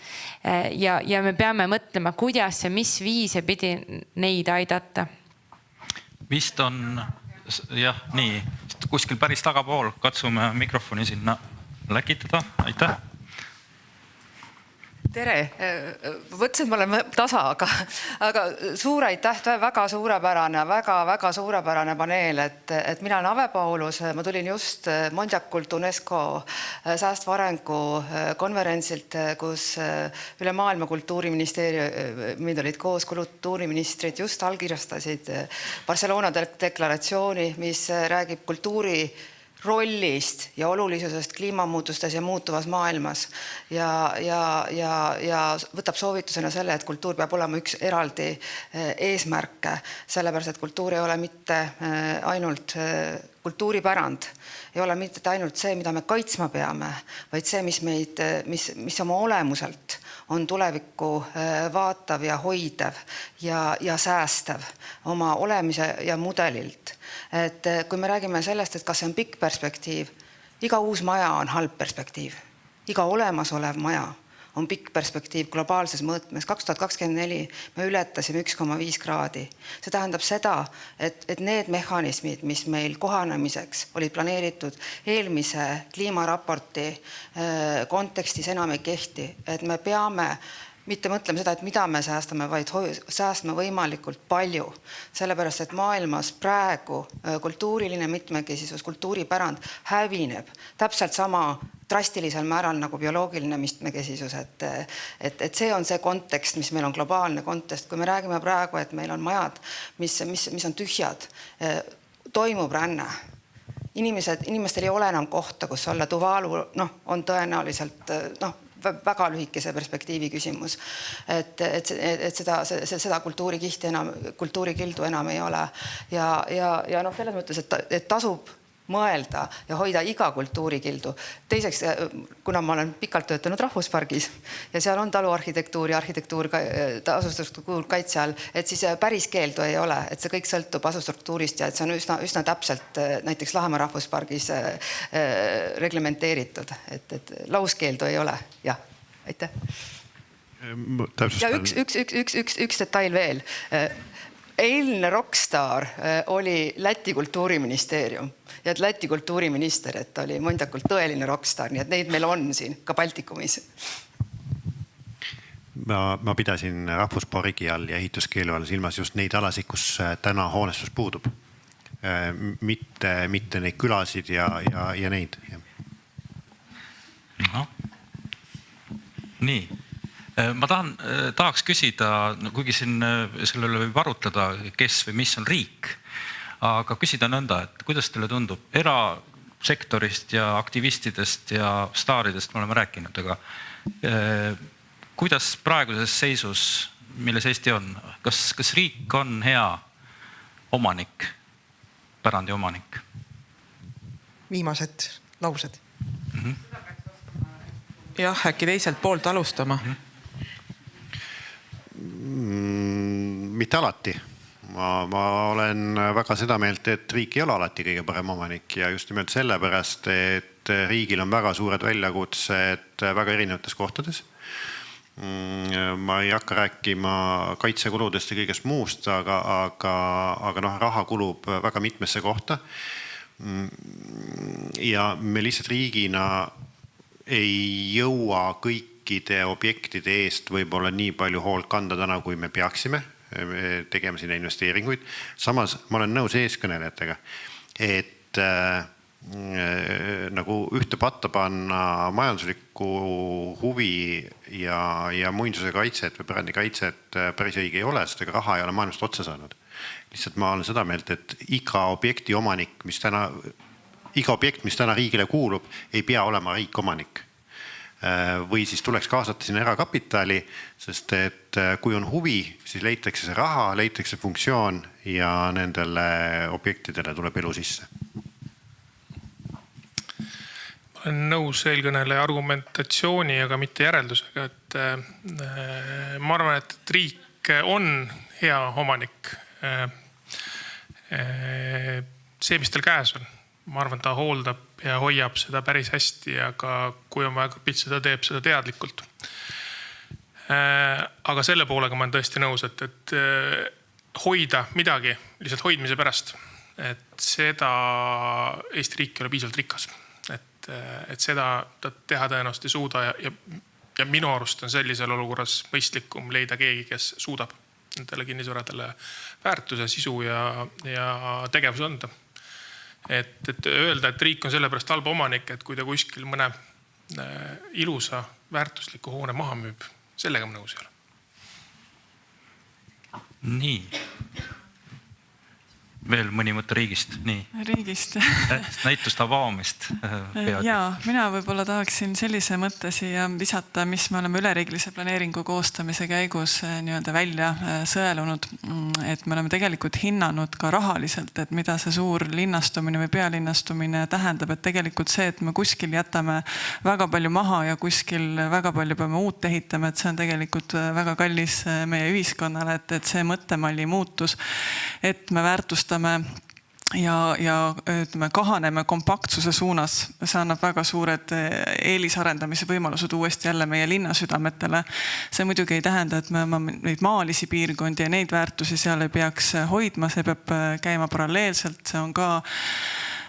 ja me peame mõtlema, kuidas ja mis viise pidi neid aidata. Vist on, jah, nii, kuskil päris tagapool, katsume mikrofoni sinna läkitada, aitäh. Tere, võtsin, ma olen tasa, aga suur aitäh, väga suurepärane paneel, et mina olen Ave Paulus, ma tulin just Mondjakult UNESCO säästva arengu konverentsilt, kus üle maailma kultuuriministeeriumid olid koos, kultuuriministrid just allkirjastasid Barcelona deklaratsiooni, mis räägib kultuuri rollist ja olulisusest kliimamuutustes ja muutuvas maailmas ja võtab soovitusena selle, et kultuur peab olema üks eraldi eesmärke, sellepärast, et kultuur ei ole mitte ainult kultuuripärand, ei ole mitte ainult see, mida me kaitsma peame, vaid see, mis oma olemuselt on tulevikku vaatav ja hoidev ja säästev oma olemise ja mudelilt. Et kui me räägime sellest, et kas see on pikk perspektiiv, iga uus maja on halb perspektiiv. Iga olemasolev maja on pikk perspektiiv globaalses mõõtmes. 2024 me ületasime 1,5 kraadi. See tähendab seda, et need mehhanismid, mis meil kohanemiseks olid planeeritud eelmise kliimaraporti kontekstis enam ei kehti, et me peame mitte mõtlema seda, et mida me säästame, vaid säästma võimalikult palju. Sellepärast, et maailmas praegu kultuuriline mitmekesisus, kultuuripärand hävineb täpselt sama drastilisel määral nagu bioloogiline mitmekesisus. Et see on see kontekst, mis meil on globaalne kontekst. Kui me räägime praegu, et meil on majad, mis on tühjad, toimub ränne. Inimestel ei ole enam kohta, kus olla. Tuvalu on tõenäoliselt väga lühikese perspektiivi küsimus, et seda kultuurikihti enam, kultuurikildu enam ei ole. Ja selles mõttes, et tasub mõelda ja hoida iga kultuurikildu. Teiseks, kuna ma olen pikalt töötanud rahvuspargis ja seal on taluarhitektuur ja asustusstruktuur kaitse all, et siis päris keeldu ei ole, et see kõik sõltub asusstruktuurist ja et see on üsna täpselt näiteks Lahemaa rahvuspargis reglementeeritud, et lauskeeldu ei ole. Jah, aitäh. Ja üks detail veel. Eilne rockstar oli Läti kultuuriministeerium ja et Läti kultuuriminister, et oli Mondiakult tõeline rockstar, nii et neid meil on siin ka Baltikumis. Ma pidasin rahvuspargi all ja ehituskeelu all silmas just neid alasid, kus täna hoonestus puudub. Mitte neid külasid ja neid. Nii. Ma tahaks küsida, kuigi siin selle üle võib arutleda, kes või mis on riik, aga küsida nõnda, et kuidas teile tundub erasektorist ja aktivistidest ja staaridest me oleme rääkinud, aga kuidas praeguses seisus, milles Eesti on, kas riik on hea omanik, pärandi omanik? Viimased laused. Jah, äkki teiselt poolt alustama. Mitte alati. Ma olen väga seda meelt, et riik ei ole alati kõige parem omanik ja just nimelt sellepärast, et riigil on väga suured väljakutsed väga erinevates kohtades. Ma ei hakka rääkima kaitsekuludest ja kõigest muust, aga raha kulub väga mitmesse kohta. Ja me lihtsalt riigina ei jõua kõikide objektide eest võib-olla nii palju hoolt kanda täna, kui me peaksime tegema sinna investeeringuid. Samas ma olen nõus eeskõnelejatega, et nagu ühte patta panna majanduslikku huvi ja muinsuse kaitset või pärandi kaitset päris õige ei ole, sest ega raha ei ole maailmast otsa saanud. Lihtsalt ma olen seda meelt, et iga objekti omanik, iga objekt, mis täna riigile kuulub, ei pea olema riik omanik. Või siis tuleks kaasata sinna erakapitali, sest et kui on huvi, siis leitakse see raha, leitakse funktsioon ja nendele objektidele tuleb elu sisse. Ma olen nõus eelkõneleja argumentatsiooni, aga mitte järeldusega, et ma arvan, et riik on hea omanik. See, mis tal käes on, ma arvan, ta hooldab ja hoiab seda päris hästi, aga kui on vaja kapit, seda teeb seda teadlikult. Aga selle poolega ma olen tõesti nõus, et hoida midagi lihtsalt hoidmise pärast, et seda Eesti riik ei ole piisavalt rikas. Et seda teha tõenäoliselt ei suuda ja minu arust on sellisel olukorras mõistlikum leida keegi, kes suudab nendele kinnisvaradele väärtuse, sisu ja tegevuse anda. Et öelda, et riik on sellepärast halba omanik, et kui ta kuskil mõne ilusa väärtusliku hoone maha müüb, sellega ma nõus ei ole. Nii. Veel mõni mõte riigist. Nii. Riigist. Näituste avaamist. Jaa, mina võib-olla tahaksin sellise mõtte siia visata, mis me oleme üleriiglise planeeringu koostamise käigus välja sõelunud, et me oleme tegelikult hinnanud ka rahaliselt, et mida see suur linnastumine või pealinnastumine tähendab, et tegelikult see, et me kuskil jätame väga palju maha ja kuskil väga palju peame uut ehitama, et see on tegelikult väga kallis meie ühiskonnale, et see mõttemalli muutus, et me väärtustame ja ütleme, kahaneme kompaktsuse suunas. See annab väga suured eelisarendamise võimalused uuesti jälle meie linnasüdametele. See muidugi ei tähenda, et me neid maalisi piirkondi ja neid väärtusi seal ei peaks hoidma, see peab käima paralleelselt, see on ka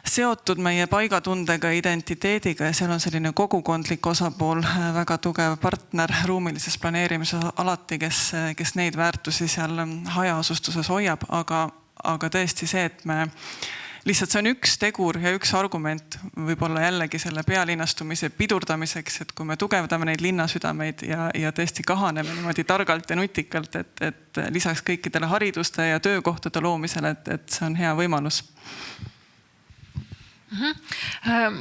seotud meie paigatundega, identiteediga ja seal on selline kogukondlik osapool, väga tugev partner ruumilises planeerimises alati, kes neid väärtusi seal hajaasustuses hoiab, aga tõesti see, et me lihtsalt see on üks tegur ja üks argument võib-olla jällegi selle pealinnastumise pidurdamiseks, et kui me tugevdame neid linnasüdameid ja tõesti kahaneme niimoodi targalt ja nutikalt, et lisaks kõikidele hariduste ja töökohtade loomisele, et see on hea võimalus.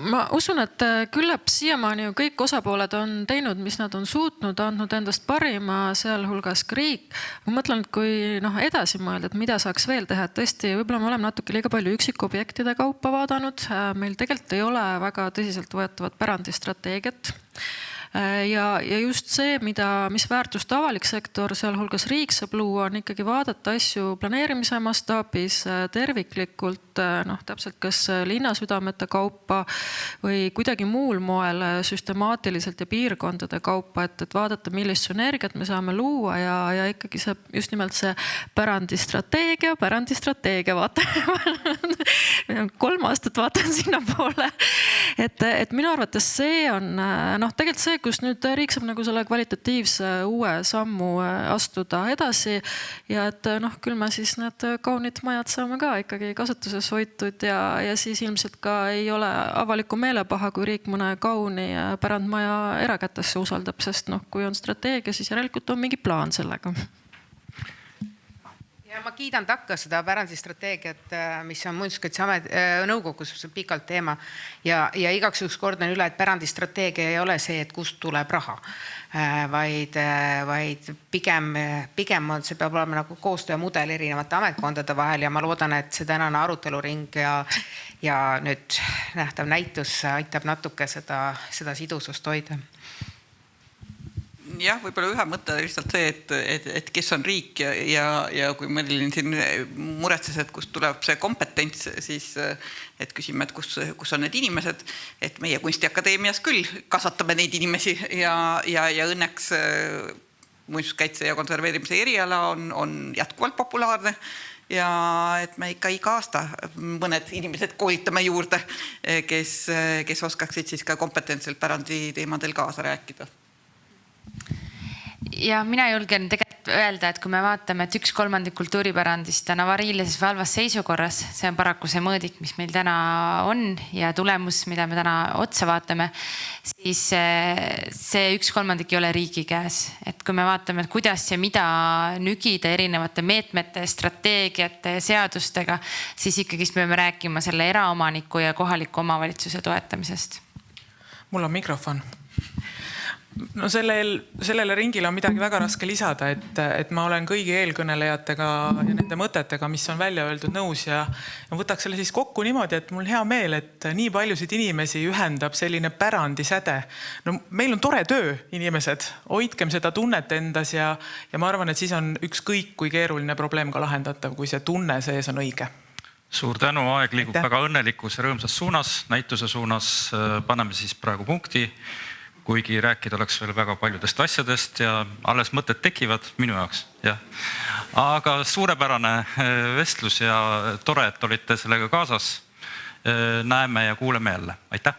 Ma usun, et küllap siiamaani ju kõik osapooled on teinud, mis nad on suutnud, andnud endast parima, sealhulgas ka riik. Ma mõtlen, et kui edasi mõelda, et mida saaks veel teha, et tõesti võib-olla me oleme natuke liiga palju üksikobjektide kaupa vaadanud. Meil tegelikult ei ole väga tõsiselt võetavat pärandistrateegiat. Ja just see, mis väärtust avalik sektor, sealhulgas riik saab luua, on ikkagi vaadata asju planeerimise mastaabis terviklikult, täpselt kas linnasüdamete kaupa või kuidagi muul moel süstemaatiliselt ja piirkondade kaupa, et vaadata, millist sünergiat me saame luua ja ikkagi see, just nimelt see pärandistrateegia, vaata. 3 aastat vaatan sinna poole. Et minu arvates see on, tegelikult see, kus nüüd riik saab nagu selle kvalitatiivse uue sammu astuda edasi ja et küll me siis need kaunid majad saame ka ikkagi kasutuses hoitud ja siis ilmselt ka ei ole avaliku meelepaha, kui riik mõne kauni pärandmaja erakätesse usaldab, sest kui on strateegia, siis järelikult on mingi plaan sellega. Ja ma kiidan takka seda pärandistrateegiat, mis on Muinsuskaitseameti nõukogus pikalt teema ja igaks üks kordan üle, et pärandistrateegia ei ole see, et kust tuleb raha, vaid pigem on, see peab olema nagu koostöömudel erinevate ametkondade vahel ja ma loodan, et see tänane aruteluring ja nüüd nähtav näitus aitab natuke seda sidusust hoida. Jah, võib-olla ühe mõte lihtsalt see, et kes on riik ja kui Merilin siin muretses, et kust tuleb see kompetents, siis et küsime, et kus on need inimesed, et meie Kunstiakadeemias küll kasvatame neid inimesi ja õnneks muinsuskaitse ja konserveerimise eriala on jätkuvalt populaarne ja et me ikka iga aasta mõned inimesed koolitame juurde, kes oskaksid siis ka kompetentselt pärandi teemadel kaasa rääkida. Ja mina julgen tegelikult öelda, et kui me vaatame, et 1/3 kultuuripärandist on avariilises või halvas seisukorras, see on paraku see mõõdik, mis meil täna on ja tulemus, mida me täna otsa vaatame, siis see 1/3 ei ole riigi käes. Et kui me vaatame, et kuidas ja mida nügida erinevate meetmete, strateegiate ja seadustega, siis ikkagi me peame rääkima selle eraomaniku ja kohaliku omavalitsuse toetamisest. Mul on mikrofon. No sellele ringile on midagi väga raske lisada, et ma olen kõigi eelkõnelejatega ja nende mõtetega, mis on välja öeldud, nõus ja võtaks selle siis kokku niimoodi, et mul hea meel, et nii paljusid inimesi ühendab selline pärandisäde. No meil on tore töö, inimesed, hoidkem seda tunnet endas ja ma arvan, et siis on ükskõik kui keeruline probleem ka lahendatav, kui see tunne sees on õige. Suur tänu, aeg liigub väga õnnelikus ja rõõmsas suunas, näituse suunas, paneme siis praegu punkti. Kuigi rääkida oleks veel väga paljudest asjadest ja alles mõtted tekivad minu jaoks. Ja. Aga suurepärane vestlus ja tore, et olite sellega kaasas. Näeme ja kuuleme jälle. Aitäh!